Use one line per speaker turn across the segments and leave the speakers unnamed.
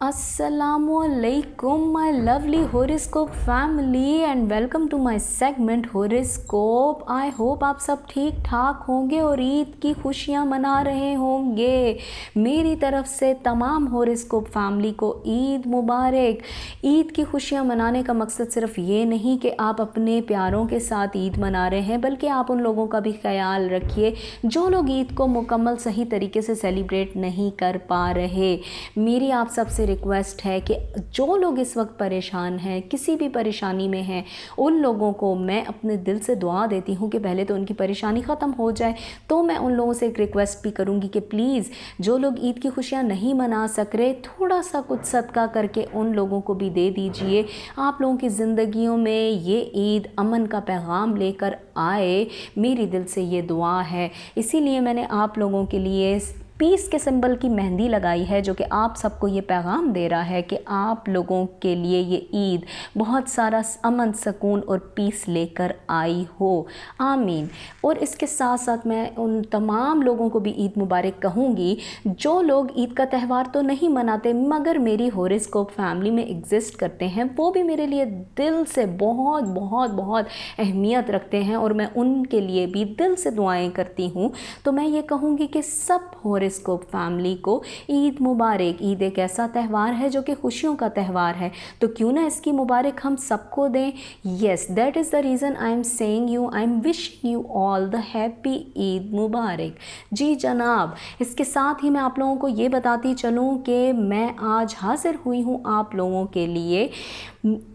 Assalamualaikum my lovely horoscope family and welcome to my segment horoscope। I hope आप सब ठीक ठाक होंगे और ईद की खुशियाँ मना रहे होंगे। मेरी तरफ से तमाम horoscope फैमिली को ईद मुबारक। ईद की खुशियाँ मनाने का मकसद सिर्फ ये नहीं कि आप अपने प्यारों के साथ ईद मना रहे हैं, बल्कि आप उन लोगों का भी ख्याल रखिए जो लोग ईद को मुकम्मल सही तरीके से सेलिब्रेट नहीं कर पा रहे। मेरी आप सबसे रिक्वेस्ट है कि जो लोग इस वक्त परेशान हैं, किसी भी परेशानी में हैं, उन लोगों को मैं अपने दिल से दुआ देती हूँ कि पहले तो उनकी परेशानी ख़त्म हो जाए। तो मैं उन लोगों से एक रिक्वेस्ट भी करूँगी कि प्लीज़ जो लोग ईद की खुशियाँ नहीं मना सक रहे, थोड़ा सा कुछ सदका करके उन लोगों को भी दे दीजिए। आप लोगों की ज़िंदगियों में ये ईद अमन का पैगाम लेकर आए, मेरी दिल से ये दुआ है। इसीलिए मैंने आप लोगों के लिए पीस के सिंबल की मेहंदी लगाई है, जो कि आप सबको ये पैगाम दे रहा है कि आप लोगों के लिए ये ईद बहुत सारा अमन, सुकून और पीस लेकर आई हो। आमीन। और इसके साथ साथ मैं उन तमाम लोगों को भी ईद मुबारक कहूँगी जो लोग ईद का त्यौहार तो नहीं मनाते मगर मेरी हॉरोस्कोप फैमिली में एग्जिस्ट करते हैं, वो भी मेरे लिए दिल से बहुत बहुत बहुत अहमियत रखते हैं और मैं उनके लिए भी दिल से दुआएँ करती हूँ। तो मैं ये कहूँगी कि सब हॉरोस्कोप फैमिली को ईद मुबारक। ईद एक ऐसा त्यौहार है जो कि खुशियों का त्यौहार है, तो क्यों ना इसकी मुबारक हम सबको दें। Yes, that is the reason I am saying you, I am wishing you all the happy Eid मुबारक। जी जनाब, इसके साथ ही मैं आप लोगों को ये बताती चलूँ कि मैं आज हाज़िर हुई हूँ आप लोगों के लिए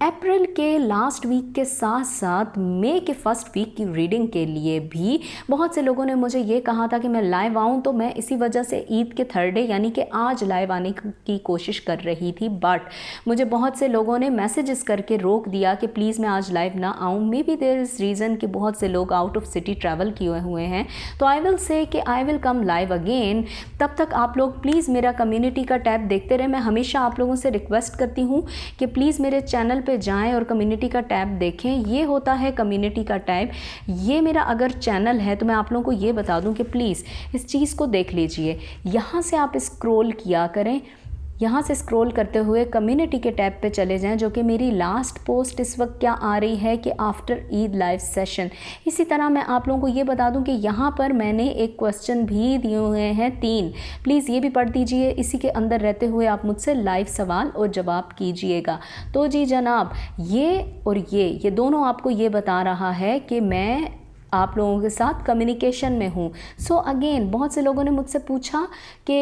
अप्रैल के लास्ट वीक के साथ साथ मई के फर्स्ट वीक की रीडिंग के लिए भी। बहुत से लोगों ने मुझे ये कहा था कि मैं लाइव आऊँ, तो मैं इसी वजह से ईद के थर्ड डे यानी कि आज लाइव आने की कोशिश कर रही थी, बट मुझे बहुत से लोगों ने मैसेजेस करके रोक दिया कि प्लीज़ मैं आज लाइव ना आऊँ। Maybe there is reason कि बहुत से लोग आउट ऑफ सिटी ट्रैवल किए हुए हैं, तो आई विल से कि I will come live again. तब तक आप लोग प्लीज़ मेरा कम्युनिटी का टैब देखते रहे। मैं हमेशा आप लोगों से रिक्वेस्ट करती हूँ कि प्लीज़ मेरे चैनल पे जाएं और कम्युनिटी का टैब देखें। ये होता है कम्युनिटी का टैब। ये मेरा अगर चैनल है तो मैं आप लोगों को ये बता दूं कि प्लीज़ इस चीज़ को देख लीजिए। यहाँ से आप स्क्रॉल किया करें, यहाँ से स्क्रॉल करते हुए कम्युनिटी के टैब पे चले जाएं, जो कि मेरी लास्ट पोस्ट इस वक्त क्या आ रही है कि आफ्टर ईद लाइव सेशन। इसी तरह मैं आप लोगों को ये बता दूं कि यहाँ पर मैंने एक क्वेश्चन भी दिए हुए हैं 3, प्लीज़ ये भी पढ़ दीजिए। इसी के अंदर रहते हुए आप मुझसे लाइव सवाल और जवाब कीजिएगा। तो जी जनाब, ये और ये दोनों आपको ये बता रहा है कि मैं आप लोगों के साथ कम्युनिकेशन में हूँ। सो अगेन बहुत से लोगों ने मुझसे पूछा कि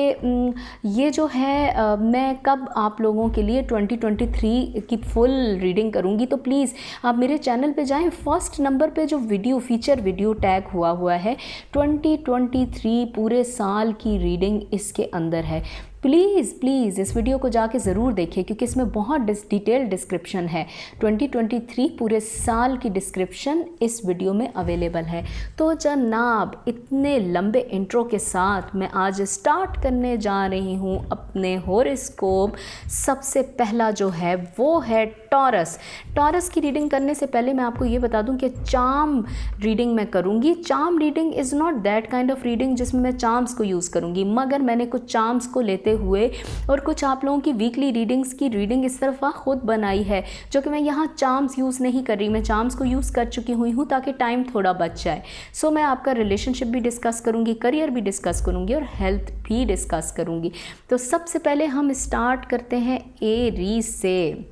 ये जो है मैं कब आप लोगों के लिए 2023 की फुल रीडिंग करूँगी। तो प्लीज़ आप मेरे चैनल पे जाएं, फर्स्ट नंबर पे जो वीडियो फीचर वीडियो टैग हुआ है 2023 पूरे साल की रीडिंग इसके अंदर है। प्लीज़ इस वीडियो को जाके ज़रूर देखिए, क्योंकि इसमें बहुत डिटेल डिस्क्रिप्शन है। 2023 पूरे साल की डिस्क्रिप्शन इस वीडियो में अवेलेबल है। तो जनाब, इतने लंबे इंट्रो के साथ मैं आज स्टार्ट करने जा रही हूँ अपने हॉरोस्कोप। सबसे पहला जो है वो है टॉरस। टॉरस की रीडिंग करने से पहले मैं आपको ये बता दूं कि चार्म रीडिंग मैं करूँगी। Charm reading is not that kind of reading जिसमें मैं चार्म्स को यूज़ करूँगी, मगर मैंने कुछ चार्म्स को लेते हुए और कुछ आप लोगों की वीकली रीडिंग्स की रीडिंग इस तरफ खुद बनाई है, जो कि मैं यहाँ चार्म्स यूज़ नहीं कर रही। मैं चार्म्स को यूज़ कर चुकी हुई हूँ ताकि टाइम थोड़ा बच जाए। सो मैं आपका रिलेशनशिप भी डिस्कस करूँगी, करियर भी डिस्कस करूँगी और हेल्थ भी डिस्कस करूँगी। तो सबसे पहले हम स्टार्ट करते हैं एरीज से।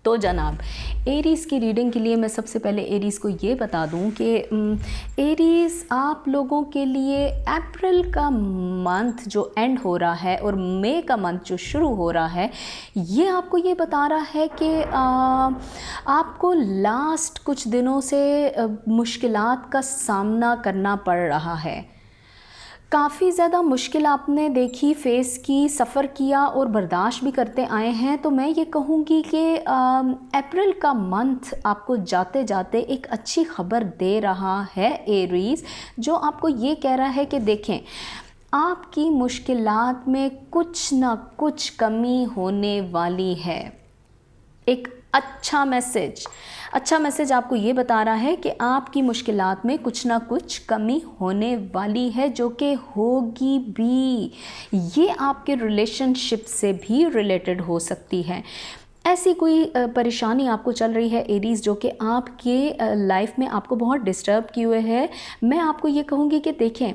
तो जनाब, एरीज़ की रीडिंग के लिए मैं सबसे पहले एरीज़ को ये बता दूं कि एरीज़ आप लोगों के लिए अप्रैल का मंथ जो एंड हो रहा है और मई का मंथ जो शुरू हो रहा है, ये आपको ये बता रहा है कि आपको लास्ट कुछ दिनों से मुश्किलात का सामना करना पड़ रहा है। काफ़ी ज़्यादा मुश्किल आपने देखी, फेस की, सफ़र किया और बर्दाश्त भी करते आए हैं। तो मैं ये कहूँगी कि अप्रैल का मंथ आपको जाते जाते एक अच्छी खबर दे रहा है एरीज़, जो आपको ये कह रहा है कि देखें, आपकी मुश्किलात में कुछ ना कुछ कमी होने वाली है। एक अच्छा मैसेज आपको ये बता रहा है कि आपकी मुश्किलात में कुछ ना कुछ कमी होने वाली है, जो कि होगी भी। ये आपके रिलेशनशिप से भी रिलेटेड हो सकती है। ऐसी कोई परेशानी आपको चल रही है एरीज़, जो कि आपके लाइफ में आपको बहुत डिस्टर्ब किए हुए है। मैं आपको ये कहूँगी कि देखें,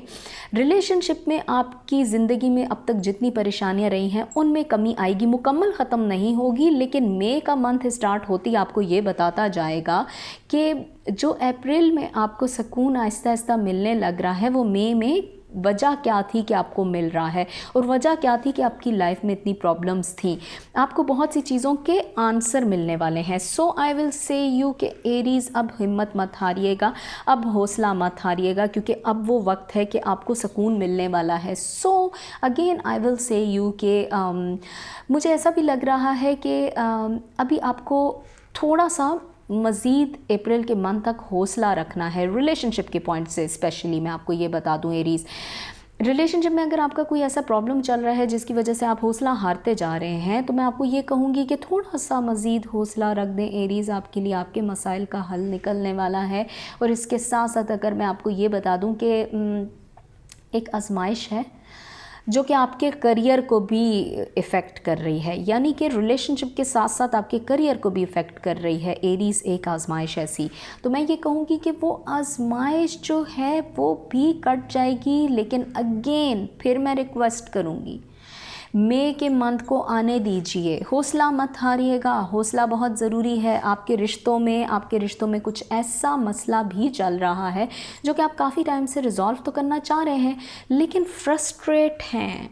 रिलेशनशिप में आपकी ज़िंदगी में अब तक जितनी परेशानियाँ रही हैं उनमें कमी आएगी, मुकम्मल ख़त्म नहीं होगी, लेकिन मई का मंथ स्टार्ट होती आपको ये बताता जाएगा कि जो अप्रैल में आपको सुकून आहिस्ता आहिस्ता मिलने लग रहा है, वो मई में वजह क्या थी कि आपको मिल रहा है, और वजह क्या थी कि आपकी लाइफ में इतनी प्रॉब्लम्स थी। आपको बहुत सी चीज़ों के आंसर मिलने वाले हैं। सो आई विल से यू कि एरीज़, अब हिम्मत मत हारिएगा, अब हौसला मत हारिएगा, क्योंकि अब वो वक्त है कि आपको सुकून मिलने वाला है। सो again I will say you कि मुझे ऐसा भी लग रहा है कि अभी आपको थोड़ा सा मज़ीद अप्रैल के मंथ तक हौसला रखना है रिलेशनशिप के पॉइंट से। स्पेशली मैं आपको ये बता दूं एरीज़, रिलेशनशिप में अगर आपका कोई ऐसा प्रॉब्लम चल रहा है जिसकी वजह से आप हौसला हारते जा रहे हैं, तो मैं आपको ये कहूँगी कि थोड़ा सा मज़ीद हौसला रख दें एरीज़, आपके लिए आपके मसाइल का हल निकलने वाला है। और इसके साथ साथ अगर मैं आपको ये बता दूँ कि एक आजमाइश है जो कि आपके करियर को भी इफ़ेक्ट कर रही है, यानी कि रिलेशनशिप के साथ साथ आपके करियर को भी इफ़ेक्ट कर रही है एरीज़, एक आजमाइश ऐसी। तो मैं ये कहूँगी कि वो आजमाइश जो है वो भी कट जाएगी, लेकिन अगेन फिर मैं रिक्वेस्ट करूँगी, मई के मंथ को आने दीजिए, हौसला मत हारिएगा। हौसला बहुत ज़रूरी है। आपके रिश्तों में कुछ ऐसा मसला भी चल रहा है जो कि आप काफ़ी टाइम से रिज़ॉल्व तो करना चाह रहे हैं, लेकिन फ्रस्ट्रेट हैं।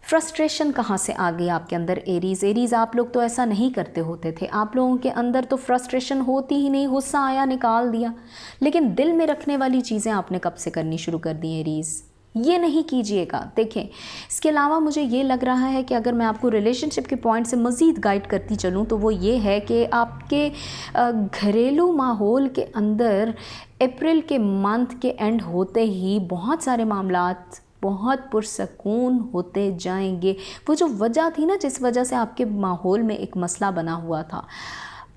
फ्रस्ट्रेशन कहाँ से आ गई आपके अंदर एरीज़? आप लोग तो ऐसा नहीं करते होते थे, आप लोगों के अंदर तो फ्रस्ट्रेशन होती ही नहीं, गुस्सा आया निकाल दिया। लेकिन दिल में रखने वाली चीज़ें आपने कब से करनी शुरू कर दी एरीज़? ये नहीं कीजिएगा। देखें, इसके अलावा मुझे ये लग रहा है कि अगर मैं आपको रिलेशनशिप के पॉइंट से मज़ीद गाइड करती चलूँ तो वो ये है कि आपके घरेलू माहौल के अंदर अप्रैल के मंथ के एंड होते ही बहुत सारे मामलात बहुत पुरसकून होते जाएंगे। वो जो वजह थी ना, जिस वजह से आपके माहौल में एक मसला बना हुआ था,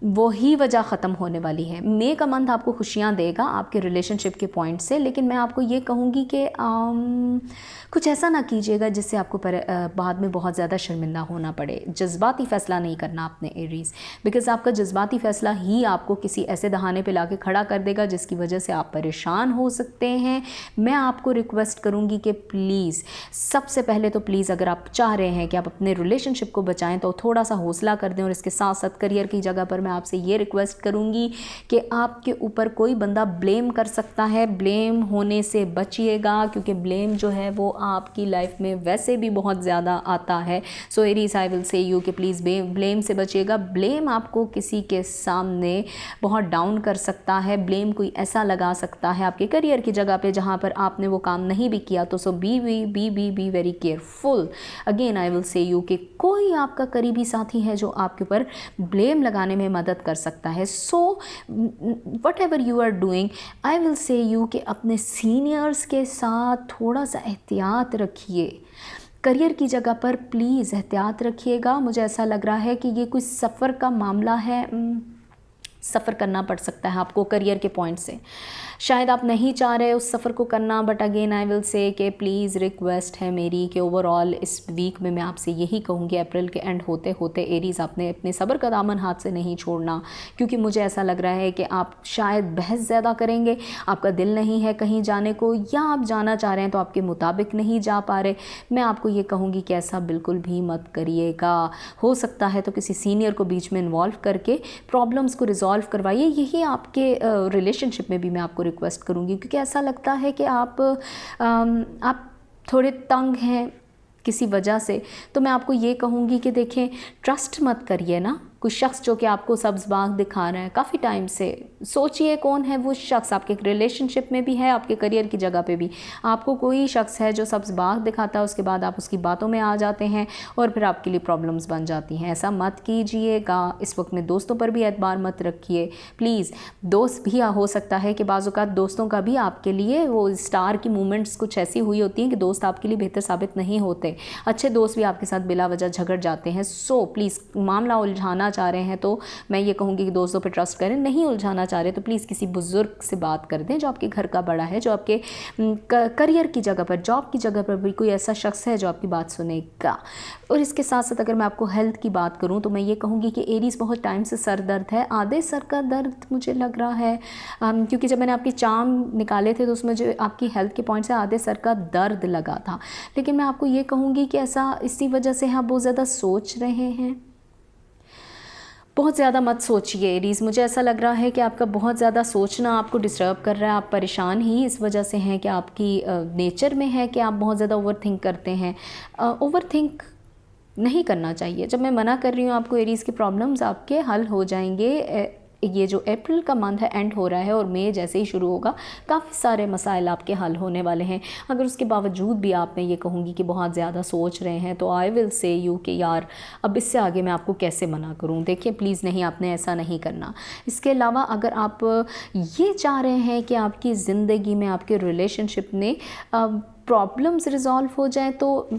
वही वजह ख़त्म होने वाली है। मई का मंथ आपको खुशियाँ देगा आपके रिलेशनशिप के पॉइंट से, लेकिन मैं आपको ये कहूँगी कि कुछ ऐसा ना कीजिएगा जिससे आपको बाद में बहुत ज़्यादा शर्मिंदा होना पड़े। जज्बाती फ़ैसला नहीं करना आपने एरीज़, बिकॉज़ आपका जज्बाती फ़ैसला ही आपको किसी ऐसे दहाने पे लाके खड़ा कर देगा जिसकी वजह से आप परेशान हो सकते हैं। मैं आपको रिक्वेस्ट करूँगी कि प्लीज़, सबसे पहले तो प्लीज़, अगर आप चाह रहे हैं कि आप अपने रिलेशनशिप को बचाएँ तो थोड़ा सा हौसला कर दें। और इसके साथ साथ करियर की जगह पर मैं आपसे ये रिक्वेस्ट करूँगी कि आपके ऊपर कोई बंदा ब्लेम कर सकता है, ब्लेम होने से बचिएगा, क्योंकि ब्लेम जो है वो आपकी लाइफ में वैसे भी बहुत ज़्यादा आता है। So Aries, I will say you कि प्लीज़ ब्लेम से बचिएगा। ब्लेम आपको किसी के सामने बहुत डाउन कर सकता है। ब्लेम कोई ऐसा लगा सकता है आपके करियर की जगह पे जहाँ पर आपने वो काम नहीं भी किया। तो so be very careful. Again I will say you कि कोई आपका करीबी साथी है जो आपके ऊपर ब्लेम लगाने में मदद कर सकता है। So whatever you are doing, I will say you कि अपने सीनियर्स के साथ थोड़ा सा एहतियात रखिए। करियर की जगह पर प्लीज़ एहतियात रखिएगा। मुझे ऐसा लग रहा है कि ये कोई सफ़र का मामला है, सफ़र करना पड़ सकता है आपको करियर के पॉइंट से। शायद आप नहीं चाह रहे उस सफ़र को करना, बट अगेन आई विल से कि प्लीज़ रिक्वेस्ट है मेरी कि ओवरऑल इस वीक में मैं आपसे यही कहूँगी, अप्रैल के एंड होते होते एरीज़, आपने अपने सब्र का दामन हाथ से नहीं छोड़ना, क्योंकि मुझे ऐसा लग रहा है कि आप शायद बहस ज़्यादा करेंगे, आपका दिल नहीं है कहीं जाने को, या आप जाना चाह रहे हैं तो आपके मुताबिक नहीं जा पा रहे। मैं आपको ये कहूँगी कि ऐसा बिल्कुल भी मत करिएगा। हो सकता है तो किसी सीनियर को बीच में इन्वॉल्व करके प्रॉब्लम्स को रिजॉल्व करवाइए। यही आपके रिलेशनशिप में भी मैं आपको रिक्वेस्ट करूँगी, क्योंकि ऐसा लगता है कि आप थोड़े तंग हैं किसी वजह से। तो मैं आपको ये कहूँगी कि देखें, ट्रस्ट मत करिए ना कोई शख्स जो कि आपको सब्ज़ बाग दिखा रहा है काफ़ी टाइम से। सोचिए कौन है वो शख्स, आपके रिलेशनशिप में भी है, आपके करियर की जगह पे भी। आपको कोई शख्स है जो सब्ज़ बाग दिखाता है, उसके बाद आप उसकी बातों में आ जाते हैं और फिर आपके लिए प्रॉब्लम्स बन जाती हैं। ऐसा मत कीजिएगा। इस वक्त में दोस्तों पर भी एतबार मत रखिए प्लीज़। दोस्त भी हो सकता है कि बाज़ औक़ात दोस्तों का भी आपके लिए वो स्टार की मूवमेंट्स कुछ ऐसी हुई होती हैं कि दोस्त आपके लिए बेहतर साबित नहीं होते। अच्छे दोस्त भी आपके साथ बिला वजह झगड़ जाते हैं। सो प्लीज़ मामला उलझाना उलझाना चाह रहे हैं तो मैं ये कहूँगी कि दोस्तों पे ट्रस्ट करें। नहीं उलझाना चाह रहे तो प्लीज़ किसी बुज़ुर्ग से बात कर दें जो आपके घर का बड़ा है, जो आपके करियर की जगह पर, जॉब की जगह पर भी कोई ऐसा शख्स है जो आपकी बात सुनेगा। और इसके साथ साथ अगर मैं आपको हेल्थ की बात करूं तो मैं ये कहूँगी कि एरीज़ बहुत टाइम से सर दर्द है, आधे सर का दर्द मुझे लग रहा है, क्योंकि जब मैंने आपके चार्म निकाले थे तो उसमें जो आपकी हेल्थ के पॉइंट से आधे सर का दर्द लगा था। लेकिन मैं आपको ये कहूँगी कि ऐसा इसी वजह से आप बहुत ज़्यादा सोच रहे हैं। बहुत ज़्यादा मत सोचिए एरीज़, मुझे ऐसा लग रहा है कि आपका बहुत ज़्यादा सोचना आपको डिस्टर्ब कर रहा है। आप परेशान ही इस वजह से हैं कि आपकी नेचर में है कि आप बहुत ज़्यादा ओवर थिंक करते हैं। ओवर थिंक नहीं करना चाहिए। जब मैं मना कर रही हूँ आपको एरीज़ की प्रॉब्लम्स आपके हल हो जाएंगे। ये जो अप्रैल का मंथ है एंड हो रहा है और मई जैसे ही शुरू होगा काफ़ी सारे मसाइल आपके हल होने वाले हैं। अगर उसके बावजूद भी आप, मैं ये कहूँगी कि बहुत ज़्यादा सोच रहे हैं तो आई विल से यू कि यार अब इससे आगे मैं आपको कैसे मना करूँ। देखिए प्लीज़ नहीं, आपने ऐसा नहीं करना। इसके अलावा अगर आप ये चाह रहे हैं कि आपकी ज़िंदगी में, आपके रिलेशनशिप में प्रॉब्लम्स रिज़ॉल्व हो जाएं तो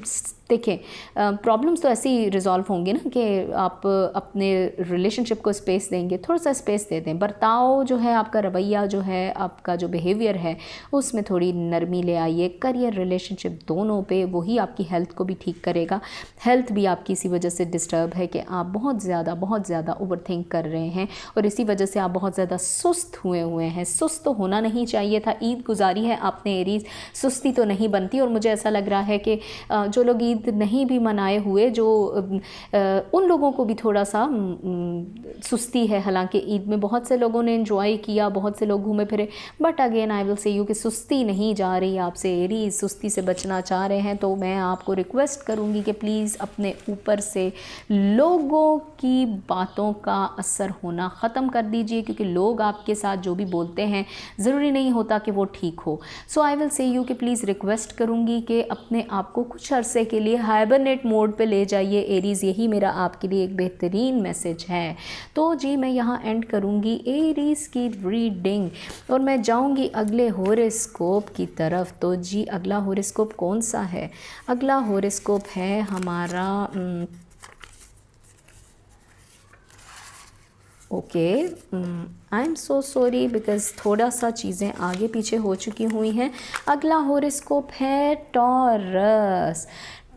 देखिए प्रॉब्लम्स तो ऐसे ही रिज़ॉल्व होंगे ना कि आप अपने रिलेशनशिप को स्पेस देंगे, थोड़ा सा स्पेस दे दें। बर्ताव जो है आपका, रवैया जो है आपका, जो बिहेवियर है उसमें थोड़ी नरमी ले आइए। करियर, रिलेशनशिप दोनों पे वही आपकी हेल्थ को भी ठीक करेगा। हेल्थ भी आपकी इसी वजह से डिस्टर्ब है कि आप बहुत ज़्यादा ओवर थिंक कर रहे हैं और इसी वजह से आप बहुत ज़्यादा सुस्त हुए हैं। सुस्त तो होना नहीं चाहिए था। ईद गुजारी है आपने एरीज़, सुस्ती तो नहीं बनती। और मुझे ऐसा लग रहा है कि जो लोग ईद नहीं भी मनाए हुए, जो उन लोगों को भी थोड़ा सा सुस्ती है। हालांकि ईद में बहुत से लोगों ने एंजॉय किया, बहुत से लोग घूमे फिरे, but again I will say you कि सुस्ती नहीं जा रही आपसे एरीज़। सुस्ती से बचना चाह रहे हैं तो मैं आपको रिक्वेस्ट करूंगी कि प्लीज़ अपने ऊपर से लोगों की बातों का असर होना ख़त्म कर दीजिए, क्योंकि लोग आपके साथ जो भी बोलते हैं ज़रूरी नहीं होता कि वो ठीक हो। सो आई विल से यू कि प्लीज़ रिक्वेस्ट करूंगी कि अपने आप को कुछ अरसे के लिए हाइबरनेट मोड पे ले जाइए एरीज़। यही मेरा आपके लिए एक बेहतरीन मैसेज है। तो जी मैं यहाँ एंड करूँगी एरीज़ की रीडिंग और मैं जाऊँगी अगले हॉरोस्कोप की तरफ। तो जी अगला हॉरोस्कोप कौन सा है? अगला हॉरोस्कोप है हमारा okay, I am so sorry because थोड़ा सा चीज़ें आगे पीछे हो चुकी हुई हैं। अगला हॉरोस्कोप है टॉरस।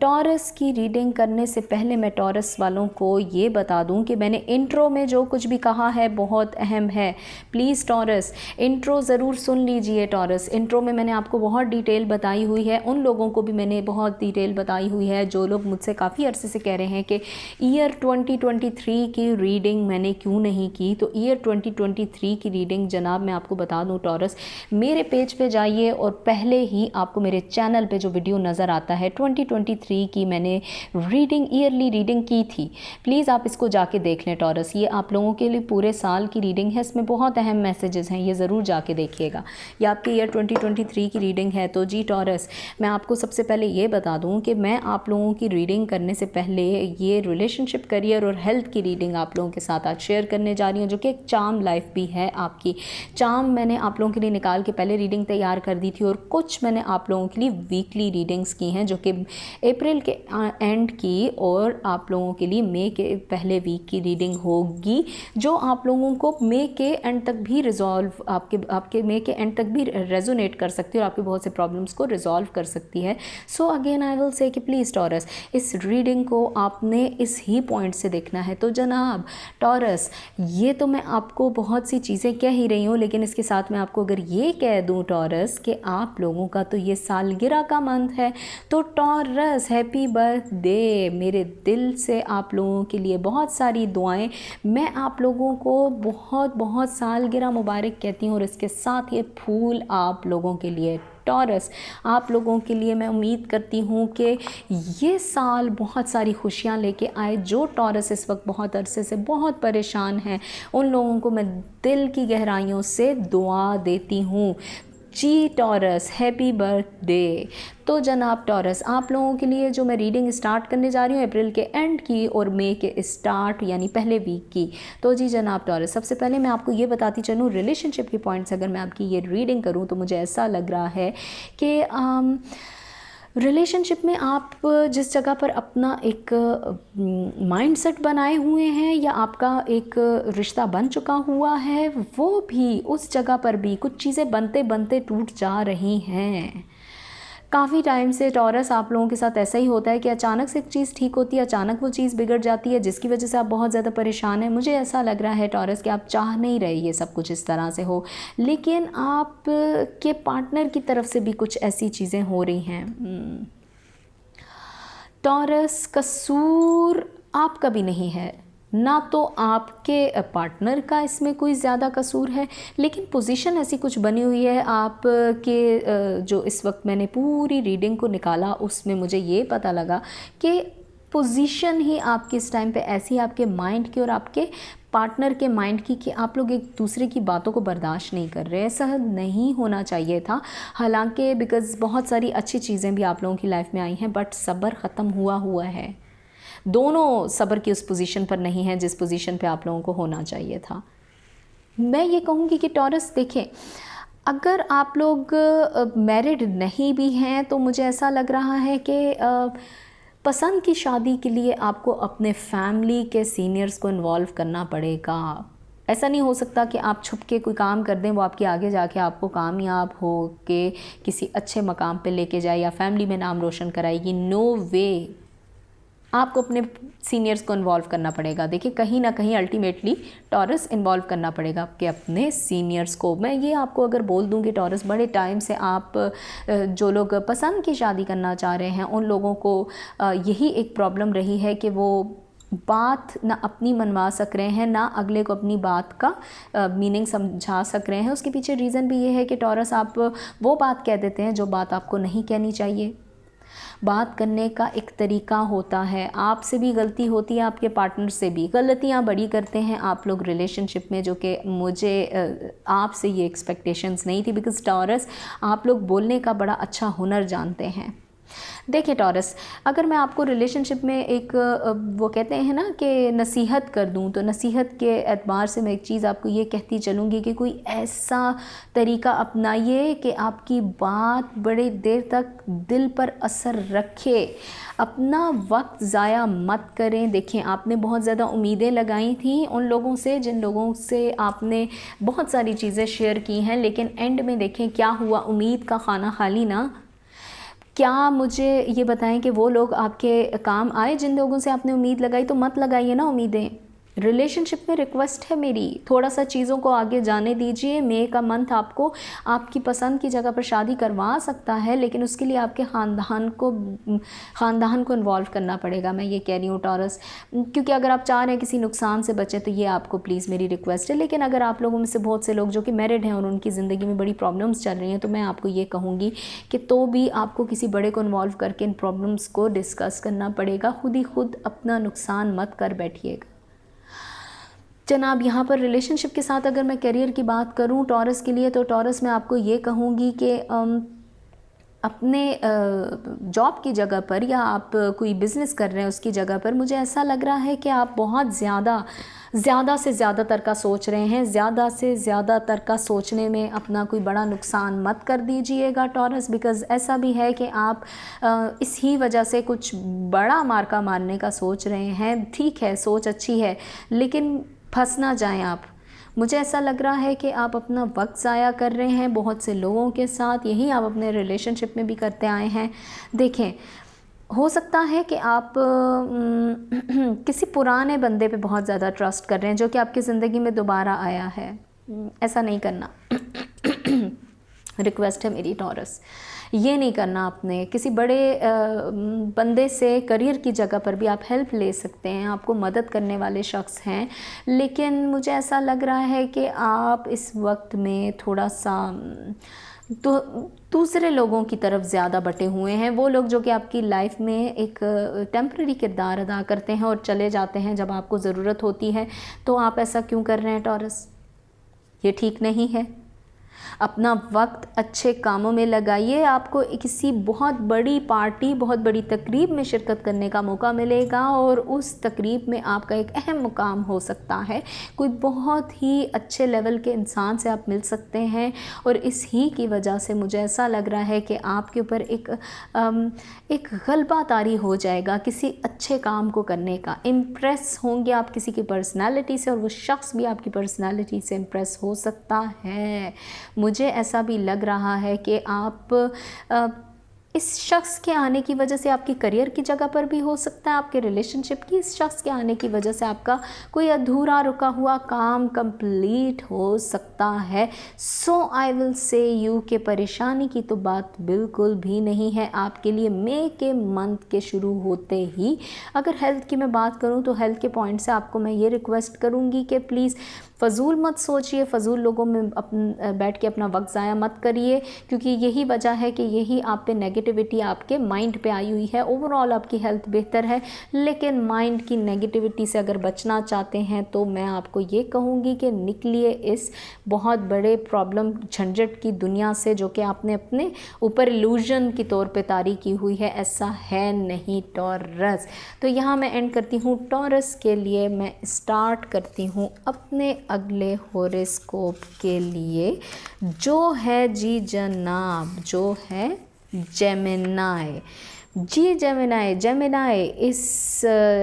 टॉरस की रीडिंग करने से पहले मैं टॉरस वालों को ये बता दूं कि मैंने इंट्रो में जो कुछ भी कहा है बहुत अहम है। प्लीज़ टॉरस इंट्रो ज़रूर सुन लीजिए। टॉरस इंट्रो में मैंने आपको बहुत डिटेल बताई हुई है। उन लोगों को भी मैंने बहुत डिटेल बताई हुई है जो लोग मुझसे काफ़ी अरसे से कह रहे हैं कि ईयर 2023 की रीडिंग मैंने क्यों नहीं की। तो ईयर 2023 की रीडिंग जनाब मैं आपको बता दूँ टॉरस, मेरे पेज पे जाइए और पहले ही आपको मेरे चैनल पे जो वीडियो नज़र आता है 2023 की मैंने रीडिंग, ईयरली रीडिंग की थी। प्लीज़ आप इसको जाके देख लें टॉरस। ये आप लोगों के लिए पूरे साल की रीडिंग है, इसमें बहुत अहम मैसेजेस हैं, ये ज़रूर जाके देखिएगा। ये आपके ईयर 2023 की रीडिंग है। तो जी टॉरस मैं आपको सबसे पहले ये बता दूं कि मैं आप लोगों की रीडिंग करने से पहले ये रिलेशनशिप, करियर और हेल्थ की रीडिंग आप लोगों के साथ आज शेयर करने जा रही हूँ, जो कि एक चार्म लाइफ भी है आपकी। चार्म मैंने आप लोगों के लिए निकाल के पहले रीडिंग तैयार कर दी थी और कुछ मैंने आप लोगों के लिए वीकली रीडिंग्स की हैं जो कि अप्रैल के एंड की और आप लोगों के लिए मई के पहले वीक की रीडिंग होगी, जो आप लोगों को मई के एंड तक भी रिजॉल्व, आपके मई के एंड तक भी रेजोनेट कर सकती है और आपके बहुत से प्रॉब्लम्स को रिजॉल्व कर सकती है। सो अगेन आई विल से कि प्लीज़ टॉरस इस रीडिंग को आपने इस ही पॉइंट से देखना है। तो जनाब टॉरस ये तो मैं आपको बहुत सी चीज़ें कह ही रही हूँ, लेकिन इसके साथ मैं आपको अगर ये कह दूँ टॉरस कि आप लोगों का तो ये सालगिरह का मंथ है, तो टॉरस हैप्पी बर्थडे। मेरे दिल से आप लोगों के लिए बहुत सारी दुआएं। मैं आप लोगों को बहुत बहुत सालगिरह मुबारक कहती हूँ और इसके साथ ये फूल आप लोगों के लिए टॉरस, आप लोगों के लिए मैं उम्मीद करती हूँ कि ये साल बहुत सारी खुशियाँ लेके आए। जो टॉरस इस वक्त बहुत अरसे से बहुत परेशान हैं, उन लोगों को मैं दिल की गहराइयों से दुआ देती हूँ। जी टॉरस हैप्पी बर्थडे। तो जनाब टॉरस आप लोगों के लिए जो मैं रीडिंग स्टार्ट करने जा रही हूँ अप्रैल के एंड की और मई के स्टार्ट यानी पहले वीक की। तो जी जनाब टॉरस सबसे पहले मैं आपको ये बताती चलूँ रिलेशनशिप के पॉइंट्स अगर मैं आपकी ये रीडिंग करूँ तो मुझे ऐसा लग रहा है कि रिलेशनशिप में आप जिस जगह पर अपना एक माइंडसेट बनाए हुए हैं या आपका एक रिश्ता बन चुका हुआ है, वो भी उस जगह पर भी कुछ चीज़ें बनते बनते टूट जा रही हैं। काफ़ी टाइम से टॉरस आप लोगों के साथ ऐसा ही होता है कि अचानक से एक चीज़ ठीक होती है, अचानक वो चीज़ बिगड़ जाती है, जिसकी वजह से आप बहुत ज़्यादा परेशान हैं। मुझे ऐसा लग रहा है टॉरस कि आप चाह नहीं रहे ये सब कुछ इस तरह से हो, लेकिन आप के पार्टनर की तरफ से भी कुछ ऐसी चीज़ें हो रही हैं। टॉरस, कसूर आपका भी नहीं है, ना तो आपके पार्टनर का इसमें कोई ज़्यादा कसूर है, लेकिन पोजीशन ऐसी कुछ बनी हुई है आपके जो इस वक्त मैंने पूरी रीडिंग को निकाला उसमें मुझे ये पता लगा कि पोजीशन ही आपके इस टाइम पे ऐसी आपके माइंड की और आपके पार्टनर के माइंड की कि आप लोग एक दूसरे की बातों को बर्दाश्त नहीं कर रहे। ऐसा नहीं होना चाहिए था, हालांकि बिकॉज़ बहुत सारी अच्छी चीज़ें भी आप लोगों की लाइफ में आई हैं, बट सब्र ख़त्म हुआ है। दोनों सब्र की उस पोजीशन पर नहीं है जिस पोजीशन पे आप लोगों को होना चाहिए था। मैं ये कहूँगी कि टॉरस देखें, अगर आप लोग मैरिड नहीं भी हैं तो मुझे ऐसा लग रहा है कि पसंद की शादी के लिए आपको अपने फैमिली के सीनियर्स को इन्वॉल्व करना पड़ेगा। ऐसा नहीं हो सकता कि आप छुप के कोई काम कर दें, वो आपके आगे जाके आपको कामयाब हो के किसी अच्छे मकाम पे लेके जाए या फैमिली में नाम रोशन कराएगी। नो वे, आपको अपने सीनियर्स को इन्वॉल्व करना पड़ेगा। देखिए, कहीं ना कहीं अल्टीमेटली टॉरस इन्वॉल्व करना पड़ेगा आपके अपने सीनियर्स को। मैं ये आपको अगर बोल दूं कि टॉरस, बड़े टाइम से आप जो लोग पसंद की शादी करना चाह रहे हैं उन लोगों को यही एक प्रॉब्लम रही है कि वो बात ना अपनी मनवा सक रहे हैं, ना अगले को अपनी बात का मीनिंग समझा सक रहे हैं। उसके पीछे रीज़न भी ये है कि टॉरस, आप वो बात कह देते हैं जो बात आपको नहीं कहनी चाहिए। बात करने का एक तरीका होता है, आपसे भी गलती होती है, आपके पार्टनर से भी। गलतियां बड़ी करते हैं आप लोग रिलेशनशिप में, जो कि मुझे आपसे ये एक्सपेक्टेशंस नहीं थी, बिकॉज़ टॉरस आप लोग बोलने का बड़ा अच्छा हुनर जानते हैं। देखिए टॉरस, अगर मैं आपको रिलेशनशिप में एक वो कहते हैं ना कि नसीहत कर दूं, तो नसीहत के एतबार से मैं एक चीज़ आपको ये कहती चलूँगी कि कोई ऐसा तरीका अपनाइए कि आपकी बात बड़े देर तक दिल पर असर रखे। अपना वक्त ज़ाया मत करें। देखें, आपने बहुत ज़्यादा उम्मीदें लगाई थी उन लोगों से जिन लोगों से आपने बहुत सारी चीज़ें शेयर की हैं, लेकिन एंड में देखें क्या हुआ, उम्मीद का खाना खाली ना। क्या मुझे ये बताएं कि वो लोग आपके काम आए जिन लोगों से आपने उम्मीद लगाई? तो मत लगाइए ना उम्मीदें। रिलेशनशिप में रिक्वेस्ट है मेरी, थोड़ा सा चीज़ों को आगे जाने दीजिए। मई का मंथ आपको आपकी पसंद की जगह पर शादी करवा सकता है, लेकिन उसके लिए आपके ख़ानदान को इन्वॉल्व करना पड़ेगा। मैं ये कह रही हूँ टॉरस, क्योंकि अगर आप चाह रहे हैं किसी नुकसान से बचें तो ये आपको प्लीज़ मेरी रिक्वेस्ट है। लेकिन अगर आप लोगों में से बहुत से लोग जो कि मैरिड हैं और उनकी ज़िंदगी में बड़ी प्रॉब्लम्स चल रही हैं, तो मैं आपको ये कहूँगी कि तो भी आपको किसी बड़े को इन्वॉल्व करके इन प्रॉब्लम्स को डिस्कस करना पड़ेगा। खुद ही खुद अपना नुकसान मत कर बैठिएगा जनाब। यहाँ पर रिलेशनशिप के साथ अगर मैं करियर की बात करूँ टॉरस के लिए, तो टॉरस मैं आपको ये कहूँगी कि अपने जॉब की जगह पर या आप कोई बिज़नेस कर रहे हैं उसकी जगह पर मुझे ऐसा लग रहा है कि आप बहुत ज़्यादा से ज़्यादातर का सोच रहे हैं। ज़्यादा से ज़्यादातर का सोचने में अपना कोई बड़ा नुकसान मत कर दीजिएगा टॉरस, बिकॉज़ ऐसा भी है कि आप इसी वजह से कुछ बड़ा मार्का मारने का सोच रहे हैं। ठीक है, सोच अच्छी है, लेकिन फंस ना जाएं आप। मुझे ऐसा लग रहा है कि आप अपना वक्त ज़ाया कर रहे हैं बहुत से लोगों के साथ, यही आप अपने रिलेशनशिप में भी करते आए हैं। देखें, हो सकता है कि आप किसी पुराने बंदे पे बहुत ज़्यादा ट्रस्ट कर रहे हैं जो कि आपकी ज़िंदगी में दोबारा आया है। ऐसा नहीं करना। रिक्वेस्ट है मेरी टॉरस, ये नहीं करना। आपने किसी बड़े बंदे से करियर की जगह पर भी आप हेल्प ले सकते हैं, आपको मदद करने वाले शख्स हैं, लेकिन मुझे ऐसा लग रहा है कि आप इस वक्त में थोड़ा सा तो दूसरे लोगों की तरफ ज़्यादा बटे हुए हैं। वो लोग जो कि आपकी लाइफ में एक टेम्प्रेरी किरदार अदा करते हैं और चले जाते हैं जब आपको ज़रूरत होती है। तो आप ऐसा क्यों कर रहे हैं टॉरस? ये ठीक नहीं है। अपना वक्त अच्छे कामों में लगाइए। आपको किसी बहुत बड़ी पार्टी, बहुत बड़ी तकरीब में शिरकत करने का मौका मिलेगा और उस तकरीब में आपका एक अहम मुकाम हो सकता है। कोई बहुत ही अच्छे लेवल के इंसान से आप मिल सकते हैं और इस ही की वजह से मुझे ऐसा लग रहा है कि आपके ऊपर एक गलबा तारी हो जाएगा किसी अच्छे काम को करने का। इम्प्रेस होंगे आप किसी की पर्सनालिटी से और वो शख्स भी आपकी पर्सनालिटी से इम्प्रेस हो सकता है। मुझे ऐसा भी लग रहा है कि आप इस शख्स के आने की वजह से आपकी करियर की जगह पर भी हो सकता है, आपके रिलेशनशिप की इस शख्स के आने की वजह से आपका कोई अधूरा रुका हुआ काम कंप्लीट हो सकता है। So I will say you कि परेशानी की तो बात बिल्कुल भी नहीं है आपके लिए। मई के मंथ के शुरू होते ही अगर हेल्थ की मैं बात करूं तो हेल्थ के पॉइंट से आपको मैं ये रिक्वेस्ट करूंगी कि प्लीज़ फ़जूल मत सोचिए, फ़जूल लोगों में बैठ के अपना वक्त ज़ाया मत करिए, क्योंकि यही वजह है कि यही आप पे नेगेटिविटी आपके माइंड पे आई हुई है। ओवरऑल आपकी हेल्थ बेहतर है, लेकिन माइंड की नेगेटिविटी से अगर बचना चाहते हैं तो मैं आपको ये कहूँगी कि निकलिए इस बहुत बड़े प्रॉब्लम झंझट की दुनिया से जो कि आपने अपने ऊपर इल्यूजन की तौर पे तारी की हुई है। ऐसा है नहीं टॉरस। तो यहाँ मैं एंड करती हूँ। टॉरस के लिए मैं स्टार्ट करती हूँ अपने अगले हॉरोस्कोप के लिए, जो है जी जनाब, जो है जेमिनी। जी जेमिनी इस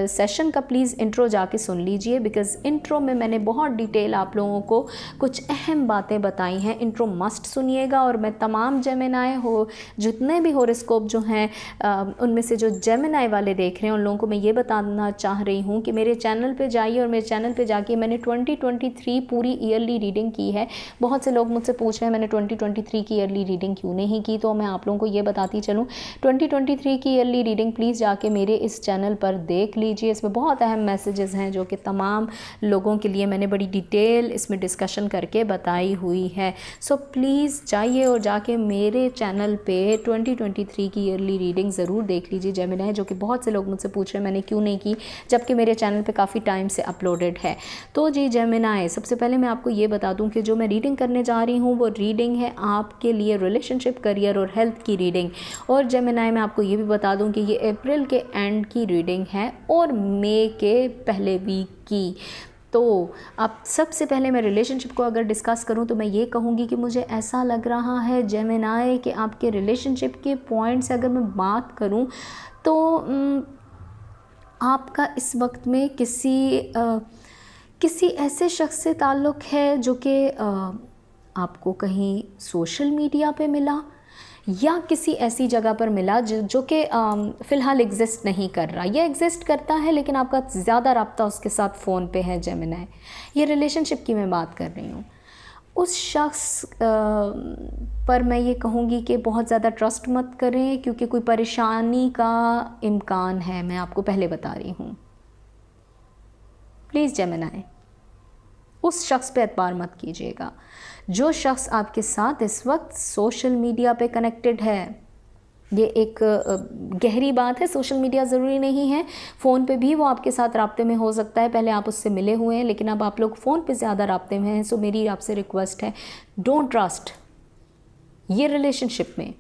सेशन का प्लीज़ इंट्रो जाके सुन लीजिए, बिकॉज़ इंट्रो में मैंने बहुत डिटेल आप लोगों को कुछ अहम बातें बताई हैं। इंट्रो मस्ट सुनिएगा। और मैं तमाम जेमिनी हो जितने भी हॉरोस्कोप जो हैं उनमें से जो जेमिनी वाले देख रहे हैं उन लोगों को मैं ये बताना चाह रही हूँ कि मेरे चैनल पे जाइए और मेरे चैनल पे जाके मैंने 2023 पूरी ईयरली रीडिंग की है। बहुत से लोग मुझसे पूछ रहे हैं मैंने 2023 की ईयरली रीडिंग क्यों नहीं की, तो मैं आप लोगों को ये बताती चलूँ 2023 की ईयरली रीडिंग प्लीज़ जाके मेरे इस चैनल पर देख लीजिए। इसमें बहुत अहम मैसेजेस हैं जो कि तमाम लोगों के लिए मैंने बड़ी डिटेल इसमें डिस्कशन करके बताई हुई है। सो प्लीज़ जाइए और जाके मेरे चैनल पे 2023 की ईयरली रीडिंग ज़रूर देख लीजिए जेमिनी, जो कि बहुत से लोग मुझसे पूछ रहे हैं मैंने क्यों नहीं की, जबकि मेरे चैनल पे काफ़ी टाइम से अपलोडेड है। तो जी जेमिनी, सबसे पहले मैं आपको ये बता दूँ कि जो मैं रीडिंग करने जा रही हूँ वो रीडिंग है आपके लिए रिलेशनशिप, करियर और हेल्थ की रीडिंग। और जेमिनी मैं आपको ये भी बता दूं कि ये अप्रैल के एंड की रीडिंग है और मई के पहले वीक की। तो अब सबसे पहले मैं रिलेशनशिप को अगर डिस्कस करूं तो मैं ये कहूँगी कि मुझे ऐसा लग रहा है जेमिनी कि आपके रिलेशनशिप के पॉइंट से अगर मैं बात करूं तो आपका इस वक्त में किसी ऐसे शख्स से ताल्लुक़ है जो कि आपको कहीं सोशल मीडिया पे मिला या किसी ऐसी जगह पर मिला जो कि फ़िलहाल एग्जिस्ट नहीं कर रहा, या एग्जिस्ट करता है लेकिन आपका ज़्यादा रब्ता उसके साथ फ़ोन पे है जेमिनी। ये रिलेशनशिप की मैं बात कर रही हूँ। उस शख्स पर मैं ये कहूँगी कि बहुत ज़्यादा ट्रस्ट मत करें, क्योंकि कोई परेशानी का इम्कान है, मैं आपको पहले बता रही हूँ। प्लीज़ जेमिनी उस शख्स पे एतबार मत कीजिएगा। जो शख्स आपके साथ इस वक्त सोशल मीडिया पे कनेक्टेड है, ये एक गहरी बात है। सोशल मीडिया ज़रूरी नहीं है, फ़ोन पे भी वो आपके साथ राब्ते में हो सकता है। पहले आप उससे मिले हुए हैं लेकिन अब आप लोग फ़ोन पे ज़्यादा राब्ते में हैं। सो मेरी आपसे रिक्वेस्ट है, डोंट ट्रस्ट ये रिलेशनशिप में।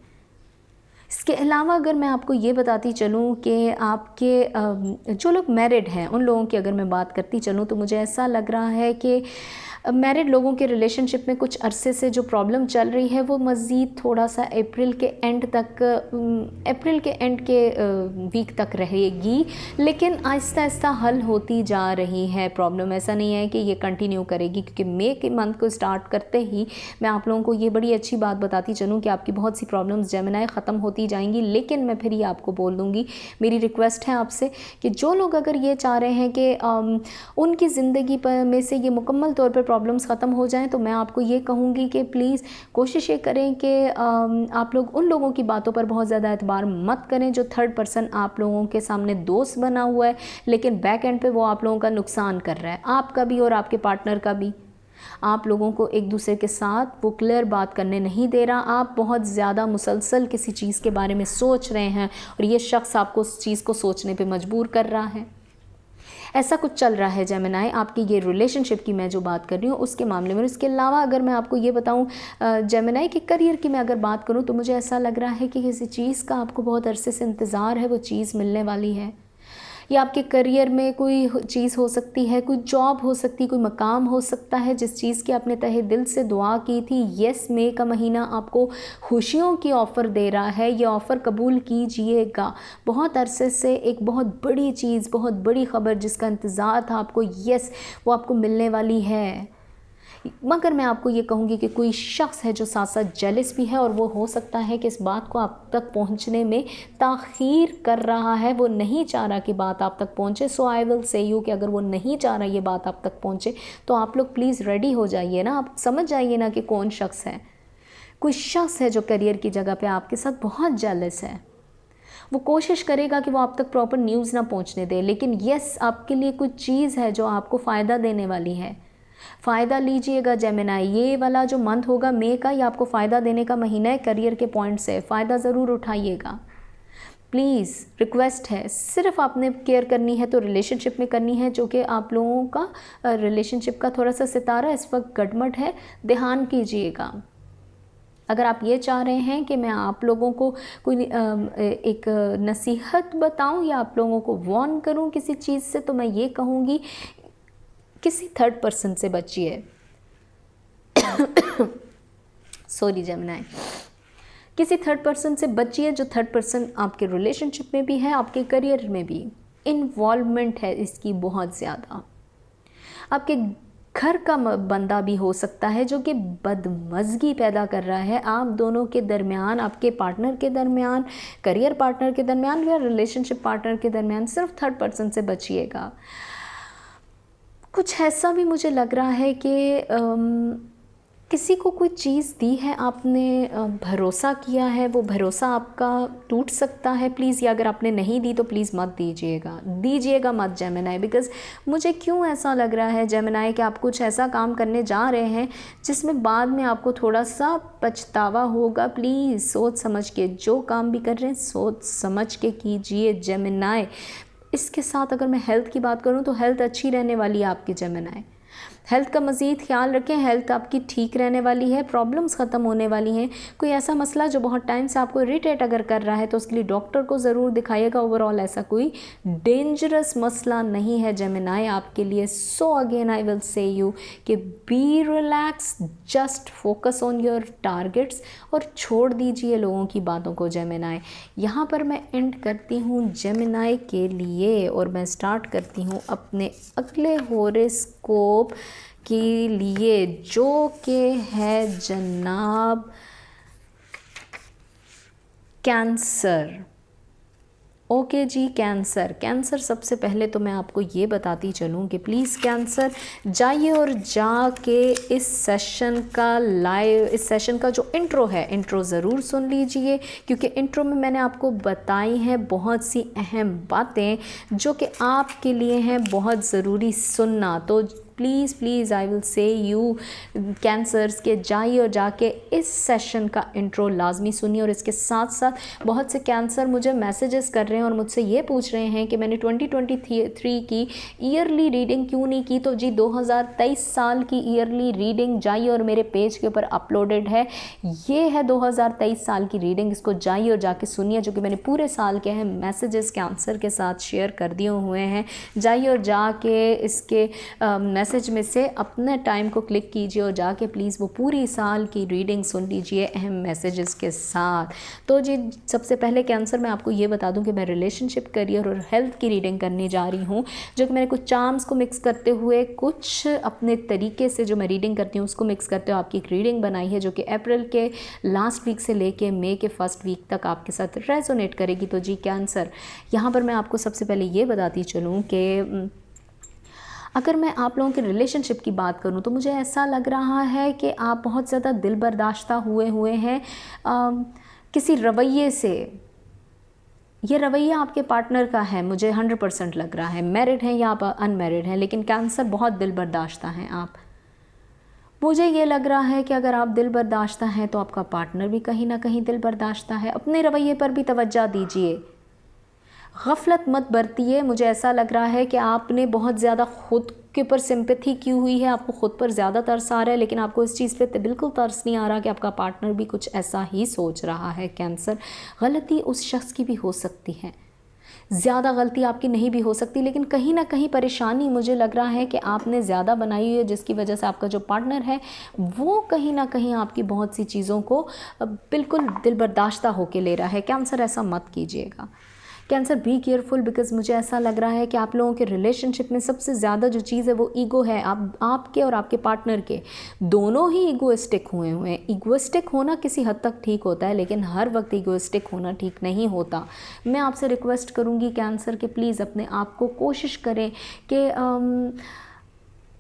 इसके अलावा अगर मैं आपको ये बताती चलूँ कि आपके जो लोग मैरिड हैं उन लोगों की अगर मैं बात करती चलूँ तो मुझे ऐसा लग रहा है कि मैरिड लोगों के रिलेशनशिप में कुछ अरसे से जो प्रॉब्लम चल रही है वो मज़ीद थोड़ा सा अप्रैल के एंड के वीक तक रहेगी, लेकिन आहिस्ता आहिस्ता हल होती जा रही है प्रॉब्लम। ऐसा नहीं है कि ये कंटिन्यू करेगी, क्योंकि मई के मंथ को स्टार्ट करते ही मैं आप लोगों को ये बड़ी अच्छी बात बताती चलूँ कि आपकी बहुत सी प्रॉब्लम्स जेमिनी ख़त्म होती जाएंगी। लेकिन मैं फिर ये आपको बोल दूँगी, मेरी रिक्वेस्ट है आपसे कि जो लोग अगर ये चाह रहे हैं कि उनकी ज़िंदगी में से ये मुकम्मल तौर पर प्रॉब्लम्स ख़त्म हो जाएं, तो मैं आपको ये कहूँगी कि प्लीज़ कोशिश ये करें कि आप लोग उन लोगों की बातों पर बहुत ज़्यादा एतबार मत करें जो थर्ड पर्सन आप लोगों के सामने दोस्त बना हुआ है, लेकिन बैक एंड पे वो आप लोगों का नुकसान कर रहा है, आपका भी और आपके पार्टनर का भी। आप लोगों को एक दूसरे के साथ वो क्लियर बात करने नहीं दे रहा। आप बहुत ज़्यादा मुसलसल किसी चीज़ के बारे में सोच रहे हैं और ये शख्स आपको उस चीज़ को सोचने पे मजबूर कर रहा है। ऐसा कुछ चल रहा है जेमिनी आपकी ये रिलेशनशिप की मैं जो बात कर रही हूँ उसके मामले में। इसके अलावा अगर मैं आपको ये बताऊँ जेमिनी के करियर की मैं अगर बात करूँ तो मुझे ऐसा लग रहा है कि किसी चीज़ का आपको बहुत अरसे से इंतज़ार है, वो चीज़ मिलने वाली है। या आपके करियर में कोई चीज़ हो सकती है, कोई जॉब हो सकती है, कोई मकाम हो सकता है जिस चीज़ की आपने तहे दिल से दुआ की थी। यस, मई का महीना आपको खुशियों की ऑफ़र दे रहा है, ये ऑफ़र कबूल कीजिएगा। बहुत अरसे से एक बहुत बड़ी चीज़, बहुत बड़ी ख़बर जिसका इंतज़ार था आपको, यस वो आपको मिलने वाली है। मगर मैं आपको ये कहूँगी कि कोई शख्स है जो साथ साथ जेलस भी है और वो हो सकता है कि इस बात को आप तक पहुँचने में ताख़ीर कर रहा है, वो नहीं चाह रहा कि बात आप तक पहुँचे। सो आई विल से यू कि अगर वो नहीं चाह रहा ये बात आप तक पहुँचे तो आप लोग प्लीज़ रेडी हो जाइए ना, आप समझ जाइए ना कि कौन शख्स है। कोई शख्स है जो करियर की जगह पे आपके साथ बहुत जेलस है। वो कोशिश करेगा कि वो आप तक प्रॉपर न्यूज़ ना पहुँचने दे, लेकिन यस आपके लिए कुछ चीज़ है जो आपको फ़ायदा देने वाली है। फ़ायदा लीजिएगा जेमिनी, ये वाला जो मंथ होगा मई का, ये आपको फ़ायदा देने का महीना है करियर के पॉइंट से। फ़ायदा ज़रूर उठाइएगा, प्लीज़ रिक्वेस्ट है। सिर्फ आपने केयर करनी है तो रिलेशनशिप में करनी है, जो कि आप लोगों का रिलेशनशिप का थोड़ा सा सितारा इस वक्त गड़बड़ है, ध्यान कीजिएगा। अगर आप ये चाह रहे हैं कि मैं आप लोगों को कोई एक नसीहत बताऊं या आप लोगों को वार्न करूं किसी चीज़ से, तो मैं ये कहूँगी किसी थर्ड पर्सन से बचिए। सॉरी जेमिनी, किसी थर्ड पर्सन से बचिए जो थर्ड पर्सन आपके रिलेशनशिप में भी है, आपके करियर में भी इन्वॉल्वमेंट है इसकी बहुत ज़्यादा। आपके घर का बंदा भी हो सकता है जो कि बदमज़गी पैदा कर रहा है आप दोनों के दरमियान, आपके पार्टनर के दरमियान, करियर पार्टनर के दरमियान या रिलेशनशिप पार्टनर के दरमियान। सिर्फ थर्ड पर्सन से बचिएगा। कुछ ऐसा भी मुझे लग रहा है कि किसी को कोई चीज़ दी है आपने, भरोसा किया है, वो भरोसा आपका टूट सकता है प्लीज़। या अगर आपने नहीं दी तो प्लीज़ मत दीजिएगा मत जेमिनी। बिकॉज़ मुझे क्यों ऐसा लग रहा है जेमिनी कि आप कुछ ऐसा काम करने जा रहे हैं जिसमें बाद में आपको थोड़ा सा पछतावा होगा। प्लीज़ सोच समझ के जो काम भी कर रहे हैं सोच समझ के कीजिए जेमिनी। इसके साथ अगर मैं हेल्थ की बात करूं तो हेल्थ अच्छी रहने वाली है आपकी जेमिनी। हेल्थ का मज़ीद ख्याल रखें, हेल्थ आपकी ठीक रहने वाली है, प्रॉब्लम्स ख़त्म होने वाली हैं। कोई ऐसा मसला जो बहुत टाइम से आपको इरिटेट अगर कर रहा है तो उसके लिए डॉक्टर को ज़रूर दिखाइएगा। ओवरऑल ऐसा कोई डेंजरस मसला नहीं है जेमिनी आपके लिए। So again I will say you कि be relax, just focus on your targets और छोड़ दीजिए लोगों की बातों को जेमिनी। यहाँ पर मैं एंड करती हूँ जेमिनी के लिए और मैं स्टार्ट करती हूँ अपने अगले हॉरोस्कोप के लिए, जो कि है जनाब कैंसर। ओके जी, कैंसर सबसे पहले तो मैं आपको ये बताती चलूँ कि प्लीज़ कैंसर जाइए और जाके इस सेशन का जो इंट्रो है, इंट्रो ज़रूर सुन लीजिए, क्योंकि इंट्रो में मैंने आपको बताई हैं बहुत सी अहम बातें जो कि आपके लिए हैं बहुत ज़रूरी सुनना। तो please I will say you cancers के जाइए और जाके इस सेशन का इंट्रो लाजमी सुनिए। और इसके साथ साथ बहुत से कैंसर मुझे मैसेजेस कर रहे हैं और मुझसे ये पूछ रहे हैं कि मैंने 2023 की ईयरली रीडिंग क्यों नहीं की। तो जी 2023 साल की ईयरली रीडिंग जाइए और मेरे पेज के ऊपर अपलोडेड है। ये है 2023 साल की रीडिंग, इसको जाइए और जाके सुनिए, जो कि मैंने पूरे साल के हैं मैसेजेस कैंसर के साथ शेयर कर दिए हुए हैं। जाइए और जाके इसके मैसेज में से अपने टाइम को क्लिक कीजिए और जाके प्लीज़ वो पूरी साल की रीडिंग सुन लीजिए अहम मैसेजेस के साथ। तो जी सबसे पहले कैंसर मैं आपको ये बता दूं कि मैं रिलेशनशिप, करियर और हेल्थ की रीडिंग करने जा रही हूँ, जो कि मैंने कुछ चार्म्स को मिक्स करते हुए, कुछ अपने तरीके से जो मैं रीडिंग करती हूँ उसको मिक्स करते हुए आपकी एक रीडिंग बनाई है, जो कि अप्रैल के लास्ट वीक से लेके मई के फर्स्ट वीक तक आपके साथ रेजोनेट करेगी। तो जी कैंसर, यहाँ पर मैं आपको सबसे पहले ये बताती चलूँ कि अगर मैं आप लोगों के रिलेशनशिप की बात करूं तो मुझे ऐसा लग रहा है कि आप बहुत ज़्यादा दिल बर्दाश्ता हुए हैं किसी रवैये से। ये रवैया आपके पार्टनर का है, मुझे 100% लग रहा है। मैरिड हैं या आप अनमैरिड हैं, लेकिन कैंसर बहुत दिल बर्दाश्ता हैं आप। मुझे ये लग रहा है कि अगर आप दिल बर्दाश्ता हैं तो आपका पार्टनर भी कहीं ना कहीं दिल बर्दाश्ता है। अपने रवैये पर भी तवज्जो दीजिए। गफलत मत बरतिए। मुझे ऐसा लग रहा है कि आपने बहुत ज़्यादा खुद के ऊपर सिंपैथी की हुई है, आपको खुद पर ज़्यादा तरस आ रहा है, लेकिन आपको इस चीज़ पे बिल्कुल तरस नहीं आ रहा कि आपका पार्टनर भी कुछ ऐसा ही सोच रहा है। कैंसर, गलती उस शख्स की भी हो सकती है, ज़्यादा गलती आपकी नहीं भी हो सकती, लेकिन कहीं ना कहीं परेशानी मुझे लग रहा है कि आपने ज़्यादा बनाई हुई है, जिसकी वजह से आपका जो पार्टनर है वो कहीं ना कहीं आपकी बहुत सी चीज़ों को बिल्कुल दिल बर्दाश्ता होके ले रहा है। कैंसर, ऐसा मत कीजिएगा। कैंसर, बी केयरफुल, बिकॉज़ मुझे ऐसा लग रहा है कि आप लोगों के रिलेशनशिप में सबसे ज़्यादा जो चीज़ है वो ईगो है। आपके और आपके पार्टनर के दोनों ही ईगोइस्टिक हुए हैं। ईगोइस्टिक होना किसी हद तक ठीक होता है, लेकिन हर वक्त ईगोइस्टिक होना ठीक नहीं होता। मैं आपसे रिक्वेस्ट करूँगी कैंसर के, प्लीज़ अपने आप को कोशिश करें कि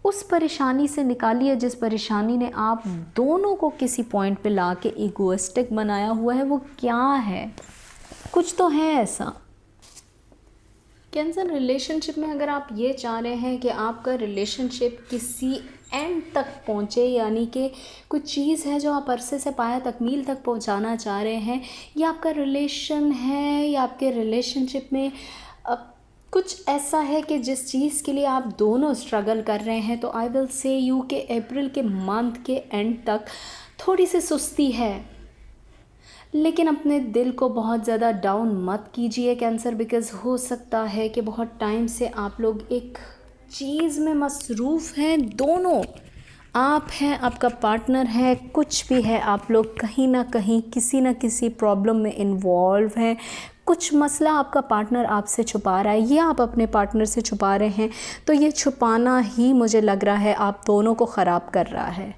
उस परेशानी से निकालिए जिस परेशानी ने आप दोनों को किसी पॉइंट पे ला के ईगोइस्टिक बनाया हुआ है। वो क्या है? कुछ तो है ऐसा। कैंसर, रिलेशनशिप में अगर आप ये चाह रहे हैं कि आपका रिलेशनशिप किसी एंड तक पहुँचे, यानी कि कुछ चीज़ है जो आप अरसे से पाया तकमील तक पहुँचाना चाह रहे हैं, या आपका रिलेशन है या आपके रिलेशनशिप में कुछ ऐसा है कि जिस चीज़ के लिए आप दोनों स्ट्रगल कर रहे हैं, तो आई विल से यू कि अप्रैल के मंथ के एंड तक थोड़ी सी सुस्ती है। लेकिन अपने दिल को बहुत ज़्यादा डाउन मत कीजिए कैंसर, बिकॉज़ हो सकता है कि बहुत टाइम से आप लोग एक चीज़ में मसरूफ़ हैं दोनों। आप हैं, आपका पार्टनर है, कुछ भी है, आप लोग कहीं ना कहीं किसी न किसी प्रॉब्लम में इन्वॉल्व हैं। कुछ मसला आपका पार्टनर आपसे छुपा रहा है या आप अपने पार्टनर से छुपा रहे हैं, तो ये छुपाना ही मुझे लग रहा है आप दोनों को ख़राब कर रहा है।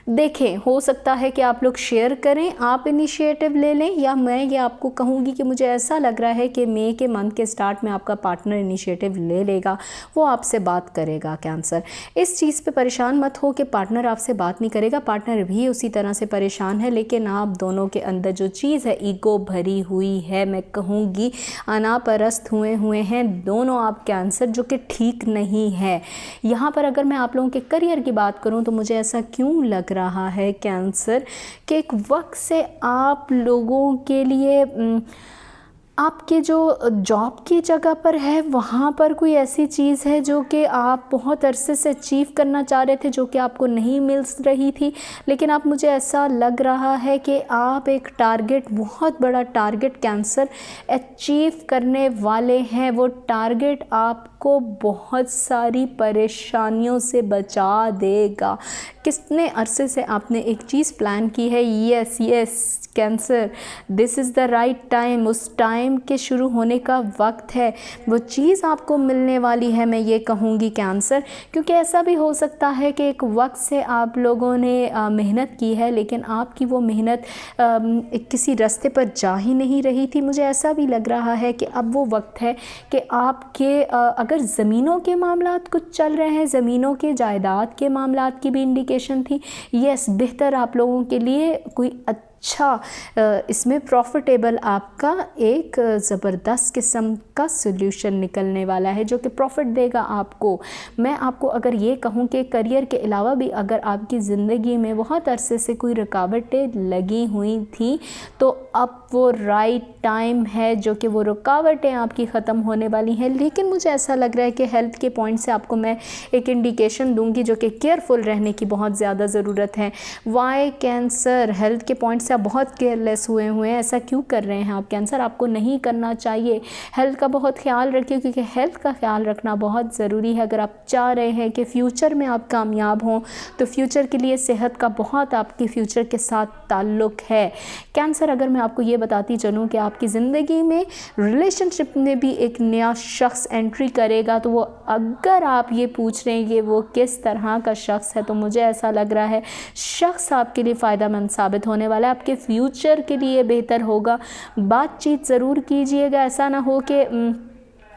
देखें, हो सकता है कि आप लोग शेयर करें, आप इनिशिएटिव ले लें, या मैं ये आपको कहूँगी कि मुझे ऐसा लग रहा है कि मई के मंथ के स्टार्ट में आपका पार्टनर इनिशिएटिव ले लेगा, वो आपसे बात करेगा। कैंसर, इस चीज़ पे परेशान मत हो कि पार्टनर आपसे बात नहीं करेगा, पार्टनर भी उसी तरह से परेशान है, लेकिन आप दोनों के अंदर जो चीज़ है ईगो भरी हुई है, मैं कहूँगी अनापरस्त हुए हैं दोनों आप कैंसर, जो कि ठीक नहीं है। यहाँ पर अगर मैं आप लोगों के करियर की बात करूँ तो मुझे ऐसा क्यों लग रहा है कैंसर कि एक वक्त से आप लोगों के लिए आपके जो जॉब की जगह पर है वहाँ पर कोई ऐसी चीज़ है जो कि आप बहुत अरसे से अचीव करना चाह रहे थे, जो कि आपको नहीं मिल रही थी, लेकिन आप, मुझे ऐसा लग रहा है कि आप एक टारगेट, बहुत बड़ा टारगेट कैंसर अचीव करने वाले हैं। वो टारगेट आपको बहुत सारी परेशानियों से बचा देगा। कितने अरसे से आपने एक चीज़ प्लान की है, yes cancer, this is the right time, उस टाइम के शुरू होने का वक्त है, वो चीज़ आपको मिलने वाली है, मैं ये कहूँगी कैंसर। क्योंकि ऐसा भी हो सकता है कि एक वक्त से आप लोगों ने मेहनत की है, लेकिन आपकी वो मेहनत किसी रास्ते पर जा ही नहीं रही थी। मुझे ऐसा भी लग रहा है कि अब वो वक्त है कि आपके अगर ज़मीनों के मामलात कुछ चल रहे हैं, ज़मीनों के जायदाद के मामलात की भी इंडिकेशन थी, यस, बेहतर आप लोगों के लिए कोई अच्छा इसमें प्रॉफिटेबल आपका एक ज़बरदस्त किस्म का सोल्यूशन निकलने वाला है, जो कि प्रॉफिट देगा आपको। मैं आपको अगर ये कहूँ कि करियर के अलावा भी अगर आपकी ज़िंदगी में बहुत अरसे से कोई रुकावटें लगी हुई थी, तो अब वो राइट टाइम है जो कि वो रुकावटें आपकी ख़त्म होने वाली हैं। लेकिन मुझे ऐसा लग रहा है कि हेल्थ के पॉइंट से आपको मैं एक इंडिकेशन दूंगी, जो कि केयरफुल रहने की बहुत ज़्यादा ज़रूरत है। वाई कैंसर, हेल्थ के पॉइंट से आप बहुत केयरलेस हुए हैं। ऐसा क्यों कर रहे हैं आप कैंसर? आपको नहीं करना चाहिए। हेल्थ का बहुत ख्याल रखिए, क्योंकि हेल्थ का ख्याल रखना बहुत ज़रूरी है। अगर आप चाह रहे हैं कि फ्यूचर में आप कामयाब हों, तो फ्यूचर के लिए सेहत का बहुत आपके फ्यूचर के साथ ताल्लुक़ है। कैंसर, अगर मैं आपको ये बताती चलूँ कि आपकी ज़िंदगी में रिलेशनशिप में भी एक नया शख्स एंट्री करेगा, तो वो, अगर आप ये पूछ रहे हैं कि वो किस तरह का शख्स है, तो मुझे ऐसा लग रहा है शख्स आपके लिए फ़ायदेमंद साबित होने वाला है, आपके फ्यूचर के लिए बेहतर होगा। बातचीत ज़रूर कीजिएगा, ऐसा ना हो कि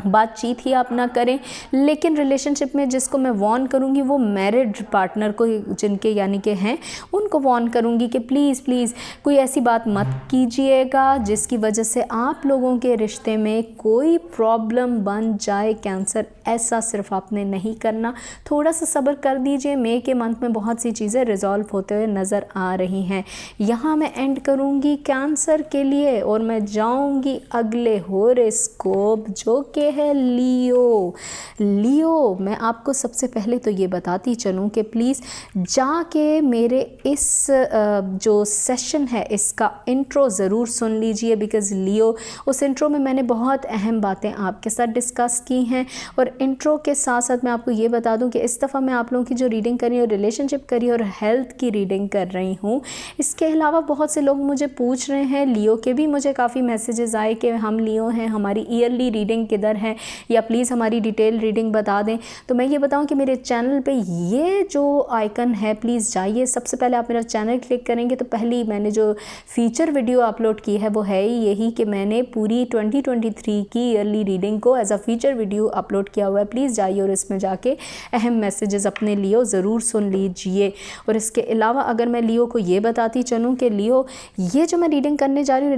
बातचीत ही आप ना करें। लेकिन रिलेशनशिप में जिसको मैं वार्न करूँगी वो मैरिड पार्टनर को, जिनके यानी कि हैं, उनको वार्न करूँगी कि प्लीज़ प्लीज़ कोई ऐसी बात मत कीजिएगा जिसकी वजह से आप लोगों के रिश्ते में कोई प्रॉब्लम बन जाए। कैंसर, ऐसा सिर्फ आपने नहीं करना, थोड़ा सा सब्र कर दीजिए। मई के मंथ में बहुत सी चीज़ें रिजॉल्व होते हुए नज़र आ रही हैं। यहाँ मैं एंड करूँगी कैंसर के लिए और मैं जाऊँगी अगले हॉरोस्कोप जो कि है लियो। लियो, मैं आपको सबसे पहले तो ये बताती चलूँ कि प्लीज़ जाके मेरे इस जो सेशन है इसका इंट्रो ज़रूर सुन लीजिए, बिकॉज़ लियो, उस इंट्रो में मैंने बहुत अहम बातें आपके साथ डिस्कस की हैं। और इंट्रो के साथ साथ मैं आपको ये बता दूं कि इस दफ़ा मैं आप लोगों की जो रीडिंग कर रही हूँ रिलेशनशिप करी और हेल्थ की रीडिंग कर रही हूँ। इसके अलावा बहुत से लोग मुझे पूछ रहे हैं, लियो के भी मुझे काफ़ी मैसेजेस आए कि हम लियो हैं, हमारी ईयरली रीडिंग किधर है, या प्लीज़ हमारी डिटेल रीडिंग बता दें। तो मैं ये बताऊं कि मेरे चैनल पे ये जो आइकन है, प्लीज़ जाइए, सबसे पहले आप मेरा चैनल क्लिक करेंगे तो पहली मैंने जो फीचर वीडियो अपलोड की है वो है यही कि मैंने पूरी 2023 की ईयरली रीडिंग को as a feature video upload किया हुआ है। प्लीज़ जाइए और इसमें जाके अहम मैसेजेस अपने लियो ज़रूर सुन लीजिए। और इसके अलावा अगर मैं लियो को ये बताती चलूँ कि लियो, ये जो मैं रीडिंग करने जा रही हूँ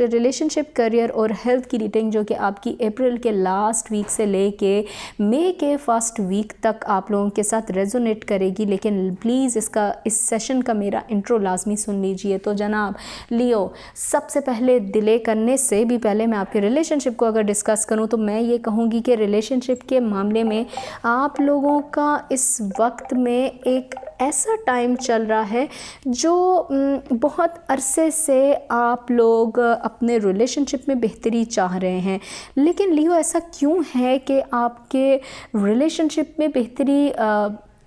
रिलेशनशिप, करियर और हेल्थ की रीडिंग, जो कि आपकी अप्रैल के लास्ट वीक से लेके मई के फर्स्ट वीक तक आप लोगों के साथ रेजोनेट करेगी। लेकिन प्लीज़ इस सेशन का मेरा इंट्रो लाजमी सुन लीजिए। तो जनाब लियो, सबसे पहले डिले करने से भी पहले मैं आपके रिलेशनशिप को अगर डिस्कस करूं तो मैं ये कहूँगी कि रिलेशनशिप के मामले में आप लोगों का इस वक्त में एक ऐसा टाइम चल रहा है जो बहुत अरसे से आप लोग अपने रिलेशनशिप में बेहतरी चाह रहे हैं। लेकिन लियो, ऐसा क्यों है कि आपके रिलेशनशिप में बेहतरी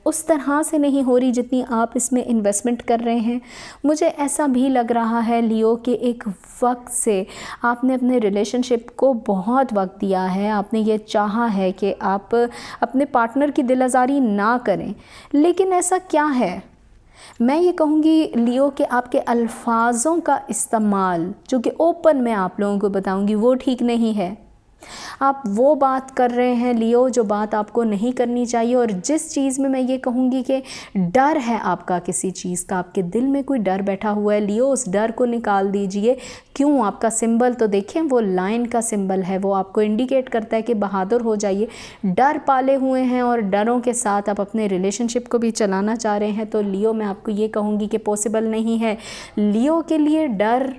उस तरह से नहीं हो रही जितनी आप इसमें इन्वेस्टमेंट कर रहे हैं? मुझे ऐसा भी लग रहा है लियो कि एक वक्त से आपने अपने रिलेशनशिप को बहुत वक्त दिया है, आपने ये चाहा है कि आप अपने पार्टनर की दिल आज़ारी ना करें। लेकिन ऐसा क्या है? मैं ये कहूँगी लियो कि आपके अल्फाजों का इस्तेमाल, जो कि ओपन मैं आप लोगों को बताऊँगी, वो ठीक नहीं है। आप वो बात कर रहे हैं लियो जो बात आपको नहीं करनी चाहिए। और जिस चीज़ में मैं ये कहूँगी कि डर है आपका किसी चीज़ का, आपके दिल में कोई डर बैठा हुआ है, लियो उस डर को निकाल दीजिए। क्यों? आपका सिंबल तो देखें, वो लाइन का सिंबल है, वो आपको इंडिकेट करता है कि बहादुर हो जाइए। डर पाले हुए हैं और डरों के साथ आप अपने रिलेशनशिप को भी चलाना चाह रहे हैं। तो लियो, मैं आपको ये कहूँगी कि पॉसिबल नहीं है। लियो के लिए डर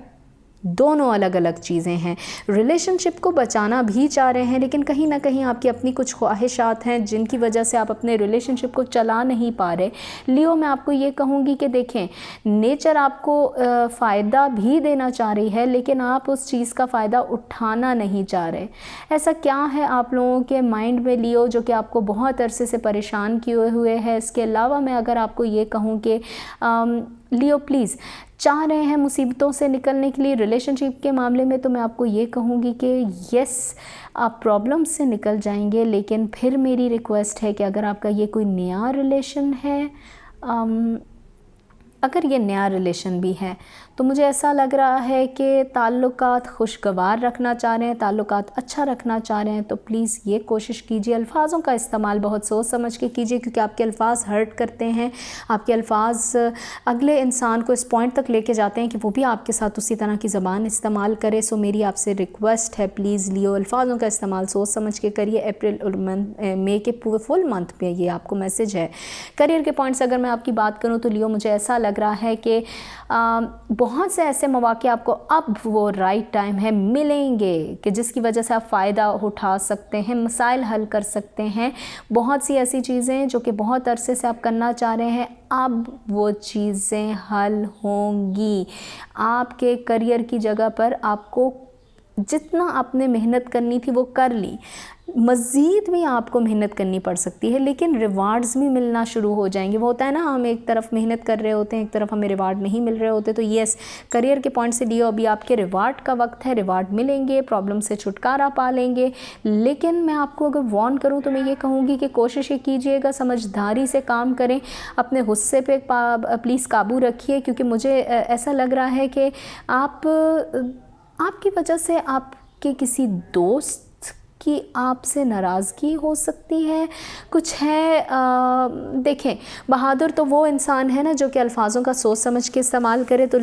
दोनों अलग अलग चीज़ें हैं। रिलेशनशिप को बचाना भी चाह रहे हैं, लेकिन कहीं ना कहीं आपकी अपनी कुछ ख्वाहिशात हैं जिनकी वजह से आप अपने रिलेशनशिप को चला नहीं पा रहे। लियो, मैं आपको ये कहूँगी कि देखें, नेचर आपको फ़ायदा भी देना चाह रही है, लेकिन आप उस चीज़ का फ़ायदा उठाना नहीं चाह रहे। ऐसा क्या है आप लोगों के माइंड में लियो जो कि आपको बहुत अरसे से परेशान किए हुए है? इसके अलावा मैं अगर आपको ये कहूँ कि लियो प्लीज़ चाह रहे हैं मुसीबतों से निकलने के लिए रिलेशनशिप के मामले में, तो मैं आपको ये कहूँगी कि यस, आप प्रॉब्लम से निकल जाएंगे। लेकिन फिर मेरी रिक्वेस्ट है कि अगर आपका ये कोई नया रिलेशन है, अगर ये नया रिलेशन भी है, तो मुझे ऐसा लग रहा है कि ताल्लुकात खुशगवार रखना चाह रहे हैं, ताल्लुकात अच्छा रखना चाह रहे हैं, तो प्लीज़ ये कोशिश कीजिए, अल्फाजों का इस्तेमाल बहुत सोच समझ के कीजिए, क्योंकि आपके अल्फाज हर्ट करते हैं। आपके अल्फाज अगले इंसान को इस पॉइंट तक लेके जाते हैं कि वो भी आपके साथ उसी तरह की ज़बान इस्तेमाल करे। सो मेरी आपसे रिक्वेस्ट है, प्लीज़ लियो, अल्फाजों का इस्तेमाल सोच समझ के करिए। अप्रैल और मई के पूरे फुल मंथ में ये आपको मैसेज है। करियर के पॉइंट से अगर मैं आपकी बात करूँ तो लियो, मुझे ऐसा लग रहा है कि बहुत से ऐसे मौके आपको अब वो राइट टाइम है मिलेंगे कि जिसकी वजह से आप फ़ायदा उठा सकते हैं, मसाइल हल कर सकते हैं। बहुत सी ऐसी चीज़ें जो कि बहुत अरसे से आप करना चाह रहे हैं, अब वो चीज़ें हल होंगी। आपके करियर की जगह पर आपको जितना आपने मेहनत करनी थी वो कर ली, मज़ीद भी आपको मेहनत करनी पड़ सकती है, लेकिन रिवार्ड्स भी मिलना शुरू हो जाएंगे। वो होता है ना, हम एक तरफ मेहनत कर रहे होते हैं, एक तरफ हमें रिवार्ड नहीं मिल रहे होते। तो येस, करियर के पॉइंट से लियो, अभी आपके रिवार्ड का वक्त है, रिवार्ड मिलेंगे, प्रॉब्लम से छुटकारा पा लेंगे। लेकिन मैं आपको अगर वार्न करूँ तो मैं ये कहूँगी कि कोशिश ये कीजिएगा, समझदारी से काम करें, अपने गुस्से पे प्लीज़ काबू रखिए, क्योंकि मुझे ऐसा लग रहा है कि आपकी वजह से आपके किसी दोस्त की आपसे नाराज़गी हो सकती है, कुछ है। देखें, बहादुर तो वो इंसान है ना जो कि अल्फाजों का सोच समझ के इस्तेमाल करे। तो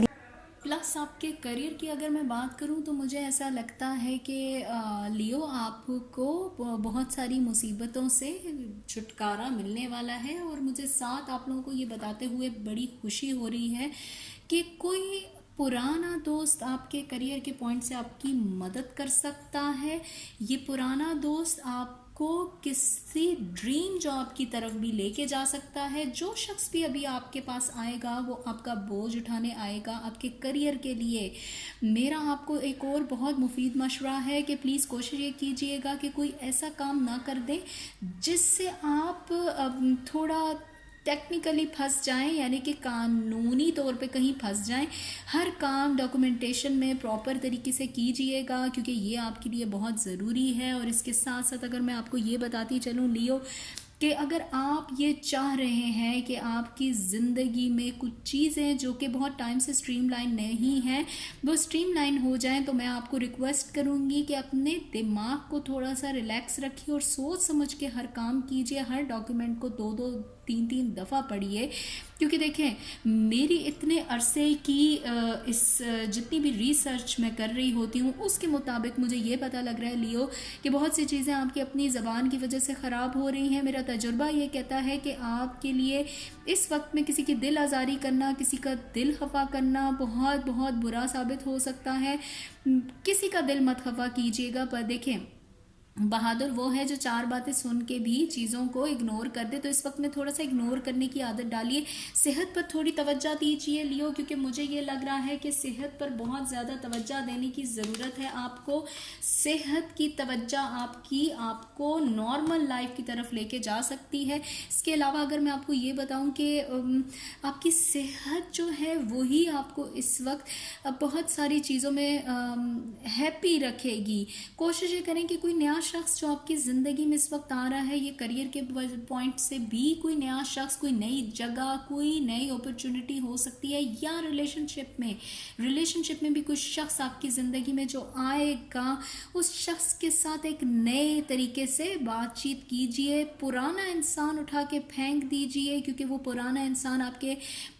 प्लस आपके करियर की अगर मैं बात करूं तो मुझे ऐसा लगता है कि लियो आपको बहुत सारी मुसीबतों से छुटकारा मिलने वाला है, और मुझे साथ आप लोगों को ये बताते हुए बड़ी खुशी हो रही है कि कोई पुराना दोस्त आपके करियर के पॉइंट से आपकी मदद कर सकता है। ये पुराना दोस्त आपको किसी ड्रीम जॉब की तरफ भी लेके जा सकता है। जो शख्स भी अभी आपके पास आएगा वो आपका बोझ उठाने आएगा आपके करियर के लिए। मेरा आपको एक और बहुत मुफीद मशवरा है कि प्लीज़ कोशिश ये कीजिएगा कि कोई ऐसा काम ना कर दें जिससे आप थोड़ा टेक्निकली फंस जाएं, यानी कि कानूनी तौर पे कहीं फंस जाएं। हर काम डॉक्यूमेंटेशन में प्रॉपर तरीके से कीजिएगा, क्योंकि ये आपके लिए बहुत ज़रूरी है। और इसके साथ साथ अगर मैं आपको ये बताती चलूँ लियो, कि अगर आप ये चाह रहे हैं कि आपकी ज़िंदगी में कुछ चीज़ें जो कि बहुत टाइम से स्ट्रीमलाइन नहीं हैं वो स्ट्रीमलाइन हो जाएं, तो मैं आपको रिक्वेस्ट करूँगी कि अपने दिमाग को थोड़ा सा रिलैक्स रखिए और सोच समझ के हर काम कीजिए। हर डॉक्यूमेंट को 2-2 3-3 दफ़ा पढ़िए, क्योंकि देखें मेरी इतने अरसे की इस जितनी भी रिसर्च मैं कर रही होती हूँ उसके मुताबिक मुझे ये पता लग रहा है लियो कि बहुत सी चीज़ें आपकी अपनी ज़बान की वजह से ख़राब हो रही हैं। मेरा तजुर्बा ये कहता है कि आपके लिए इस वक्त में किसी की दिल आज़ारी करना, किसी का दिल खफा करना बहुत बहुत बुरा साबित हो सकता है। किसी का दिल मत खफा कीजिएगा। पर देखें, बहादुर वो है जो 4 बातें सुन के भी चीज़ों को इग्नोर कर दे। तो इस वक्त में थोड़ा सा इग्नोर करने की आदत डालिए। सेहत पर थोड़ी तवज्जो दीजिए लियो, क्योंकि मुझे ये लग रहा है कि सेहत पर बहुत ज़्यादा तवज्जो देने की ज़रूरत है आपको। सेहत की तवज्जो आपको नॉर्मल लाइफ की तरफ लेके जा सकती है। इसके अलावा अगर मैं आपको ये बताऊं कि आपकी सेहत जो है वही आपको इस वक्त बहुत सारी चीज़ों में हैप्पी रखेगी। कोशिश ये करें कि कोई नया शख्स जो आपकी ज़िंदगी में इस वक्त आ रहा है, ये करियर के पॉइंट से भी कोई नया शख्स, कोई नई जगह, कोई नई अपॉर्चुनिटी हो सकती है, या रिलेशनशिप में भी कोई शख्स आपकी ज़िंदगी में जो आएगा उस शख्स के साथ एक नए तरीके से बातचीत कीजिए। पुराना इंसान उठा के फेंक दीजिए, क्योंकि वो पुराना इंसान आपके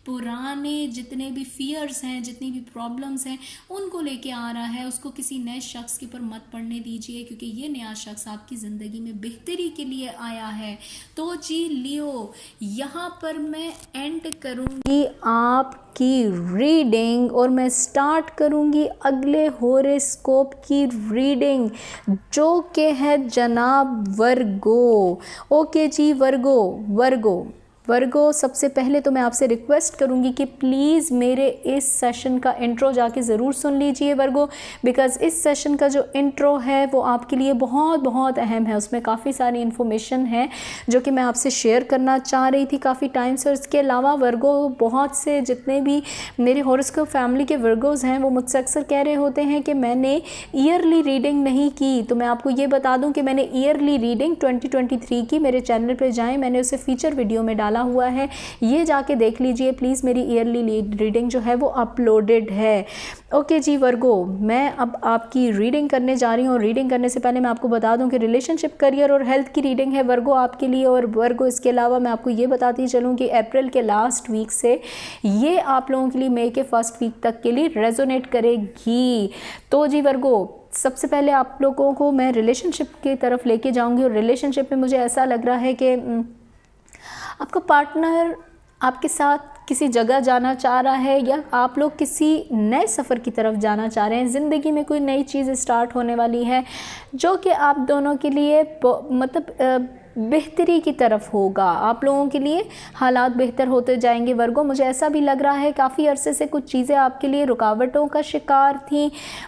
पुराने जितने भी फियर्स हैं, जितनी भी प्रॉब्लम्स हैं उनको लेके आ रहा है। उसको किसी नए शख्स के ऊपर मत पड़ने दीजिए, क्योंकि ये नया शख्स आपकी ज़िंदगी में बेहतरी के लिए आया है। तो जी लियो, यहाँ पर मैं एंड करूँगी आपकी रीडिंग और मैं स्टार्ट करूँगी अगले हॉरोस्कोप की रीडिंग, जो कि है जनाब वर्गो। ओके जी, वर्गो सबसे पहले तो मैं आपसे रिक्वेस्ट करूंगी कि प्लीज़ मेरे इस सेशन का इंट्रो जाके ज़रूर सुन लीजिए वर्गो, बिकॉज़ इस सेशन का जो इंट्रो है वो आपके लिए बहुत बहुत अहम है। उसमें काफ़ी सारी इन्फॉर्मेशन है जो कि मैं आपसे शेयर करना चाह रही थी काफ़ी टाइम से। और इसके अलावा वर्गो, बहुत से जितने भी मेरे हॉरोस्कोप फैमिली के वर्गोज़ हैं वो मुझसे अक्सर कह रहे होते हैं कि मैंने ईयरली रीडिंग नहीं की। तो मैं आपको ये बता दूँ कि मैंने ईयरली रीडिंग 2023 की, मेरे चैनल पर जाएँ, मैंने उसे फीचर वीडियो में डाला हुआ है, ये जाके देख लीजिए प्लीज़। मेरी ईयरली रीडिंग जो है वो अपलोडेड है। ओके जी वर्गो, मैं अब आपकी रीडिंग करने जा रही हूँ। रीडिंग करने से पहले मैं आपको बता दूं कि रिलेशनशिप, करियर और हेल्थ की रीडिंग है वर्गो आपके लिए। और वर्गो, इसके अलावा मैं आपको ये बताती चलूँ कि अप्रैल के लास्ट वीक से ये आप लोगों के लिए मई के फर्स्ट वीक तक के लिए रेजोनेट करेगी। तो जी वर्गो, सबसे पहले आप लोगों को मैं रिलेशनशिप की तरफ लेके जाऊँगी। और रिलेशनशिप में मुझे ऐसा लग रहा है कि आपका पार्टनर आपके साथ किसी जगह जाना चाह रहा है, या आप लोग किसी नए सफ़र की तरफ जाना चाह रहे हैं। ज़िंदगी में कोई नई चीज़ स्टार्ट होने वाली है जो कि आप दोनों के लिए मतलब बेहतरी की तरफ होगा। आप लोगों के लिए हालात बेहतर होते जाएंगे वर्गो। मुझे ऐसा भी लग रहा है काफ़ी अरसे से कुछ चीज़ें आपके लिए रुकावटों का शिकार थी,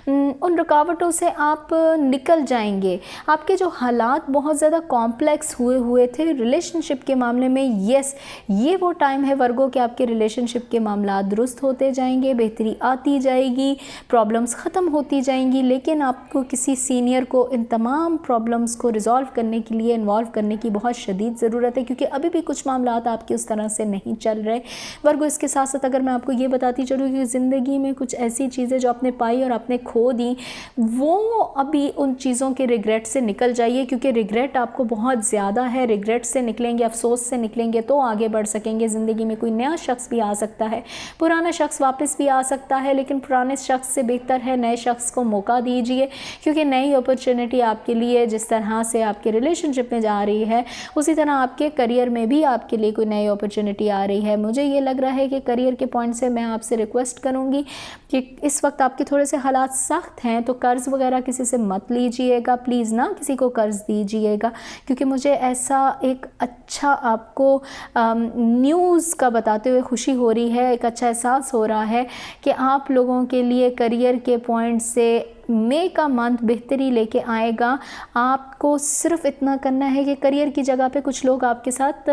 उन रुकावटों से आप निकल जाएंगे। आपके जो हालात बहुत ज़्यादा कॉम्प्लेक्स हुए थे रिलेशनशिप के मामले में, यस, ये वो टाइम है वर्गो कि आपके रिलेशनशिप के मामला दुरुस्त होते जाएंगे, बेहतरी आती जाएगी, प्रॉब्लम्स ख़त्म होती जाएंगी। लेकिन आपको किसी सीनियर को इन तमाम प्रॉब्लम्स को रिजॉल्व करने के लिए, इन्वॉल्व करने की बहुत शदीद ज़रूरत है, क्योंकि अभी भी कुछ मामलात आपके उस तरह से नहीं चल रहे वर्गो। इसके साथ साथ अगर मैं आपको ये बताती चलूँ कि ज़िंदगी में कुछ ऐसी चीज़ें जो आपने पाई और आपने खो दी, वो अभी उन चीज़ों के रिग्रेट से निकल जाइए, क्योंकि रिग्रेट आपको बहुत ज़्यादा है। रिग्रेट से निकलेंगे, अफसोस से निकलेंगे तो आगे बढ़ सकेंगे। ज़िंदगी में कोई नया शख्स भी आ सकता है, पुराना शख्स वापस भी आ सकता है, लेकिन पुराने शख्स से बेहतर है नए शख्स को मौका दीजिए, क्योंकि नई अपॉर्चुनिटी आपके लिए जिस तरह से आपके रिलेशनशिप में जा रही है, उसी तरह आपके करियर में भी आपके लिए कोई नई अपॉर्चुनिटी आ रही है। मुझे ये लग रहा है कि करियर के पॉइंट से मैं आपसे रिक्वेस्ट करूँगी कि इस वक्त आपके थोड़े से हालात सख्त हैं, तो कर्ज़ वगैरह किसी से मत लीजिएगा प्लीज़, ना किसी को कर्ज़ दीजिएगा, क्योंकि मुझे ऐसा एक अच्छा आपको न्यूज़ का बताते हुए खुशी हो रही है, एक अच्छा एहसास हो रहा है कि आप लोगों के लिए करियर के पॉइंट से मई का मंथ बेहतरी लेके आएगा। आपको सिर्फ इतना करना है कि करियर की जगह पे कुछ लोग आपके साथ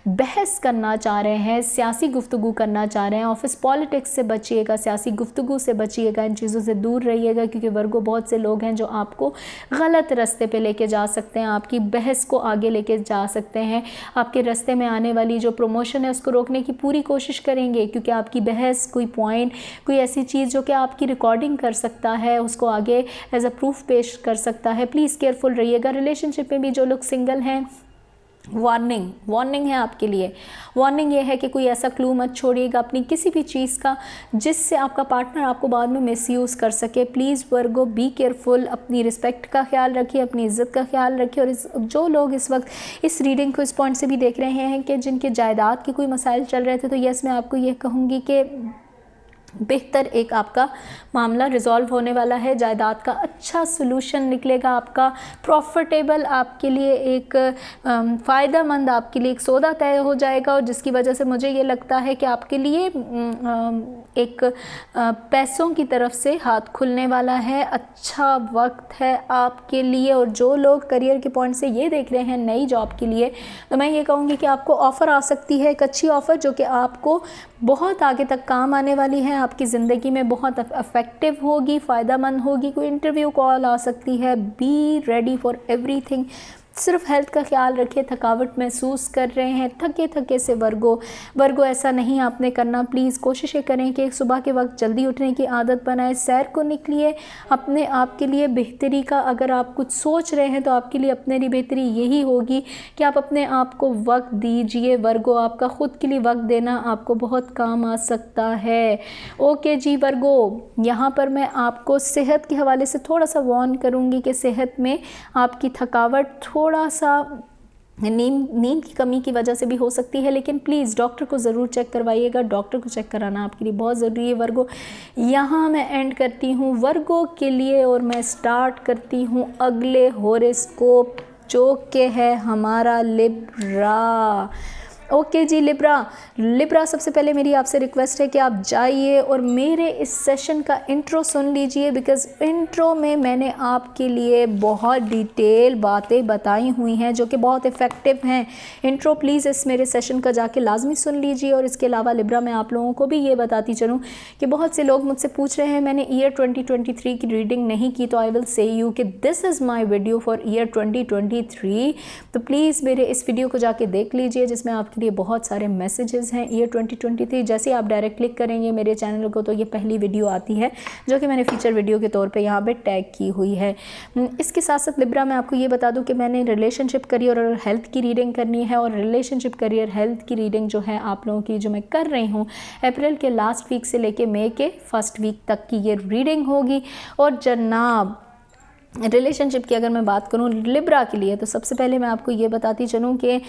बहस करना चाह रहे हैं, सियासी गुफ्तगू करना चाह रहे हैं। ऑफिस पॉलिटिक्स से बचिएगा, सियासी गुफ्तगू से बचिएगा, इन चीज़ों से दूर रहिएगा, क्योंकि वर्गो बहुत से लोग हैं जो आपको गलत रास्ते पे लेके जा सकते हैं, आपकी बहस को आगे लेके जा सकते हैं। आपके रास्ते में आने वाली जो प्रमोशन है उसको रोकने की पूरी कोशिश करेंगे, क्योंकि आपकी बहस, कोई पॉइंट, कोई ऐसी चीज़ जो कि आपकी रिकॉर्डिंग कर सकता है, उसको आगे एज अ प्रूफ पेश कर सकता है। प्लीज़ केयरफुल रहिएगा। रिलेशनशिप में भी जो लोग सिंगल हैं, वार्निंग है आपके लिए। वार्निंग ये है कि कोई ऐसा क्लू मत छोड़िएगा अपनी किसी भी चीज़ का जिससे आपका पार्टनर आपको बाद में मिसयूज़ कर सके। प्लीज़ वर्गो बी केयरफुल, अपनी रिस्पेक्ट का ख्याल रखिए, अपनी इज़्ज़त का ख्याल रखिए। और जो लोग इस वक्त इस रीडिंग को इस पॉइंट से भी देख रहे हैं कि जिनके जायदाद के कोई मसाइल चल रहे थे, तो यस मैं आपको ये कहूँगी कि बेहतर एक आपका मामला रिज़ॉल्व होने वाला है। जायदाद का अच्छा सलूशन निकलेगा, आपका प्रॉफिटेबल आपके लिए एक फ़ायदेमंद आपके लिए एक सौदा तय हो जाएगा, और जिसकी वजह से मुझे ये लगता है कि आपके लिए एक पैसों की तरफ से हाथ खुलने वाला है। अच्छा वक्त है आपके लिए। और जो लोग करियर के पॉइंट से ये देख रहे हैं नई जॉब के लिए, तो मैं ये कहूँगी कि आपको ऑफ़र आ सकती है, एक अच्छी ऑफ़र जो कि आपको बहुत आगे तक काम आने वाली है, आपकी ज़िंदगी में बहुत इफ़ेक्टिव होगी, फ़ायदेमंद होगी। कोई इंटरव्यू कॉल आ सकती है। Be ready for everything. सिर्फ हेल्थ का ख्याल रखिए। थकावट महसूस कर रहे हैं, थके थके से वर्गो ऐसा नहीं आपने करना। प्लीज़ कोशिशें करें कि सुबह के वक्त जल्दी उठने की आदत बनाएं, सैर को निकलिए। अपने आप के लिए बेहतरी का अगर आप कुछ सोच रहे हैं तो आपके लिए अपने लिए बेहतरी यही होगी कि आप अपने आप को वक्त दीजिए। वर्गो आपका ख़ुद के लिए वक्त देना आपको बहुत काम आ सकता है। ओके जी वर्गो, यहाँ पर मैं आपको सेहत के हवाले से थोड़ा सा वार्न करूँगी कि सेहत में आपकी थकावट थोड़ा सा नींद की कमी की वजह से भी हो सकती है, लेकिन प्लीज़ डॉक्टर को ज़रूर चेक करवाइएगा। डॉक्टर को चेक कराना आपके लिए बहुत ज़रूरी है वर्गो। यहाँ मैं एंड करती हूँ वर्गो के लिए और मैं स्टार्ट करती हूँ अगले हॉरोस्कोप जो कि है हमारा लिब्रा। ओके जी लिब्रा, सबसे पहले मेरी आपसे रिक्वेस्ट है कि आप जाइए और मेरे इस सेशन का इंट्रो सुन लीजिए, बिकॉज़ इंट्रो में मैंने आपके लिए बहुत डिटेल बातें बताई हुई हैं जो कि बहुत इफ़ेक्टिव हैं। इंट्रो प्लीज़ इस मेरे सेशन का जाके लाजमी सुन लीजिए। और इसके अलावा लिब्रा मैं आप लोगों को भी ये बताती चलूँ कि बहुत से लोग मुझसे पूछ रहे हैं मैंने ईयर 2023 की रीडिंग नहीं की, तो आई विल से यू कि this is my video for year 2023। तो प्लीज़ मेरे इस वीडियो को जाके देख लीजिए, जिसमें आपके लिए बहुत सारे मैसेजेस हैं ईयर 2023। जैसे ही आप डायरेक्ट क्लिक करेंगे मेरे चैनल को तो ये पहली वीडियो आती है जो कि मैंने फीचर वीडियो के तौर पे यहाँ पे टैग की हुई है। इसके साथ साथ लिब्रा मैं आपको ये बता दूँ कि मैंने रिलेशनशिप करियर और हेल्थ की रीडिंग करनी है, और रिलेशनशिप करियर हेल्थ की रीडिंग जो है आप लोगों की जो मैं कर रही हूँ अप्रैल के लास्ट वीक से लेके मई के फर्स्ट वीक तक की ये रीडिंग होगी। और जनाब रिलेशनशिप की अगर मैं बात करूँ लिब्रा के लिए, तो सबसे पहले मैं आपको ये बताती चलूँ कि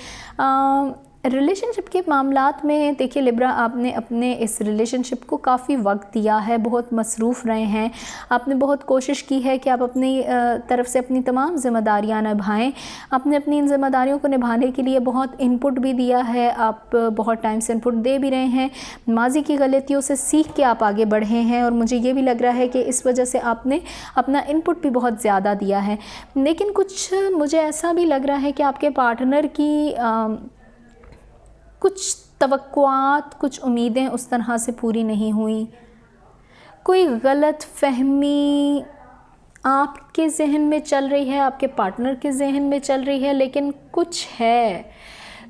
रिलेशनशिप के मामलात में देखिए लिब्रा, आपने अपने इस रिलेशनशिप को काफ़ी वक्त दिया है, बहुत मसरूफ़ रहे हैं, आपने बहुत कोशिश की है कि आप अपनी तरफ से अपनी तमाम ज़िम्मेदारियां निभाएं। आपने अपनी इन ज़िम्मेदारियों को निभाने के लिए बहुत इनपुट भी दिया है, आप बहुत टाइम से इनपुट दे भी रहे हैं, माजी की गलतियों से सीख के आप आगे बढ़े हैं। और मुझे ये भी लग रहा है कि इस वजह से आपने अपना इनपुट भी बहुत ज़्यादा दिया है। लेकिन कुछ मुझे ऐसा भी लग रहा है कि आपके पार्टनर की कुछ तवक्कुआत, कुछ उम्मीदें उस तरह से पूरी नहीं हुई। कोई गलत फहमी आपके जहन में चल रही है, आपके पार्टनर के जहन में चल रही है, लेकिन कुछ है,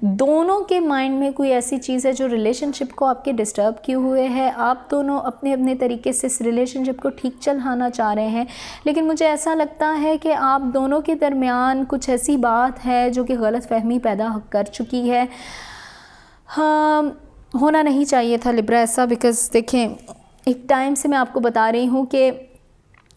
दोनों के माइंड में कोई ऐसी चीज़ है जो रिलेशनशिप को आपके डिस्टर्ब किए हुए है। आप दोनों अपने अपने तरीके से इस रिलेशनशिप को ठीक चलाना चाह रहे हैं, लेकिन मुझे ऐसा लगता है कि आप दोनों के दरमियान कुछ ऐसी बात है जो कि गलतफहमी पैदा कर चुकी है। हाँ, होना नहीं चाहिए था लिब्रा ऐसा, बिकॉज़ देखें एक टाइम से मैं आपको बता रही हूँ कि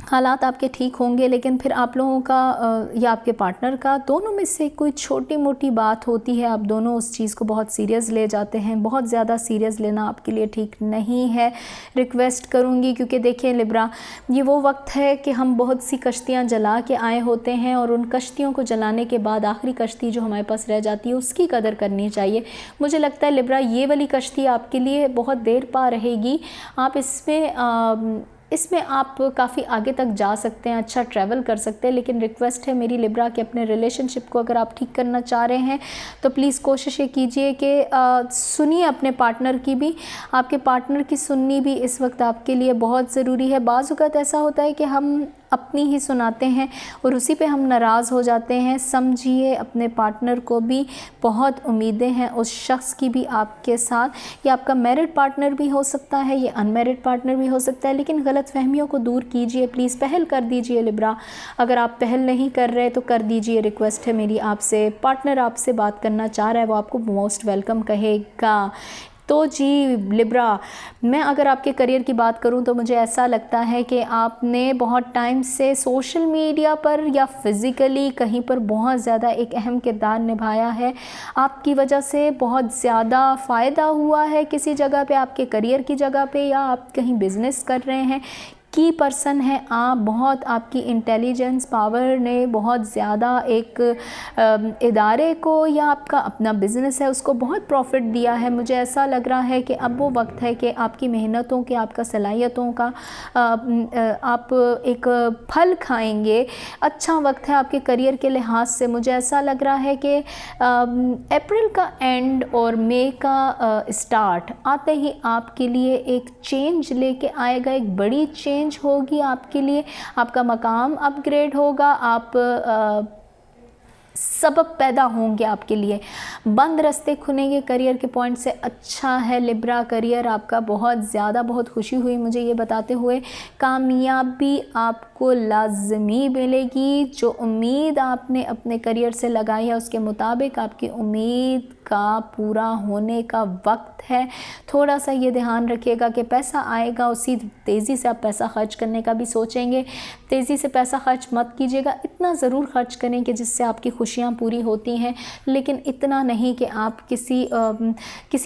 हालात आपके ठीक होंगे, लेकिन फिर आप लोगों का या आपके पार्टनर का, दोनों में से कोई छोटी मोटी बात होती है, आप दोनों उस चीज़ को बहुत सीरियस ले जाते हैं। बहुत ज़्यादा सीरियस लेना आपके लिए ठीक नहीं है, रिक्वेस्ट करूँगी, क्योंकि देखिए लिब्रा, ये वो वक्त है कि हम बहुत सी कश्तियाँ जला के आए होते हैं और उन कश्तियों को जलाने के बाद आखिरी कश्ती जो हमारे पास रह जाती है उसकी कदर करनी चाहिए। मुझे लगता है लिब्रा ये वाली कश्ती आपके लिए बहुत देर पा रहेगी। आप इसमें आप काफ़ी आगे तक जा सकते हैं, अच्छा ट्रैवल कर सकते हैं, लेकिन रिक्वेस्ट है मेरी लिब्रा कि अपने रिलेशनशिप को अगर आप ठीक करना चाह रहे हैं तो प्लीज़ कोशिश ये कीजिए कि सुनिए अपने पार्टनर की भी। आपके पार्टनर की सुननी भी इस वक्त आपके लिए बहुत ज़रूरी है। बाज़ औक़ात ऐसा होता है कि हम अपनी ही सुनाते हैं और उसी पे हम नाराज़ हो जाते हैं। समझिए अपने पार्टनर को भी बहुत उम्मीदें हैं उस शख्स की भी आपके साथ। ये आपका मैरिड पार्टनर भी हो सकता है, ये अनमैरिड पार्टनर भी हो सकता है, लेकिन गलतफहमियों को दूर कीजिए, प्लीज़ पहल कर दीजिए लिब्रा। अगर आप पहल नहीं कर रहे तो कर दीजिए, रिक्वेस्ट है मेरी आपसे। पार्टनर आपसे बात करना चाह रहा है, वो आपको मोस्ट वेलकम कहेगा। तो जी लिब्रा, मैं अगर आपके करियर की बात करूं तो मुझे ऐसा लगता है कि आपने बहुत टाइम से सोशल मीडिया पर या फिज़िकली कहीं पर बहुत ज़्यादा एक अहम किरदार निभाया है। आपकी वजह से बहुत ज़्यादा फ़ायदा हुआ है किसी जगह पे, आपके करियर की जगह पे, या आप कहीं बिज़नेस कर रहे हैं, की पर्सन है आप। बहुत आपकी इंटेलिजेंस पावर ने बहुत ज़्यादा एक इदारे को या आपका अपना बिज़नेस है उसको बहुत प्रॉफिट दिया है। मुझे ऐसा लग रहा है कि अब वो वक्त है कि आपकी मेहनतों के, आपका सलाहियतों का आप एक फल खाएंगे। अच्छा वक्त है आपके करियर के लिहाज से। मुझे ऐसा लग रहा है कि अप्रैल का एंड और मई का स्टार्ट आते ही आपके लिए एक चेंज लेके आएगा, एक बड़ी चेंज होगी आपके लिए। आपका मकाम अपग्रेड होगा, आप सबब पैदा होंगे आपके लिए, बंद रास्ते खुलेंगे करियर के पॉइंट से। अच्छा है लिब्रा, करियर आपका बहुत ज़्यादा, बहुत खुशी हुई मुझे ये बताते हुए। कामयाबी आपको लाजमी मिलेगी। जो उम्मीद आपने अपने करियर से लगाई है उसके मुताबिक आपकी उम्मीद का पूरा होने का वक्त है। थोड़ा सा ये ध्यान रखिएगा कि पैसा आएगा, उसी तेज़ी से आप पैसा खर्च करने का भी सोचेंगे। तेज़ी से पैसा खर्च मत कीजिएगा, इतना ज़रूर खर्च करें कि जिससे आपकी खुशियाँ पूरी होती हैं, लेकिन इतना नहीं कि आप किसी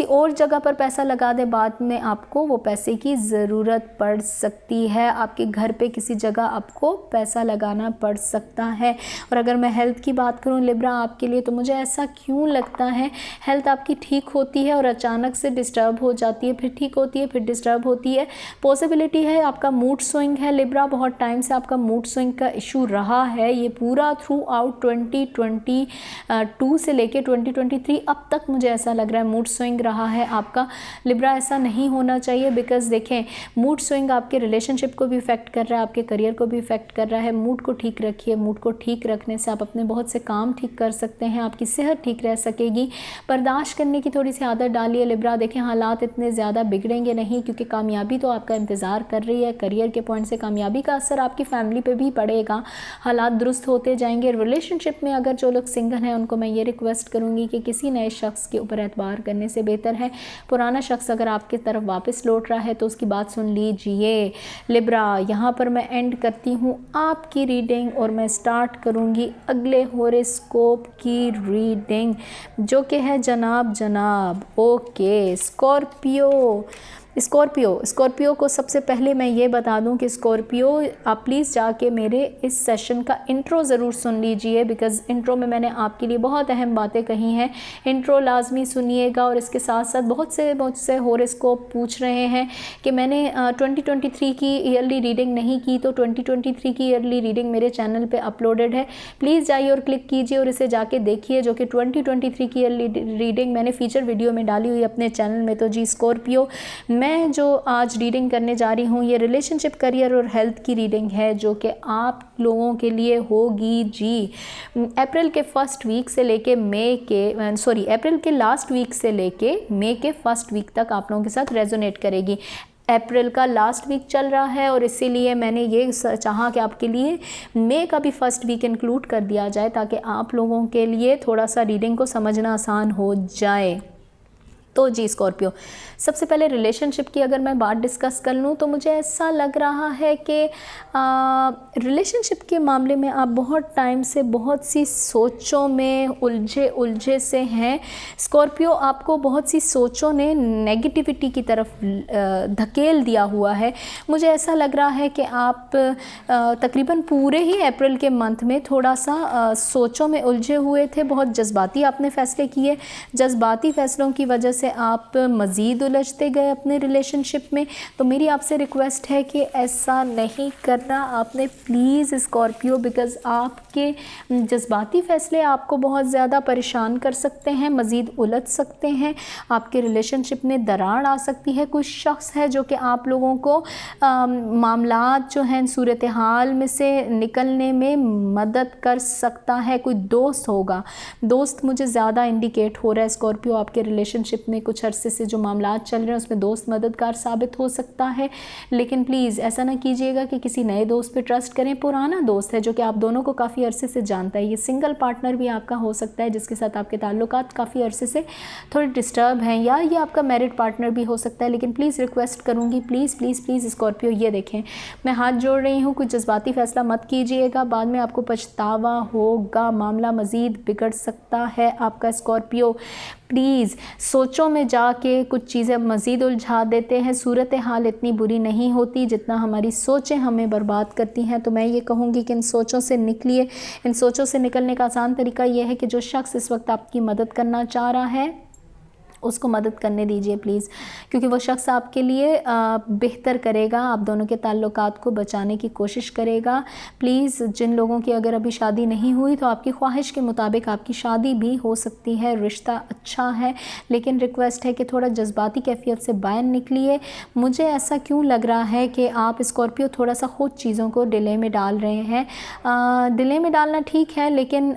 और जगह पर पैसा लगा दें, बाद में आपको वो पैसे की ज़रूरत पड़ सकती है। आपके घर पे किसी जगह आपको पैसा लगाना पड़ सकता है। और अगर मैं हेल्थ की बात करूं लिब्रा आपके लिए, तो मुझे ऐसा क्यों लगता है हेल्थ आपकी ठीक होती है और अचानक से डिस्टर्ब हो जाती है, फिर ठीक होती है, फिर डिस्टर्ब होती है। पॉसिबिलिटी है आपका मूड स्विंग है लिब्रा, बहुत टाइम से आपका मूड स्विंग का इशू रहा है। ये पूरा थ्रू आउट 2022 से लेके 2023 अब तक मुझे ऐसा लग रहा है मूड स्विंग रहा है आपका लिब्रा। ऐसा नहीं होना चाहिए, बिकॉज़ देखें मूड स्विंग आपके रिलेशनशिप को भी इफ़ेक्ट कर रहा है, आपके करियर को भी इफ़ेक्ट कर रहा है। मूड को ठीक रखिए, मूड को ठीक रखने से आप अपने बहुत से काम ठीक कर सकते हैं, आपकी सेहत ठीक रह सकेगी। बर्दाश्त करने की थोड़ी सी आदत डालिए लिब्रा। देखें हालात इतने ज़्यादा बिगड़ेंगे नहीं, क्योंकि कामयाबी तो आपका इंतज़ार कर रही है। करियर के पॉइंट से कामयाबी का असर आपकी फैमिली पे भी पड़ेगा, हालात दुरुस्त होते जाएंगे। रिलेशनशिप में अगर जो लोग सिंगल हैं उनको मैं ये रिक्वेस्ट करूँगी कि किसी नए शख्स के ऊपर एतबार करने से बेहतर है पुराना शख्स अगर आपकी तरफ वापस लौट रहा है तो उसकी बात सुन लीजिए लिब्रा। यहाँ पर मैं एंड करती हूँ आपकी रीडिंग और मैं स्टार्ट करूँगी अगले हॉरोस्कोप की रीडिंग, जो कि है जनाब। ओके स्कॉर्पियो को सबसे पहले मैं ये बता दूं कि स्कॉर्पियो आप प्लीज़ जाके मेरे इस सेशन का इंट्रो ज़रूर सुन लीजिए, बिकॉज़ इंट्रो में मैंने आपके लिए बहुत अहम बातें कही हैं। इंट्रो लाजमी सुनिएगा। और इसके साथ साथ बहुत से मुझसे हॉरोस्कोप पूछ रहे हैं कि मैंने 2023 की ईयरली रीडिंग नहीं की, तो 2023 की ईयरली रीडिंग मेरे चैनल पे अपलोडेड है, प्लीज़ जाइए और क्लिक कीजिए और इसे जाके देखिए, जो कि 2023 की ईयरली रीडिंग मैंने फीचर वीडियो में डाली हुई अपने चैनल में। तो जी स्कॉर्पियो, मैं मैं जो आज रीडिंग करने जा रही हूँ ये रिलेशनशिप, करियर और हेल्थ की रीडिंग है, जो कि आप लोगों के लिए होगी जी अप्रैल के फर्स्ट वीक से लेके अप्रैल के लास्ट वीक से लेके मई के फर्स्ट वीक तक आप लोगों के साथ रेजोनेट करेगी। अप्रैल का लास्ट वीक चल रहा है और इसीलिए मैंने ये चाहा कि आपके लिए मई का भी फर्स्ट वीक इंक्लूड कर दिया जाए, ताकि आप लोगों के लिए थोड़ा सा रीडिंग को समझना आसान हो जाए। तो जी स्कॉर्पियो, सबसे पहले रिलेशनशिप की अगर मैं बात डिस्कस कर लूँ तो मुझे ऐसा लग रहा है कि रिलेशनशिप के मामले में आप बहुत टाइम से बहुत सी सोचों में उलझे से हैं। स्कॉर्पियो, आपको बहुत सी सोचों ने नेगेटिविटी की तरफ धकेल दिया हुआ है। मुझे ऐसा लग रहा है कि आप तकरीबन पूरे ही अप्रैल के मंथ में थोड़ा सा सोचों में उलझे हुए थे, बहुत जज्बाती आपने फ़ैसले किए। जज्बाती फ़ैसलों की वजह से आप मज़ीद उलझते गए अपने रिलेशनशिप में। तो मेरी आपसे रिक्वेस्ट है कि ऐसा नहीं करना आपने प्लीज़ स्कॉर्पियो, बिकॉज़ आपके जज्बाती फ़ैसले आपको बहुत ज़्यादा परेशान कर सकते हैं, मज़ीद उलझ सकते हैं, आपके रिलेशनशिप में दरार आ सकती है। कुछ शख्स है जो कि आप लोगों को मामलात जो हैं सूरत हाल में से निकलने में मदद कर सकता है। कोई दोस्त होगा, दोस्त मुझे ज़्यादा इंडिकेट हो रहा है स्कॉर्पियो, आपके रिलेशनशिप में कुछ अरसे से जो मामलात चल रहे हैं उसमें दोस्त मददगार साबित हो सकता है। लेकिन प्लीज़ ऐसा ना कीजिएगा कि किसी नए दोस्त पे ट्रस्ट करें। पुराना दोस्त है जो कि आप दोनों को काफ़ी अरसे से जानता है, ये सिंगल पार्टनर भी आपका हो सकता है जिसके साथ आपके ताल्लुकात काफ़ी अरसे से थोड़े डिस्टर्ब हैं, या ये आपका मैरिड पार्टनर भी हो सकता है। लेकिन प्लीज़ रिक्वेस्ट करूँगी, प्लीज़ प्लीज़ प्लीज़ स्कॉर्पियो, ये देखें मैं हाथ जोड़ रही हूँ, कुछ जज्बाती फ़ैसला मत कीजिएगा, बाद में आपको पछतावा होगा, मामला मज़ीद बिगड़ सकता है आपका स्कॉर्पियो। प्लीज़ सोचों में जाके कुछ चीज़ें मज़ीद उलझा देते हैं। सूरत हाल इतनी बुरी नहीं होती जितना हमारी सोचें हमें बर्बाद करती हैं। तो मैं ये कहूँगी कि इन सोचों से निकलिए। इन सोचों से निकलने का आसान तरीका ये है कि जो शख्स इस वक्त आपकी मदद करना चाह रहा है उसको मदद करने दीजिए प्लीज़, क्योंकि वो शख्स आपके लिए बेहतर करेगा, आप दोनों के ताल्लुकात को बचाने की कोशिश करेगा। प्लीज़ जिन लोगों की अगर अभी शादी नहीं हुई तो आपकी ख्वाहिश के मुताबिक आपकी शादी भी हो सकती है, रिश्ता अच्छा है, लेकिन रिक्वेस्ट है कि थोड़ा जज्बाती कैफियत से बाहर निकलिए। मुझे ऐसा क्यों लग रहा है कि आप स्कॉर्पियो थोड़ा सा ख़ुद चीज़ों को डिले में डाल रहे हैं। डिले में डालना ठीक है, लेकिन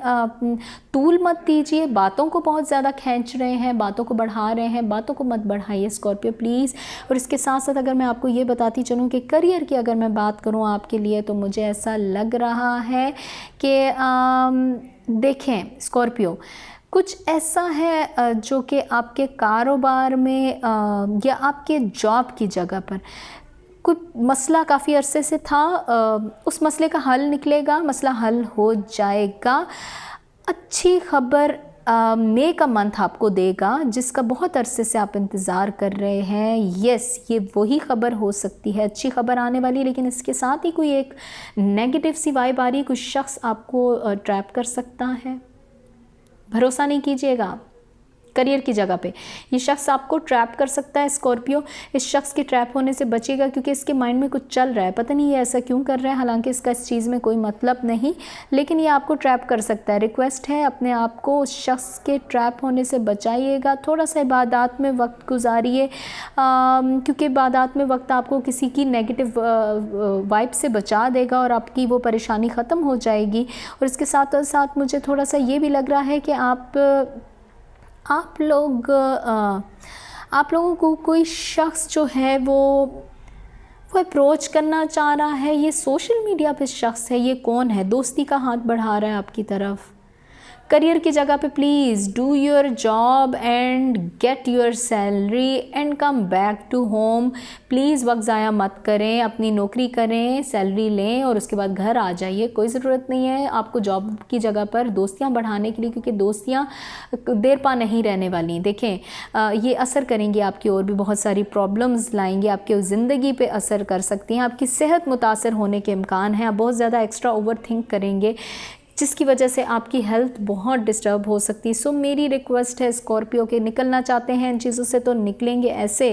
तूल मत दीजिए, बातों को बहुत ज़्यादा खींच रहे हैं, बातों को बढ़ा रहे हैं, बातों को मत बढ़ाइए स्कॉर्पियो प्लीज़। और इसके साथ साथ अगर मैं आपको ये बताती चलूँ कि करियर की अगर मैं बात करूँ आपके लिए, तो मुझे ऐसा लग रहा है कि देखें स्कॉर्पियो, कुछ ऐसा है जो कि आपके कारोबार में या आपके जॉब की जगह पर कोई मसला काफ़ी अरसे से था, उस मसले का हल निकलेगा, मसला हल हो जाएगा। अच्छी खबर मई का मंथ आपको देगा जिसका बहुत अरसे से आप इंतज़ार कर रहे हैं। यस, ये वही ख़बर हो सकती है, अच्छी खबर आने वाली, लेकिन इसके साथ ही कोई एक नेगेटिव सी वाइब आ रही है, कुछ शख्स आपको ट्रैप कर सकता है। भरोसा नहीं कीजिएगा करियर की जगह पे, ये शख्स आपको ट्रैप कर सकता है स्कॉर्पियो। इस शख्स के ट्रैप होने से बचेगा, क्योंकि इसके माइंड में कुछ चल रहा है, पता नहीं ये ऐसा क्यों कर रहा है, हालांकि इसका इस चीज़ में कोई मतलब नहीं, लेकिन ये आपको ट्रैप कर सकता है। रिक्वेस्ट है अपने आप को उस शख्स के ट्रैप होने से बचाइएगा। थोड़ा सा इबादत में वक्त गुजारिए, क्योंकि इबादत में वक्त आपको किसी की नेगेटिव वाइब से बचा देगा और आपकी वो परेशानी ख़त्म हो जाएगी। और इसके साथ साथ मुझे थोड़ा सा ये भी लग रहा है कि आप लोगों को कोई शख्स जो है वो अप्रोच करना चाह रहा है। ये सोशल मीडिया पे शख्स है, ये कौन है, दोस्ती का हाथ बढ़ा रहा है आपकी तरफ। करियर की जगह पे please do your job and get your salary and come back to home. Please वक्त ज़ाया मत करें, अपनी नौकरी करें, सैलरी लें और उसके बाद घर आ जाइए। कोई ज़रूरत नहीं है आपको जॉब की जगह पर दोस्तियां बढ़ाने के लिए, क्योंकि दोस्तियां देर पा नहीं रहने वाली। देखें ये असर करेंगी आपकी और भी बहुत सारी प्रॉब्लम्स लाएंगी, आपकी ज़िंदगी पे असर कर सकती हैं, आपकी सेहत मुतासर होने के इम्कान हैं। आप बहुत ज़्यादा एक्स्ट्रा ओवर थिंक करेंगे, जिसकी वजह से आपकी हेल्थ बहुत डिस्टर्ब हो सकती है। सो मेरी रिक्वेस्ट है स्कॉर्पियो के, निकलना चाहते हैं इन चीज़ों से तो निकलेंगे ऐसे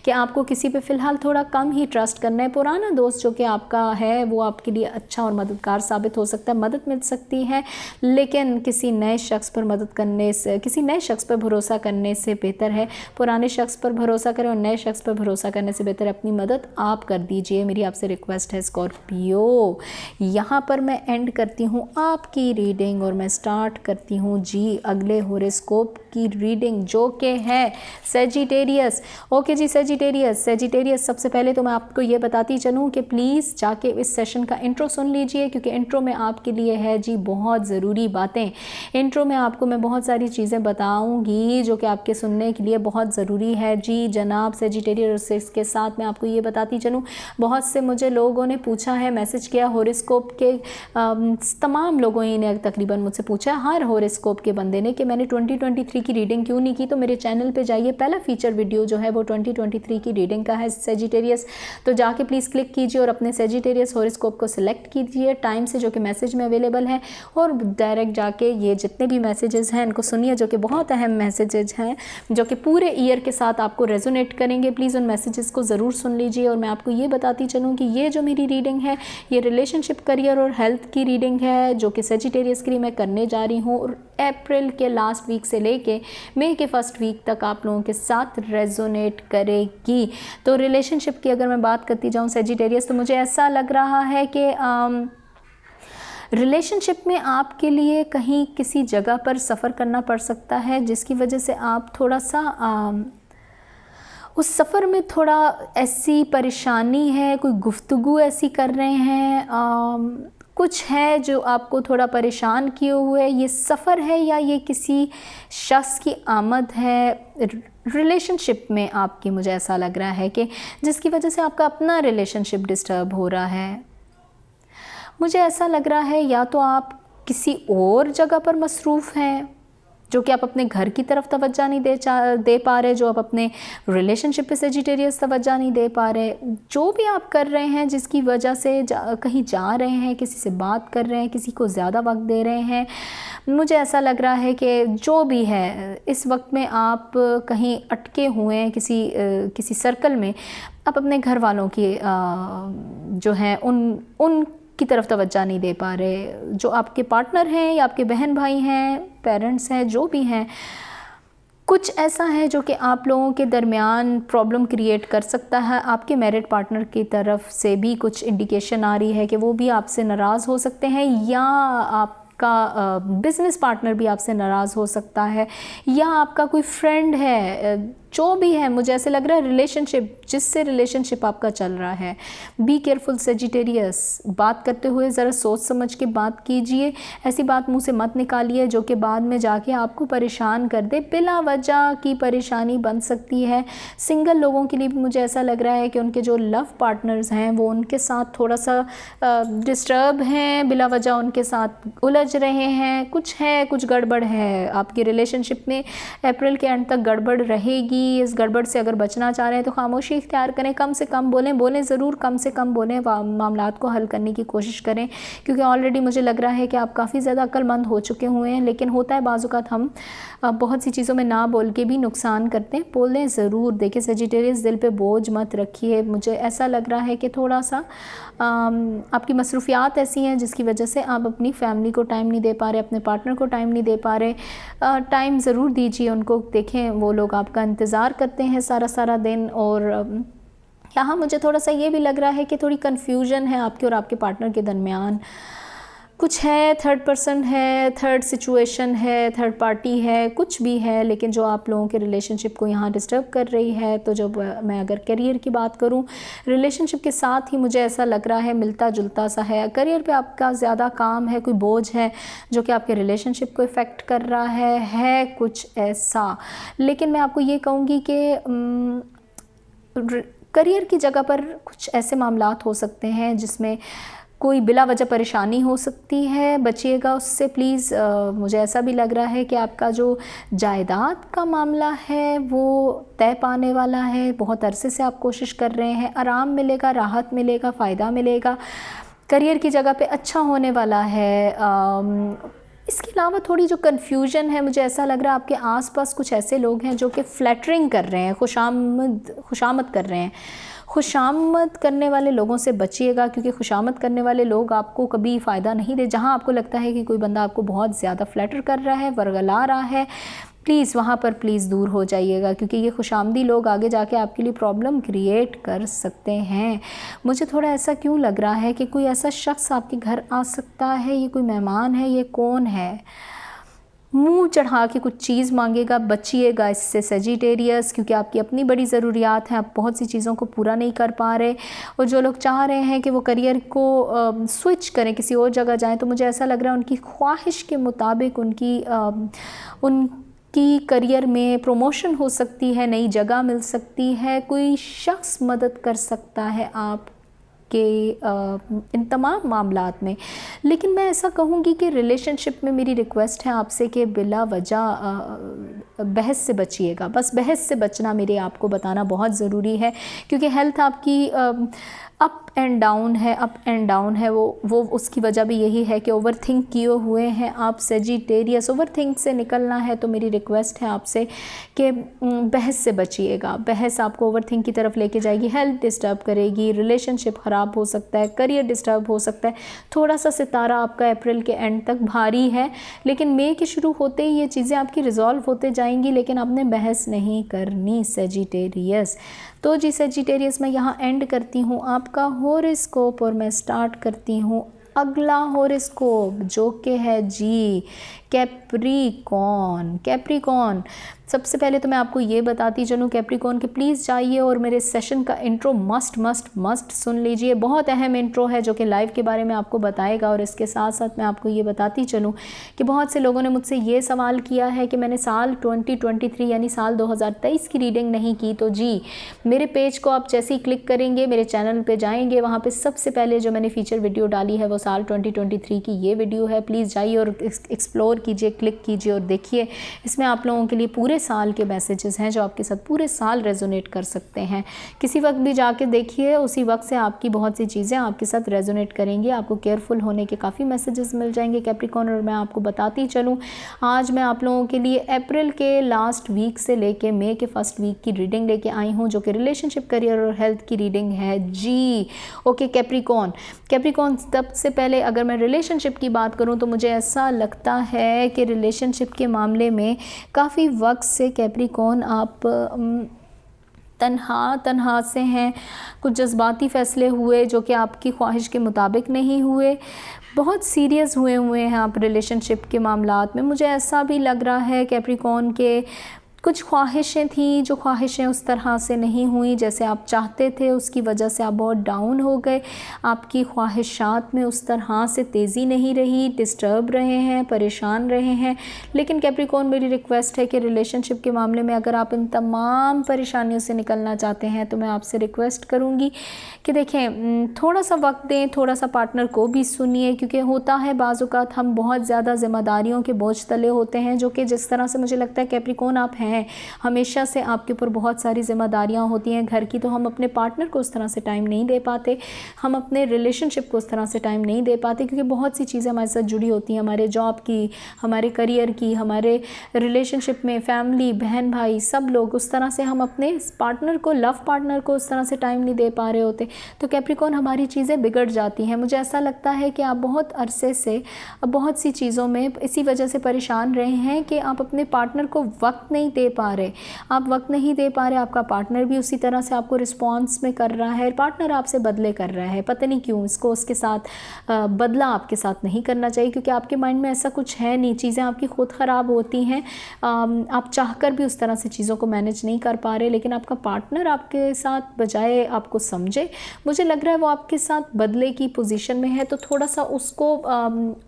कि आपको किसी पे फ़िलहाल थोड़ा कम ही ट्रस्ट करना है। पुराना दोस्त जो कि आपका है वो आपके लिए अच्छा और मददगार साबित हो सकता है, मदद मिल सकती है, लेकिन किसी नए शख्स पर मदद करने से, किसी नए शख्स पर भरोसा करने से बेहतर है पुराने शख्स पर भरोसा करें, और नए शख्स पर भरोसा करने से बेहतर अपनी मदद आप कर दीजिए। मेरी आपसे रिक्वेस्ट है स्कॉर्पियो। यहाँ पर मैं एंड करती हूँ आपकी रीडिंग और मैं स्टार्ट करती हूँ जी अगले हॉरोस्कोप की रीडिंग जो कि है सैजिटेरियस। ओके जी सैजिटेरियस सबसे पहले तो मैं आपको ये बताती चलूँ कि प्लीज़ जाके इस सेशन का इंट्रो सुन लीजिए, क्योंकि इंट्रो में आपके लिए है जी बहुत ज़रूरी बातें। इंट्रो में आपको मैं बहुत सारी चीज़ें बताऊँगी जो कि आपके सुनने के लिए बहुत ज़रूरी है जी जनाब सैजिटेरियस। इसके साथ मैं आपको ये बताती चलूँ, बहुत से मुझे लोगों ने पूछा है, मैसेज किया, हॉरोस्कोप के तमाम लोगों ने तकरीबन मुझसे पूछा है, हर हॉरोस्कोप के बंदे ने, कि मैंने 2023 की रीडिंग क्यों नहीं की। तो मेरे चैनल पे जाइए, पहला फीचर वीडियो जो है वो 2023 की रीडिंग का है सैजिटेरियस, तो जाके प्लीज़ क्लिक कीजिए और अपने सैजिटेरियस हॉरोस्कोप को सिलेक्ट कीजिए टाइम से, जो कि मैसेज में अवेलेबल है, और डायरेक्ट जाके ये जितने भी मैसेजेस हैं इनको सुनिए, जो कि बहुत अहम मैसेजेस हैं जो कि पूरे ईयर के साथ आपको रेजोनेट करेंगे। प्लीज़ उन मैसेजेस को ज़रूर सुन लीजिए। और मैं आपको ये बताती चलूँ कि ये जो मेरी रीडिंग है ये रिलेशनशिप, करियर और हेल्थ की रीडिंग है, जो कि सैजिटेरियस के लिए मैं करने जा रही हूँ, और अप्रैल के लास्ट वीक से लेके मई के फर्स्ट वीक तक आप लोगों के साथ रेजोनेट करेगी। तो रिलेशनशिप की अगर मैं बात करती जाऊँ सैजिटेरियस, तो मुझे ऐसा लग रहा है कि रिलेशनशिप में आपके लिए कहीं किसी जगह पर सफ़र करना पड़ सकता है, जिसकी वजह से आप थोड़ा सा उस सफ़र में थोड़ा ऐसी परेशानी है, कोई गुफ्तगू ऐसी कर रहे हैं, कुछ है जो आपको थोड़ा परेशान किए हुए। ये सफ़र है या ये किसी शख्स की आमद है रिलेशनशिप में आपकी, मुझे ऐसा लग रहा है कि जिसकी वजह से आपका अपना रिलेशनशिप डिस्टर्ब हो रहा है। मुझे ऐसा लग रहा है या तो आप किसी और जगह पर मसरूफ़ हैं, जो कि आप अपने घर की तरफ तवज्जो नहीं दे पा रहे, जो आप अपने रिलेशनशिप पे सैजिटेरियस तवज्जो नहीं दे पा रहे। जो भी आप कर रहे हैं जिसकी वजह से कहीं जा रहे हैं, किसी से बात कर रहे हैं, किसी को ज़्यादा वक्त दे रहे हैं, मुझे ऐसा लग रहा है कि जो भी है इस वक्त में आप कहीं अटके हुए हैं किसी सर्कल में। आप अपने घर वालों की जो है उन की तरफ तवज्जो नहीं दे पा रहे, जो आपके पार्टनर हैं या आपके बहन भाई हैं, पेरेंट्स हैं, जो भी हैं। कुछ ऐसा है जो कि आप लोगों के दरमियान प्रॉब्लम क्रिएट कर सकता है। आपके मैरिड पार्टनर की तरफ से भी कुछ इंडिकेशन आ रही है कि वो भी आपसे नाराज़ हो सकते हैं, या आपका बिज़नेस पार्टनर भी आपसे नाराज़ हो सकता है, या आपका कोई फ्रेंड है, जो भी है। मुझे ऐसे लग रहा है रिलेशनशिप, जिससे रिलेशनशिप आपका चल रहा है। बी केयरफुल सैजिटेरियस, बात करते हुए ज़रा सोच समझ के बात कीजिए। ऐसी बात मुंह से मत निकालिए जो कि बाद में जाके आपको परेशान कर दे, बिला वजह की परेशानी बन सकती है। सिंगल लोगों के लिए भी मुझे ऐसा लग रहा है कि उनके जो लव पार्टनर्स हैं वो उनके साथ थोड़ा सा डिस्टर्ब हैं, बिला वजह उनके साथ उलझ रहे हैं। कुछ गड़बड़ है आपकी रिलेशनशिप में। अप्रैल के एंड तक गड़बड़ रहेगी। इस गड़बड़ से अगर बचना चाह रहे हैं तो खामोशी इख्तियार करें, कम से कम बोलें ज़रूर, कम से कम बोलें, मामलात को हल करने की कोशिश करें, क्योंकि ऑलरेडी मुझे लग रहा है कि आप काफ़ी ज़्यादा अक्लमंद हो चुके हुए हैं। लेकिन होता है बाज़-औक़ात हम बहुत सी चीज़ों में ना बोल के भी नुकसान करते हैं। बोलें ज़रूर। देखिए सैजिटेरियस, दिल पे बोझ मत रखिए। मुझे ऐसा लग रहा है कि थोड़ा सा आपकी मसरूफियात ऐसी हैं जिसकी वजह से आप अपनी फैमिली को टाइम नहीं दे पा रहे, अपने पार्टनर को टाइम नहीं दे पा रहे। टाइम ज़रूर दीजिए उनको। देखें वो लोग आपका इंतज़ार करते हैं सारा दिन। और यहाँ मुझे थोड़ा सा ये भी लग रहा है कि थोड़ी कन्फ्यूजन है आपके और आपके पार्टनर के दरमियान। कुछ है, थर्ड पर्सन है, थर्ड सिचुएशन है, थर्ड पार्टी है, कुछ भी है, लेकिन जो आप लोगों के रिलेशनशिप को यहाँ डिस्टर्ब कर रही है। तो जब मैं अगर करियर की बात करूँ, रिलेशनशिप के साथ ही मुझे ऐसा लग रहा है मिलता जुलता सा है। करियर पे आपका ज़्यादा काम है, कोई बोझ है जो कि आपके रिलेशनशिप को इफ़ेक्ट कर रहा है कुछ ऐसा। लेकिन मैं आपको ये कहूँगी कि करियर की जगह पर कुछ ऐसे मामलात हो सकते हैं जिसमें कोई बिला वजह परेशानी हो सकती है, बचिएगा उससे प्लीज़। मुझे ऐसा भी लग रहा है कि आपका जो जायदाद का मामला है वो तय पाने वाला है। बहुत अरसे से आप कोशिश कर रहे हैं, आराम मिलेगा, राहत मिलेगा, फ़ायदा मिलेगा। करियर की जगह पे अच्छा होने वाला है। इसके अलावा थोड़ी जो कन्फ्यूजन है, मुझे ऐसा लग रहा है आपके आसपास कुछ ऐसे लोग हैं जो कि फ्लैटरिंग कर रहे हैं, खुशामद कर रहे हैं। खुशामद करने वाले लोगों से बचिएगा, क्योंकि खुशामद करने वाले लोग आपको कभी फ़ायदा नहीं दे। जहां आपको लगता है कि कोई बंदा आपको बहुत ज़्यादा फ्लैटर कर रहा है, वर्गला रहा है, प्लीज़ वहाँ पर प्लीज़ दूर हो जाइएगा, क्योंकि ये खुशामदी लोग आगे जाके आपके लिए प्रॉब्लम क्रिएट कर सकते हैं। मुझे थोड़ा ऐसा क्यों लग रहा है कि कोई ऐसा शख्स आपके घर आ सकता है, ये कोई मेहमान है, ये कौन है, मुंह चढ़ा के कुछ चीज़ मांगेगा। बचिएगा इससे सेजिटेरियस, क्योंकि आपकी अपनी बड़ी ज़रूरियात हैं, आप बहुत सी चीज़ों को पूरा नहीं कर पा रहे। और जो लोग चाह रहे हैं कि वो करियर को स्विच करें, किसी और जगह जाएं, तो मुझे ऐसा लग रहा है उनकी ख्वाहिश के मुताबिक उनकी करियर में प्रमोशन हो सकती है, नई जगह मिल सकती है, कोई शख्स मदद कर सकता है आप के इन तमाम मामलात में। लेकिन मैं ऐसा कहूँगी कि रिलेशनशिप में मेरी रिक्वेस्ट है आपसे कि बिला वजह बहस से बचिएगा। बस बहस से बचना मेरे आपको बताना बहुत ज़रूरी है, क्योंकि हेल्थ आपकी अप एंड डाउन है। वो उसकी वजह भी यही है कि ओवर थिंक किए हुए हैं आप सेजिटेरियस। ओवर थिंक से निकलना है तो मेरी रिक्वेस्ट है आपसे कि बहस से बचिएगा। बहस आपको ओवर थिंक की तरफ लेके जाएगी, हेल्थ डिस्टर्ब करेगी, रिलेशनशिप ख़राब हो सकता है, करियर डिस्टर्ब हो सकता है। थोड़ा सा सितारा आपका अप्रैल के एंड तक भारी है, लेकिन मई के शुरू होते ही ये चीज़ें आपकी रिजॉल्व होते जाएंगी। लेकिन आपने बहस नहीं करनी सेजिटेरियस। तो जी सेजिटेरियस, मैं यहाँ एंड करती हूँ आपका हॉरोस्कोप और मैं स्टार्ट करती हूँ अगला हॉरोस्कोप, जो कि है जी कैप्रिकॉर्न। सबसे पहले तो मैं आपको ये बताती चलूँ कैप्रिकॉर्न के प्लीज़ जाइए और मेरे सेशन का इंट्रो मस्ट सुन लीजिए। बहुत अहम इंट्रो है जो कि लाइव के बारे में आपको बताएगा। और इसके साथ साथ मैं आपको ये बताती चलूँ कि बहुत से लोगों ने मुझसे ये सवाल किया है कि मैंने साल 2023 यानी साल 2023 की रीडिंग नहीं की। तो जी, मेरे पेज को आप जैसे ही क्लिक करेंगे, मेरे चैनल पर जाएँगे, वहाँ पर सबसे पहले जो मैंने फीचर वीडियो डाली है वो साल 2023 की ये वीडियो है। प्लीज़ जाइए और एक्सप्लोर कीजिए, क्लिक कीजिए और देखिए। इसमें आप लोगों के लिए पूरे साल के मैसेजेस हैं जो आपके साथ पूरे साल रेजोनेट कर सकते हैं। किसी वक्त भी जाके देखिए, उसी वक्त से आपकी बहुत सी चीज़ें आपके साथ रेजोनेट करेंगी। आपको केयरफुल होने के काफ़ी मैसेजेस मिल जाएंगे कैप्रिकॉर्न। और मैं आपको बताती चलूँ, आज मैं आप लोगों के लिए अप्रैल के लास्ट वीक से लेके मई के फर्स्ट वीक की रीडिंग लेके आई हूँ, जो कि रिलेशनशिप, करियर और हेल्थ की रीडिंग है जी। ओके कैप्रिकॉर्न, सबसे पहले अगर मैं रिलेशनशिप की बात करूँ तो मुझे ऐसा लगता है कि रिलेशनशिप के मामले में काफ़ी वक्त से कैप्रिकॉर्न आप तन्हा से हैं। कुछ जज्बाती फ़ैसले हुए जो कि आपकी ख्वाहिश के मुताबिक नहीं हुए। बहुत सीरियस हुए हैं आप रिलेशनशिप के मामलात में। मुझे ऐसा भी लग रहा है कैप्रिकॉर्न के कुछ ख्वाहिशें थी, जो ख्वाहिशें उस तरह से नहीं हुई जैसे आप चाहते थे, उसकी वजह से आप बहुत डाउन हो गए। आपकी ख्वाहिशात में उस तरह से तेज़ी नहीं रही, डिस्टर्ब रहे हैं, परेशान रहे हैं। लेकिन कैप्रिकॉर्न, मेरी रिक्वेस्ट है कि रिलेशनशिप के मामले में अगर आप इन तमाम परेशानियों से निकलना चाहते हैं तो मैं आपसे रिक्वेस्ट करूँगी कि देखें, थोड़ा सा वक्त दें, थोड़ा सा पार्टनर को भी सुनिए। क्योंकि होता है बाज़ औक़ात हम बहुत ज़्यादा ज़िम्मेदारियों के बोझ तले होते हैं, जो कि जिस तरह से मुझे लगता है कैप्रिकॉर्न आप हैं, हमेशा से आपके ऊपर बहुत सारी ज़िम्मेदारियां होती हैं घर की। तो हम अपने पार्टनर को उस तरह से टाइम नहीं दे पाते, हम अपने रिलेशनशिप को उस तरह से टाइम नहीं दे पाते, क्योंकि बहुत सी चीज़ें हमारे साथ जुड़ी होती हैं, हमारे जॉब की, हमारे करियर की, हमारे रिलेशनशिप में फैमिली, बहन भाई, सब लोग। उस तरह से हम अपने पार्टनर को, लव पार्टनर को उस तरह से टाइम नहीं दे पा रहे होते। तो कैप्रिकॉर्न, हमारी चीज़ें बिगड़ जाती हैं। मुझे ऐसा लगता है कि आप बहुत अरसे से बहुत सी चीज़ों में इसी वजह से परेशान रहे हैं कि आप अपने पार्टनर को वक्त नहीं दे पा रहे। आप वक्त नहीं दे पा रहे, आपका पार्टनर भी उसी तरह से आपको रिस्पॉन्स में कर रहा है। पार्टनर आपसे बदले कर रहा है, पता नहीं क्यों। इसको उसके साथ बदला आपके साथ नहीं करना चाहिए, क्योंकि आपके माइंड में ऐसा कुछ है नहीं। चीज़ें आपकी खुद ख़राब होती हैं, आप चाहकर भी उस तरह से चीज़ों को मैनेज नहीं कर पा रहे। लेकिन आपका पार्टनर आपके साथ बजाय आपको समझे, मुझे लग रहा है वो आपके साथ बदले की पोजीशन में है। तो थोड़ा सा उसको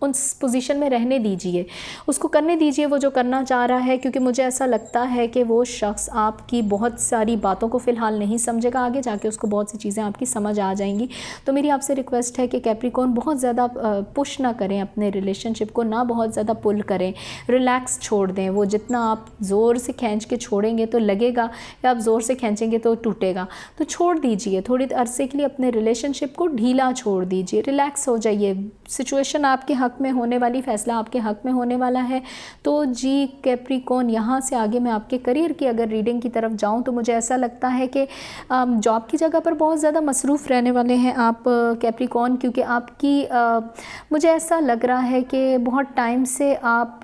उस पोजीशन में रहने दीजिए, उसको करने दीजिए वो जो करना चाह रहा है। क्योंकि मुझे ऐसा लगता सकता है कि वो शख्स आपकी बहुत सारी बातों को फ़िलहाल नहीं समझेगा, आगे जाके उसको बहुत सी चीज़ें आपकी समझ आ जाएंगी। तो मेरी आपसे रिक्वेस्ट है कि कैप्रिकॉर्न बहुत ज़्यादा पुश ना करें अपने रिलेशनशिप को, ना बहुत ज़्यादा पुल करें, रिलैक्स छोड़ दें। वो जितना आप ज़ोर से खींच के छोड़ेंगे तो लगेगा, या आप ज़ोर से खींचेंगे तो टूटेगा। तो छोड़ दीजिए, थोड़ी अरसे के लिए अपने रिलेशनशिप को ढीला छोड़ दीजिए, रिलैक्स हो जाइए। सिचुएशन आपके हक़ में होने वाली, फ़ैसला आपके हक़ में होने वाला है। तो जी कैप्रिकॉर्न, यहाँ से आगे मैं आपके करियर की अगर रीडिंग की तरफ जाऊँ तो मुझे ऐसा लगता है कि जॉब की जगह पर बहुत ज़्यादा मसरूफ़ रहने वाले हैं आप कैप्रिकॉर्न, क्योंकि आपकी मुझे ऐसा लग रहा है कि बहुत टाइम से आप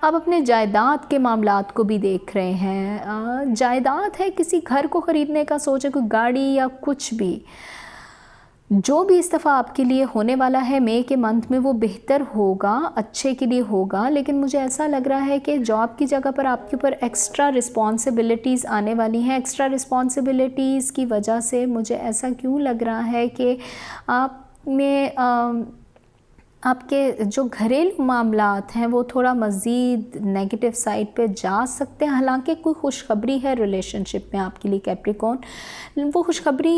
अपने जायदाद के मामलात को भी देख रहे हैं। जायदाद है, किसी घर को ख़रीदने का सोच है, कोई गाड़ी या कुछ भी, जो भी इस दफ़ा आपके लिए होने वाला है मई के मंथ में वो बेहतर होगा, अच्छे के लिए होगा। लेकिन मुझे ऐसा लग रहा है कि जॉब की जगह पर आपके ऊपर एक्स्ट्रा रिस्पॉन्सिबिलिटीज़ आने वाली हैं। एक्स्ट्रा रिस्पॉन्सिबिलिटीज़ की वजह से मुझे ऐसा क्यों लग रहा है कि आप में आपके जो घरेलू मामलात हैं वो थोड़ा मज़ीद नेगेटिव साइड पे जा सकते हैं। हालांकि कोई खुशखबरी है रिलेशनशिप में आपके लिए कैप्रिकॉर्न, वो खुशखबरी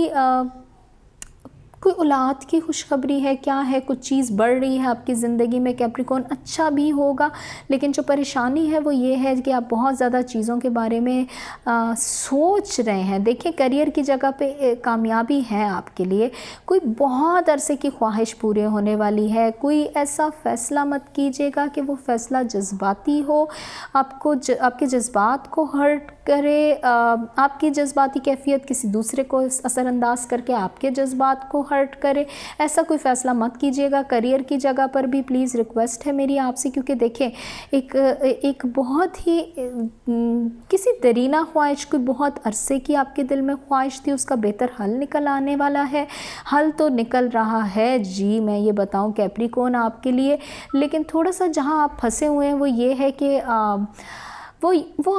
कोई औलाद की खुशखबरी है, क्या है, कुछ चीज़ बढ़ रही है आपकी ज़िंदगी में कैप्रिकॉर्न, अच्छा भी होगा। लेकिन जो परेशानी है वो ये है कि आप बहुत ज़्यादा चीज़ों के बारे में सोच रहे हैं। देखिए करियर की जगह पे कामयाबी है आपके लिए, कोई बहुत अरसे की ख्वाहिश पूरी होने वाली है। कोई ऐसा फ़ैसला मत कीजिएगा कि वो फ़ैसला जज्बाती हो, आपके जज्बात को हर्ट करे, आपकी जज्बाती कैफियत किसी दूसरे को असरअंदाज करके आपके जज्बात को हर्ट करे। ऐसा कोई फ़ैसला मत कीजिएगा। करियर की जगह पर भी प्लीज़ रिक्वेस्ट है मेरी आपसे, क्योंकि देखें एक बहुत ही किसी दरीना ख्वाहिश, कोई बहुत अरसे की आपके दिल में ख्वाहिश थी, उसका बेहतर हल निकल आने वाला है। हल तो निकल रहा है जी, मैं ये बताऊं कैप्रिकॉर्न आपके लिए। लेकिन थोड़ा सा जहां आप फंसे हुए हैं वो ये है कि वो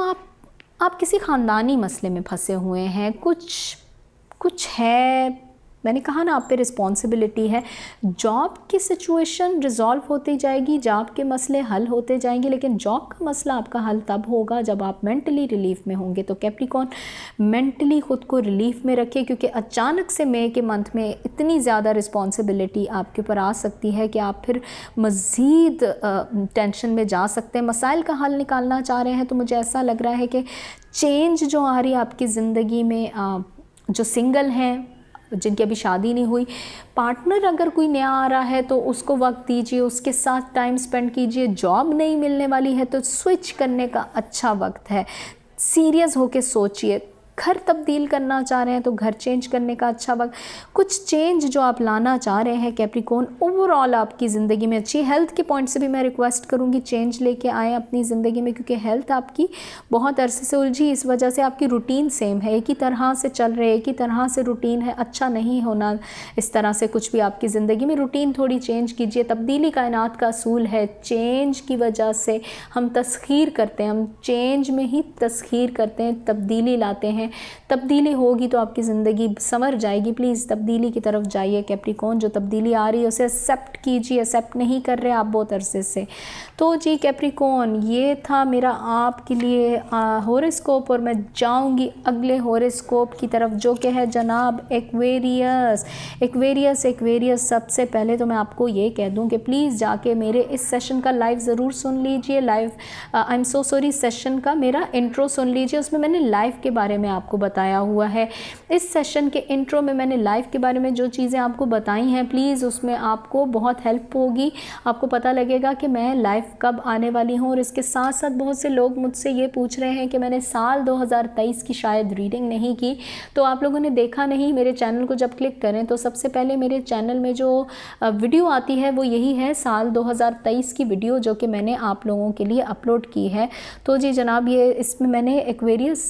आप किसी ख़ानदानी मसले में फंसे हुए हैं। कुछ है, मैंने कहा ना आप पे रिस्पॉन्सिबिलिटी है। जॉब की सिचुएशन रिज़ॉल्व होती जाएगी, जॉब के मसले हल होते जाएंगे, लेकिन जॉब का मसला आपका हल तब होगा जब आप मेंटली रिलीफ में होंगे। तो कैप्रिकॉर्न मेंटली ख़ुद को रिलीफ में रखिए, क्योंकि अचानक से मई के मंथ में इतनी ज़्यादा रिस्पॉन्सिबिलिटी आपके ऊपर आ सकती है कि आप फिर मज़ीद टेंशन में जा सकते हैं। मसाइल का हल निकालना चाह रहे हैं तो मुझे ऐसा लग रहा है कि चेंज जो आ रही है आपकी ज़िंदगी में, जो सिंगल हैं, जिनकी अभी शादी नहीं हुई, पार्टनर अगर कोई नया आ रहा है तो उसको वक्त दीजिए, उसके साथ टाइम स्पेंड कीजिए। जॉब नहीं मिलने वाली है तो स्विच करने का अच्छा वक्त है, सीरियस होके सोचिए। घर तब्दील करना चाह रहे हैं तो घर चेंज करने का अच्छा वक्त। कुछ चेंज जो आप लाना चाह रहे हैं कैप्रिकॉर्न, ओवरऑल आपकी ज़िंदगी में अच्छी हेल्थ के पॉइंट से भी मैं रिक्वेस्ट करूंगी चेंज लेके आएँ अपनी ज़िंदगी में, क्योंकि हेल्थ आपकी बहुत अरसे से उलझी, इस वजह से आपकी रूटीन सेम है, एक ही तरह से चल रहे, एक ही तरह से रूटीन है। अच्छा नहीं होना इस तरह से कुछ भी आपकी ज़िंदगी में। रूटीन थोड़ी चेंज कीजिए। तब्दीली कायनात का असूल है, चेंज की वजह से हम तस्खीर करते हैं, हम चेंज में ही तस्खीर करते हैं, तब्दीली लाते हैं। तब्दीली होगी तो आपकी ज़िंदगी संवर जाएगी। प्लीज़ तब्दीली की तरफ जाइए कैप्रिकॉर्न। जो तब्दीली आ रही है उसे एक्सेप्ट कीजिए। एक्सेप्ट नहीं कर रहे आप बहुत अरसे से। तो जी कैप्रिकॉर्न, ये था मेरा आपके लिए हॉरोस्कोप, और मैं जाऊंगी अगले हॉरोस्कोप की तरफ जो कि है जनाब एक्वेरियस। एक्वेरियस सबसे पहले तो मैं आपको ये कह दूं कि प्लीज़ जाके मेरे इस सेशन का लाइव ज़रूर सुन लीजिए। Live I am so sorry, session का मेरा इंट्रो सुन लीजिए, उसमें मैंने लाइव के बारे में आपको बताया हुआ है। इस सेशन के इंट्रो में मैंने लाइव के बारे में जो चीज़ें आपको बताई हैं, प्लीज़ उसमें आपको बहुत हेल्प होगी। आपको पता लगेगा कि मैं लाइव कब आने वाली हूँ। और इसके साथ साथ बहुत से लोग मुझसे ये पूछ रहे हैं कि मैंने साल 2023 की शायद रीडिंग नहीं की, तो आप लोगों ने देखा नहीं। मेरे चैनल को जब क्लिक करें तो सबसे पहले मेरे चैनल में जो वीडियो आती है वो यही है, साल 2023 की वीडियो, जो कि मैंने आप लोगों के लिए अपलोड की है। तो जी जनाब, ये इसमें मैंने एक्वेरियस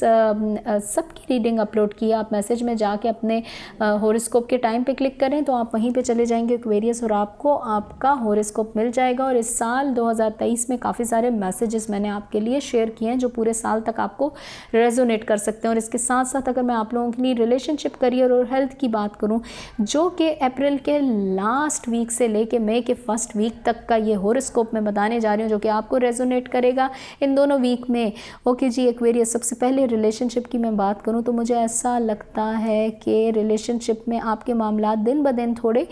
सबकी रीडिंग अपलोड की है। आप मैसेज में जाके अपने हॉरोस्कोप के टाइम पे क्लिक करें तो आप वहीं पे चले जाएंगे एक्वेरियस और आपको आपका हॉरोस्कोप मिल जाएगा। और इस साल 2023 में काफ़ी सारे मैसेजेस मैंने आपके लिए शेयर किए हैं जो पूरे साल तक आपको रेजोनेट कर सकते हैं। और इसके साथ साथ अगर मैं आप लोगों के लिए रिलेशनशिप, करियर और हेल्थ की बात करूं, जो कि अप्रैल के लास्ट वीक से लेके मई के फर्स्ट वीक तक का ये हॉरोस्कोप मैं बताने जा रही हूँ जो कि आपको रेजोनेट करेगा इन दोनों वीक में। ओके जी एक्वेरियस, सबसे पहले रिलेशनशिप की मैं बात करूँ तो मुझे ऐसा लगता है कि रिलेशनशिप में आपके मामला दिन ब दिन थोड़े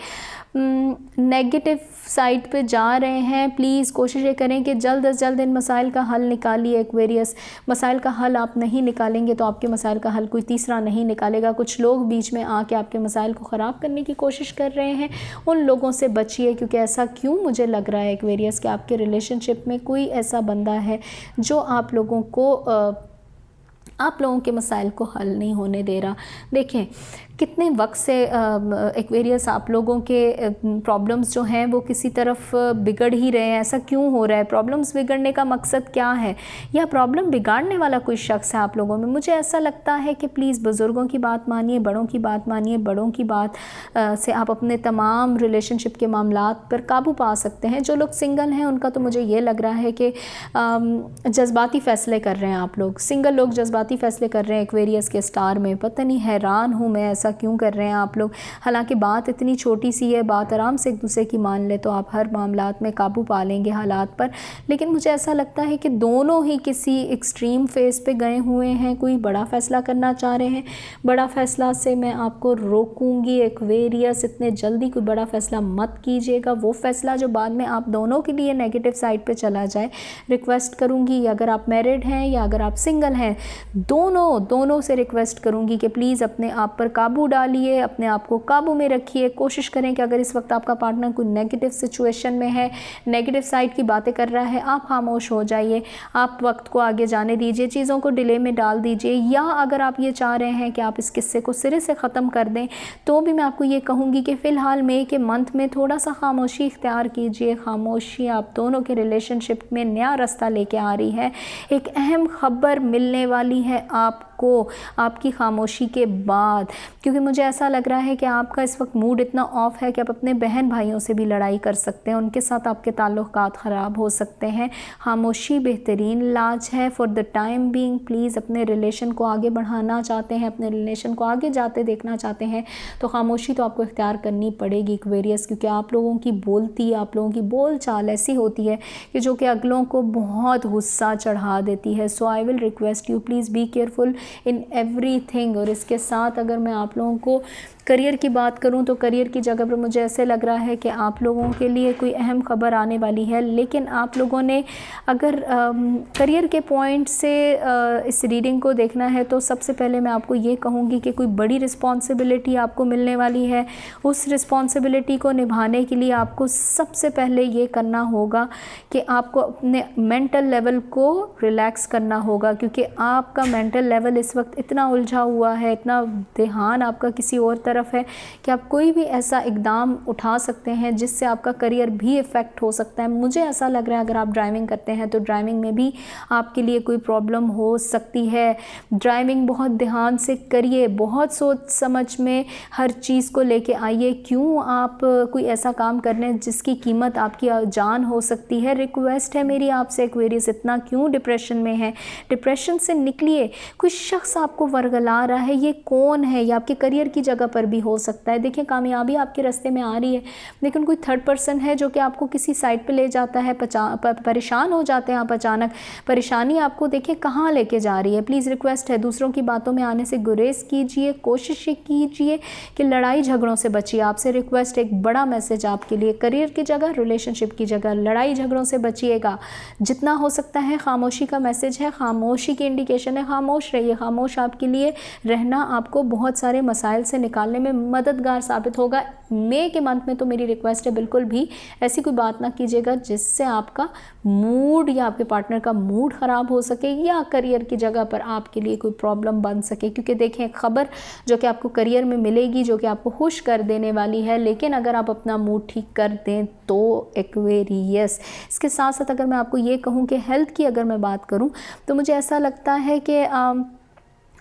नेगेटिव साइड पे जा रहे हैं। प्लीज़ कोशिश ये करें कि जल्द से जल्द इन मसाइल का हल निकालिए एक्वेरियस। मसाइल का हल आप नहीं निकालेंगे तो आपके मसाइल का हल कोई तीसरा नहीं निकालेगा। कुछ लोग बीच में आके आपके मसाइल को ख़राब करने की कोशिश कर रहे हैं, उन लोगों से बचिए। क्योंकि ऐसा क्यों मुझे लग रहा है एक्वेरियस कि आपके रिलेशनशिप में कोई ऐसा बंदा है जो आप लोगों के मसाइल को हल नहीं होने दे रहा। देखें कितने वक्त से एक्वेरियस आप लोगों के प्रॉब्लम्स जो हैं वो किसी तरफ बिगड़ ही रहे हैं। ऐसा क्यों हो रहा है? प्रॉब्लम्स बिगड़ने का मकसद क्या है? या प्रॉब्लम बिगाड़ने वाला कोई शख्स है आप लोगों में? मुझे ऐसा लगता है कि प्लीज़ बुज़ुर्गों की बात मानिए, बड़ों की बात मानिए। बड़ों की बात से आप अपने तमाम रिलेशनशिप के मामलात पर काबू पा सकते हैं। जो लोग सिंगल हैं उनका तो मुझे ये लग रहा है कि जज्बाती फ़ैसले कर रहे हैं आप लोग। सिंगल लोग जज्बाती फ़ैसले कर रहे हैं एक्वेरियस के स्टार में। पता नहीं, हैरान हूँ मैं, ऐसा क्यों कर रहे हैं आप लोग? हालांकि बात इतनी छोटी सी है, बात आराम से एक दूसरे की मान ले तो आप हर मामलात में काबू पा लेंगे हालात पर। लेकिन मुझे ऐसा लगता है कि दोनों ही किसी एक्सट्रीम फेज़ पे गए हुए हैं, कोई बड़ा फ़ैसला करना चाह रहे हैं। बड़ा फ़ैसला से मैं आपको रोकूंगी एक्वेरियस, इतने जल्दी कोई बड़ा फ़ैसला मत कीजिएगा। वो फ़ैसला जो बाद में आप दोनों के लिए नेगेटिव साइड पे चला जाए। रिक्वेस्ट करूँगी, अगर आप मैरिड हैं या अगर आप सिंगल हैं, दोनों से रिक्वेस्ट करूँगी कि प्लीज़ अपने आप पर काबू डालिए, अपने आप को काबू में रखिए। कोशिश करें कि अगर इस वक्त आपका पार्टनर कोई नेगेटिव सिचुएशन में है, नेगेटिव साइड की बातें कर रहा है, आप खामोश हो जाइए। आप वक्त को आगे जाने दीजिए, चीज़ों को डिले में डाल दीजिए। या अगर आप ये चाह रहे हैं कि आप इस किस्से को सिरे से ख़त्म कर दें तो भी मैं आपको ये कहूँगी कि फ़िलहाल मई के मंथ में थोड़ा सा खामोशी इख्तियार कीजिए। खामोशी आप दोनों के रिलेशनशिप में नया रास्ता लेके आ रही है। एक अहम खबर मिलने वाली है आपको आपकी खामोशी के बाद, क्योंकि मुझे ऐसा लग रहा है कि आपका इस वक्त मूड इतना ऑफ है कि आप अपने बहन भाइयों से भी लड़ाई कर सकते हैं, उनके साथ आपके ताल्लुकात ख़राब हो सकते हैं। खामोशी बेहतरीन इलाज है for the time being. Please अपने रिलेशन को आगे बढ़ाना चाहते हैं, अपने रिलेशन को आगे जाते देखना चाहते हैं तो खामोशी तो आपको इख्तियार करनी पड़ेगी एक्वेरियस। क्योंकि आप लोगों की बोलती, आप लोगों की बोल चाल ऐसी होती है कि जो कि अगलों को बहुत गुस्सा चढ़ा देती है। So I will request you please be careful in everything. और इसके साथ अगर मैं आप लोगों को करियर की बात करूं तो करियर की जगह पर मुझे ऐसे लग रहा है कि आप लोगों के लिए कोई अहम खबर आने वाली है। लेकिन आप लोगों ने अगर करियर के पॉइंट से इस रीडिंग को देखना है तो सबसे पहले मैं आपको ये कहूँगी कि कोई बड़ी रिस्पॉन्सिबिलिटी आपको मिलने वाली है। उस रिस्पॉन्सिबिलिटी को निभाने के लिए आपको सबसे पहले ये करना होगा कि आपको अपने मेंटल लेवल को रिलैक्स करना होगा। क्योंकि आपका मेंटल लेवल इस वक्त इतना उलझा हुआ है, इतना ध्यान आपका किसी और तरफ है कि आप कोई भी ऐसा इकदाम उठा सकते हैं जिससे आपका करियर भी इफ़ेक्ट हो सकता है। मुझे ऐसा लग रहा है अगर आप ड्राइविंग करते हैं तो ड्राइविंग में भी आपके लिए कोई प्रॉब्लम हो सकती है। ड्राइविंग बहुत ध्यान से करिए, बहुत सोच समझ में हर चीज़ को लेके आइए। क्यों आप कोई ऐसा काम कर रहे हैं जिसकी कीमत आपकी जान हो सकती है। रिक्वेस्ट है मेरी आपसे एक्वेरियस, इतना क्यों डिप्रेशन में है? डिप्रेशन से निकलिए। कोई शख्स आपको वर्गला रहा है, ये कौन है? ये आपके करियर की जगह पर भी हो सकता है। देखिए कामयाबी आपके रास्ते में आ रही है लेकिन कोई थर्ड पर्सन है जो कि आपको किसी साइड पे ले जाता है। परेशान हो जाते हैं आप अचानक। परेशानी आपको देखिए कहाँ लेके जा रही है। प्लीज़ रिक्वेस्ट है दूसरों की बातों में आने से गुरेज कीजिए। कोशिश कीजिए कि लड़ाई झगड़ों से बचिए। आपसे रिक्वेस्ट, एक बड़ा मैसेज आपके लिए, करियर की जगह, रिलेशनशिप की जगह लड़ाई झगड़ों से बचिएगा जितना हो सकता है। खामोशी का मैसेज है, खामोशी की इंडिकेशन है। खामोश रहिए। खामोश आपके लिए रहना आपको बहुत सारे मसाइल से निकालने में मददगार साबित होगा। मई के मंथ में तो मेरी रिक्वेस्ट है बिल्कुल भी ऐसी कोई बात ना कीजिएगा जिससे आपका मूड या आपके पार्टनर का मूड ख़राब हो सके या करियर की जगह पर आपके लिए कोई प्रॉब्लम बन सके। क्योंकि देखें खबर जो कि आपको करियर में मिलेगी, जो कि आपको खुश कर देने वाली है, लेकिन अगर आप अपना मूड ठीक कर दें तो एक्वेरियस। इसके साथ साथ अगर मैं आपको ये कहूँ कि हेल्थ की अगर मैं बात करूँ तो मुझे ऐसा लगता है कि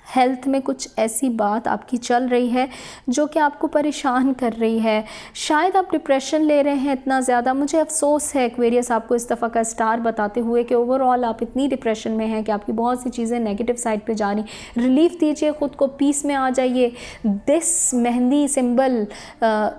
हेल्थ में कुछ ऐसी बात आपकी चल रही है जो कि आपको परेशान कर रही है। शायद आप डिप्रेशन ले रहे हैं इतना ज़्यादा। मुझे अफसोस है एक्वेरियस आपको इस दफ़ा का स्टार बताते हुए कि ओवरऑल आप इतनी डिप्रेशन में हैं कि आपकी बहुत सी चीज़ें नेगेटिव साइड पे जा रही। रिलीफ दीजिए ख़ुद को, पीस में आ जाइए। This mehndi symbol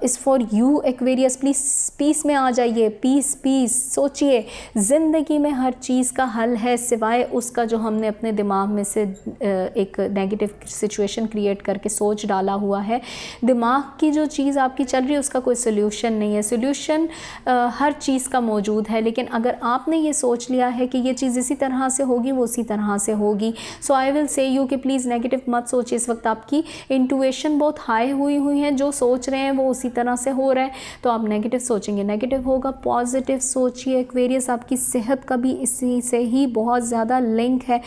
is for you Aquarius. Please peace में आ जाइए। Peace peace. सोचिए ज़िंदगी में हर चीज़ का हल है सिवाय उसका जो हमने अपने दिमाग में से एक नेगेटिव सिचुएशन क्रिएट करके सोच डाला हुआ है। दिमाग की जो चीज़ आपकी चल रही है उसका कोई सोल्यूशन नहीं है। सोल्यूशन हर चीज़ का मौजूद है, लेकिन अगर आपने ये सोच लिया है कि ये चीज़ इसी तरह से होगी, वो उसी तरह से होगी। सो आई विल से यू कि प्लीज़ नेगेटिव मत सोचिए। इस वक्त आपकी इंटुइशन बहुत हाई हुई है, जो सोच रहे हैं वो उसी तरह से हो रहा है, तो आप नेगेटिव सोचेंगे नेगेटिव होगा। पॉजिटिव सोचिए एक्वेरियस। आपकी सेहत का भी इसी से ही बहुत ज़्यादा लिंक है।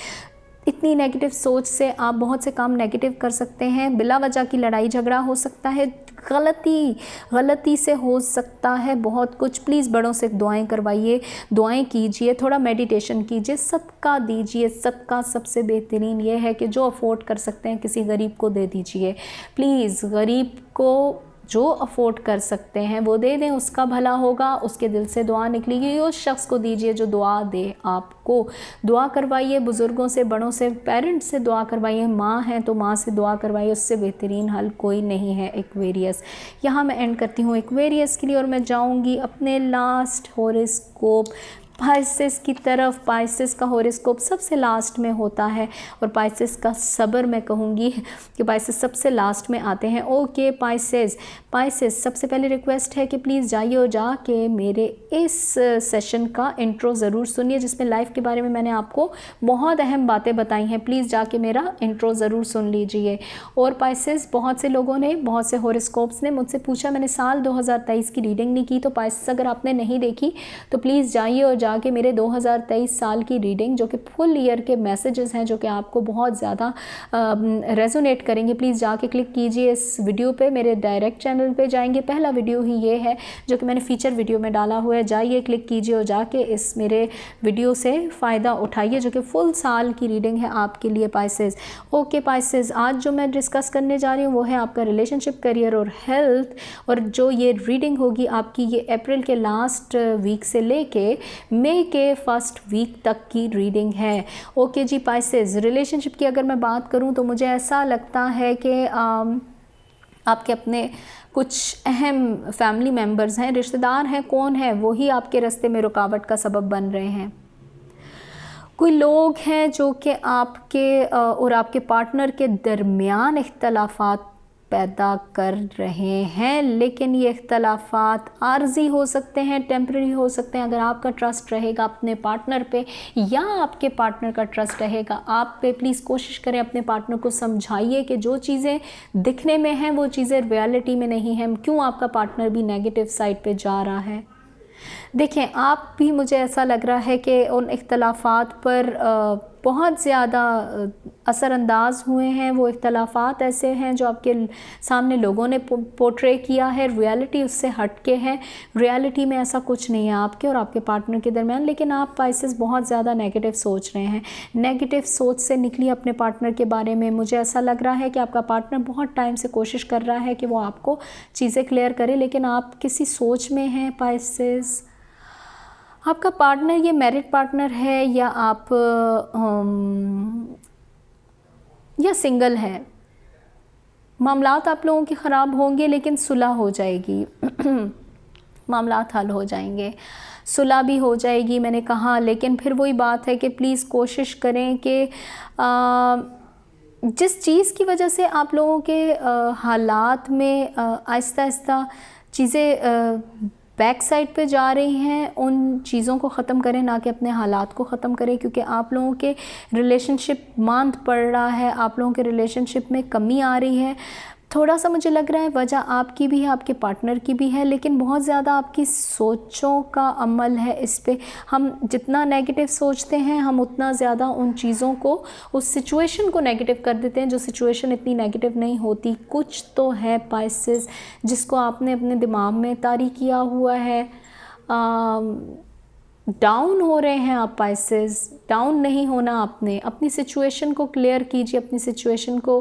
इतनी नेगेटिव सोच से आप बहुत से काम नेगेटिव कर सकते हैं। बिला वजह की लड़ाई झगड़ा हो सकता है, गलती से हो सकता है बहुत कुछ। प्लीज़ बड़ों से दुआएं करवाइए, दुआएं कीजिए, थोड़ा मेडिटेशन कीजिए, सदका दीजिए। सदका सबसे बेहतरीन ये है कि जो अफोर्ड कर सकते हैं किसी गरीब को दे दीजिए। प्लीज़ गरीब को जो अफोर्ड कर सकते हैं वो दे दें, उसका भला होगा। उसके दिल से दुआ निकलेगी, उस शख्स को दीजिए जो दुआ दे आपको। दुआ करवाइए बुज़ुर्गों से, बड़ों से, पेरेंट्स से दुआ करवाइए। माँ हैं तो माँ से दुआ करवाइए, उससे बेहतरीन हल कोई नहीं है एक्वेरियस। यहाँ मैं एंड करती हूँ एक्वेरियस के लिए और मैं जाऊँगी अपने लास्ट हॉरोस्कोप पाइसेस की तरफ। पाइसेस का हॉरोस्कोप सबसे लास्ट में होता है और पाइसेस का सब्र मैं कहूँगी कि पाइसेस सबसे लास्ट में आते हैं। ओके पाइसेस सबसे पहले रिक्वेस्ट है कि प्लीज़ जाइए और जाके मेरे इस सेशन का इंट्रो ज़रूर सुनिए, जिसमें लाइफ के बारे में मैंने आपको बहुत अहम बातें बताई हैं। प्लीज़ जाके मेरा इंट्रो ज़रूर सुन लीजिए। और पाइसेस बहुत से लोगों ने, बहुत से हॉरोस्कोप्स ने मुझसे पूछा, मैंने साल 2023 की रीडिंग नहीं की, तो पाइसेस अगर आपने नहीं देखी तो प्लीज़ जाइए और जाके मेरे 2023 साल की रीडिंग, जो कि फुल ईयर के मैसेजेस हैं जो कि आपको बहुत ज़्यादा रेजोनेट करेंगे, प्लीज़ जाके क्लिक कीजिए इस वीडियो पे। मेरे डायरेक्ट चैनल पे जाएंगे, पहला वीडियो ही ये है जो कि मैंने फीचर वीडियो में डाला हुआ है। जाइए क्लिक कीजिए और जाके इस मेरे वीडियो से फ़ायदा उठाइए, जो कि फुल साल की रीडिंग है आपके लिए पाइसेस। ओके पाइसेस, आज जो मैं डिस्कस करने जा रही हूँ वो है आपका रिलेशनशिप, करियर और हेल्थ। और जो ये रीडिंग होगी आपकी, ये अप्रैल के लास्ट वीक से लेके मई के फर्स्ट वीक तक की रीडिंग है। ओके जी पाइसेस, रिलेशनशिप की अगर मैं बात करूं तो मुझे ऐसा लगता है कि आपके अपने कुछ अहम फैमिली मेम्बर्स हैं, रिश्तेदार हैं, कौन है, वही आपके रास्ते में रुकावट का सबब बन रहे हैं। कोई लोग हैं जो कि आपके और आपके पार्टनर के दरमियान इख्तलाफात पैदा कर रहे हैं, लेकिन ये इख्तलाफात आर्जी हो सकते हैं, टेम्परेरी हो सकते हैं। अगर आपका ट्रस्ट रहेगा अपने पार्टनर पे या आपके पार्टनर का ट्रस्ट रहेगा आप पे, प्लीज़ कोशिश करें अपने पार्टनर को समझाइए कि जो चीज़ें दिखने में हैं वो चीज़ें रियलिटी में नहीं हैं। क्यों आपका पार्टनर भी नेगेटिव साइड पे जा रहा है? देखें, आप भी, मुझे ऐसा लग रहा है कि उन इख्तलाफात पर बहुत ज़्यादा असरअंदाज हुए हैं। वो इख्तलाफात ऐसे हैं जो आपके सामने लोगों ने पोर्ट्रे किया है, रियलिटी उससे हट के है। रियलिटी में ऐसा कुछ नहीं है आपके और आपके पार्टनर के दरमियान, लेकिन आप पाइसेस बहुत ज़्यादा नेगेटिव सोच रहे हैं। नेगेटिव सोच से निकलिए अपने पार्टनर के बारे में। मुझे ऐसा लग रहा है कि आपका पार्टनर बहुत टाइम से कोशिश कर रहा है कि वो आपको चीज़ें क्लियर करे, लेकिन आप किसी सोच में हैं पाइसेस। आपका पार्टनर ये मैरिड पार्टनर है या आप या सिंगल है। मामलात आप लोगों के ख़राब होंगे लेकिन सुलह हो जाएगी। मामलात हल हो जाएंगे, सुलह भी हो जाएगी मैंने कहा, लेकिन फिर वही बात है कि प्लीज़ कोशिश करें कि जिस चीज़ की वजह से आप लोगों के हालात में आहिस्ता आहिस्ता चीज़ें बैक साइड पे जा रही हैं, उन चीज़ों को ख़त्म करें, ना कि अपने हालात को ख़त्म करें। क्योंकि आप लोगों के रिलेशनशिप मांद पड़ रहा है, आप लोगों के रिलेशनशिप में कमी आ रही है। थोड़ा सा मुझे लग रहा है वजह आपकी भी है, आपके पार्टनर की भी है, लेकिन बहुत ज़्यादा आपकी सोचों का अमल है इस पे। हम जितना नेगेटिव सोचते हैं हम उतना ज़्यादा उन चीज़ों को, उस सिचुएशन को नेगेटिव कर देते हैं, जो सिचुएशन इतनी नेगेटिव नहीं होती। कुछ तो है पाइसेस जिसको आपने अपने दिमाग में तारी किया हुआ है। डाउन हो रहे हैं आप पाइसेस, डाउन नहीं होना आपने, अपनी सिचुएशन को क्लियर कीजिए, अपनी सिचुएशन को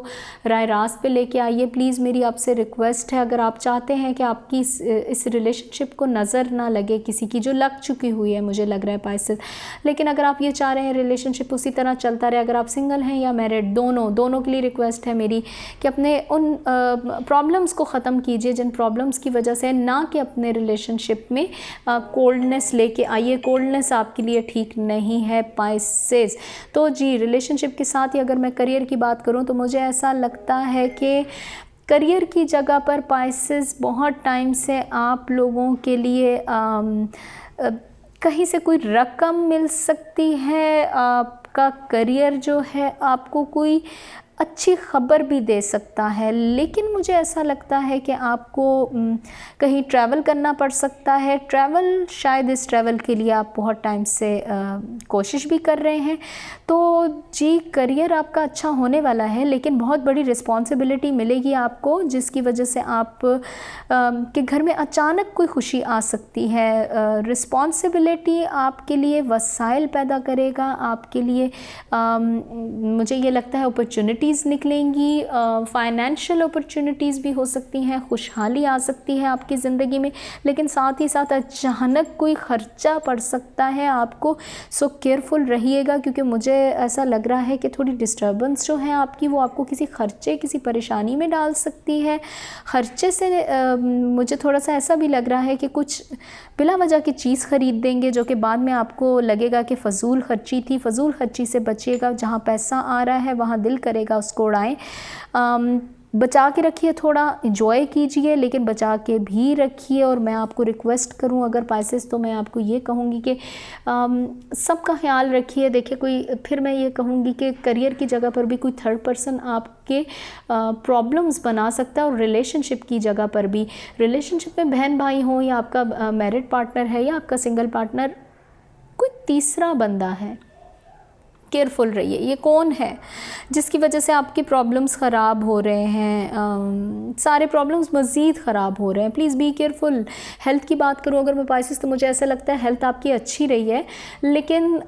राय रास्त पे लेके आइए। प्लीज़ मेरी आपसे रिक्वेस्ट है, अगर आप चाहते हैं कि आपकी इस रिलेशनशिप को नज़र ना लगे किसी की जो लग चुकी हुई है, मुझे लग रहा है पाइसेस, लेकिन अगर आप ये चाह रहे हैं रिलेशनशिप उसी तरह चलता रहे, अगर आप सिंगल हैं या मैरिड, दोनों के लिए रिक्वेस्ट है मेरी कि अपने उन प्रॉब्लम्स को ख़त्म कीजिए जिन प्रॉब्लम्स की वजह से, ना कि अपने रिलेशनशिप में कोल्डनेस लेके आइए। कोल्डनेस आपके लिए ठीक नहीं है पाइसेस। तो जी, रिलेशनशिप के साथ ही अगर मैं करियर की बात करूं तो मुझे ऐसा लगता है कि करियर की जगह पर पाइसेस बहुत टाइम से आप लोगों के लिए कहीं से कोई रकम मिल सकती है, आपका करियर जो है आपको कोई अच्छी ख़बर भी दे सकता है, लेकिन मुझे ऐसा लगता है कि आपको कहीं ट्रैवल करना पड़ सकता है। ट्रैवल, शायद इस ट्रैवल के लिए आप बहुत टाइम से कोशिश भी कर रहे हैं। तो जी, करियर आपका अच्छा होने वाला है, लेकिन बहुत बड़ी रिस्पॉन्सिबिलिटी मिलेगी आपको, जिसकी वजह से आप के घर में अचानक कोई खुशी आ सकती है। रिस्पॉन्सिबिलिटी आपके लिए वसाइल पैदा करेगा, आपके लिए मुझे ये लगता है अपॉर्चुनिटीज़ निकलेंगी, फाइनेंशियल अपॉर्चुनिटीज़ भी हो सकती हैं, खुशहाली आ सकती है आपकी ज़िंदगी में, लेकिन साथ ही साथ अचानक कोई ख़र्चा पड़ सकता है आपको। सो केयरफुल रहिएगा, क्योंकि मुझे ऐसा लग रहा है कि थोड़ी डिस्टर्बेंस जो है आपकी, वो आपको किसी ख़र्चे, किसी परेशानी में डाल सकती है। ख़र्चे से मुझे थोड़ा सा ऐसा भी लग रहा है कि कुछ बिला वजह की चीज़ ख़रीद देंगे जो कि बाद में आपको लगेगा कि फ़जूल ख़र्ची थी। फ़जूल ख़र्ची से बचिएगा, जहाँ पैसा आ रहा है वहाँ दिल करेगा उसको उड़ाएं। बचा के रखिए, थोड़ा इन्जॉय कीजिए, लेकिन बचा के भी रखिए। और मैं आपको रिक्वेस्ट करूं अगर पाइसेस, तो मैं आपको ये कहूँगी कि सबका ख्याल रखिए। देखिए, कोई फिर मैं ये कहूँगी कि करियर की जगह पर भी कोई थर्ड पर्सन आपके प्रॉब्लम्स बना सकता है, और रिलेशनशिप की जगह पर भी, रिलेशनशिप में बहन भाई हो या आपका मैरिड पार्टनर है या आपका सिंगल पार्टनर, कोई तीसरा बंदा है। केयरफुल रहिए, ये कौन है जिसकी वजह से आपके प्रॉब्लम्स ख़राब हो रहे हैं, सारे प्रॉब्लम्स मज़ीद ख़राब हो रहे हैं। Please be careful. हेल्थ की बात करूँ अगर मैं पाइसेस, तो मुझे ऐसा लगता है हेल्थ आपकी अच्छी रही है, लेकिन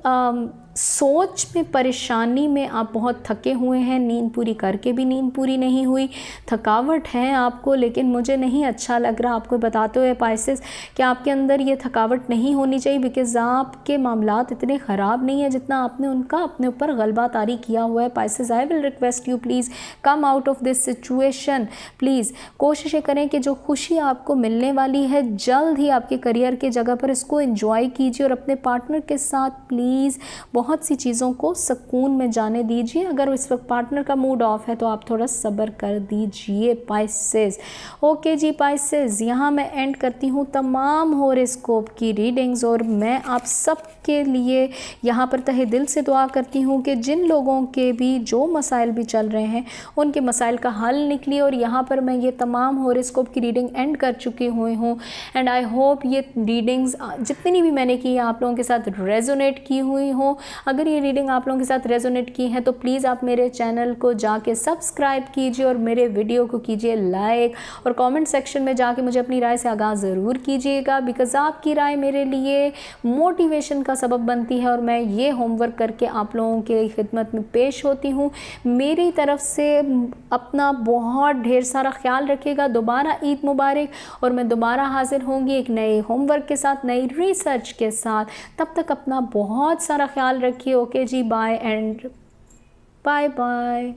सोच में परेशानी में आप बहुत थके हुए हैं, नींद पूरी करके भी नींद पूरी नहीं हुई, थकावट है आपको, लेकिन मुझे नहीं अच्छा लग रहा आपको बताते हुए पाइसेस कि आपके अंदर ये थकावट नहीं होनी चाहिए, बिकॉज़ आपके मामलात इतने ख़राब नहीं है जितना आपने उनका अपने ऊपर गलबा तारी किया हुआ है। Pisces, I will request you, please come out of this situation. Please कोशिश करें कि जो खुशी आपको मिलने वाली है जल्द ही आपके करियर के जगह पर, इसको एंजॉय कीजिए, और अपने पार्टनर के साथ प्लीज़ बहुत सी चीज़ों को सुकून में जाने दीजिए। अगर इस वक्त पार्टनर का मूड ऑफ है तो आप थोड़ा सब्र कर दीजिए पाइसेस। ओके जी पाइसेस, यहाँ मैं एंड करती हूँ तमाम हॉरोस्कोप की रीडिंग्स, और मैं आप सब के लिए यहाँ पर तहे दिल से दुआ करती हूँ कि जिन लोगों के भी जो मसाइल भी चल रहे हैं उनके मसाइल का हल निकले। और यहाँ पर मैं ये तमाम हॉरोस्कोप की रीडिंग एंड कर चुकी हुई हूँ, एंड आई होप ये रीडिंग्स जितनी भी मैंने की आप लोगों के साथ रेजोनेट की हुई हो। अगर ये रीडिंग आप लोगों के साथ रेजोनेट की है तो प्लीज़ आप मेरे चैनल को जाके सब्सक्राइब कीजिए, और मेरे वीडियो को कीजिए लाइक, और कमेंट सेक्शन में जाके मुझे अपनी राय से आगाज़ ज़रूर कीजिएगा, बिकॉज़ आपकी राय मेरे लिए मोटिवेशन का सबब बनती है, और मैं ये होमवर्क करके आप लोगों के खिदमत में पेश होती हूँ। मेरी तरफ से अपना बहुत ढेर सारा ख्याल रखिएगा। दोबारा ईद मुबारक, और मैं दोबारा हाजिर होंगी एक नए होमवर्क के साथ, नई रिसर्च के साथ। तब तक अपना बहुत सारा ख्याल रखिए। ओके जी, बाय एंड बाय बाय।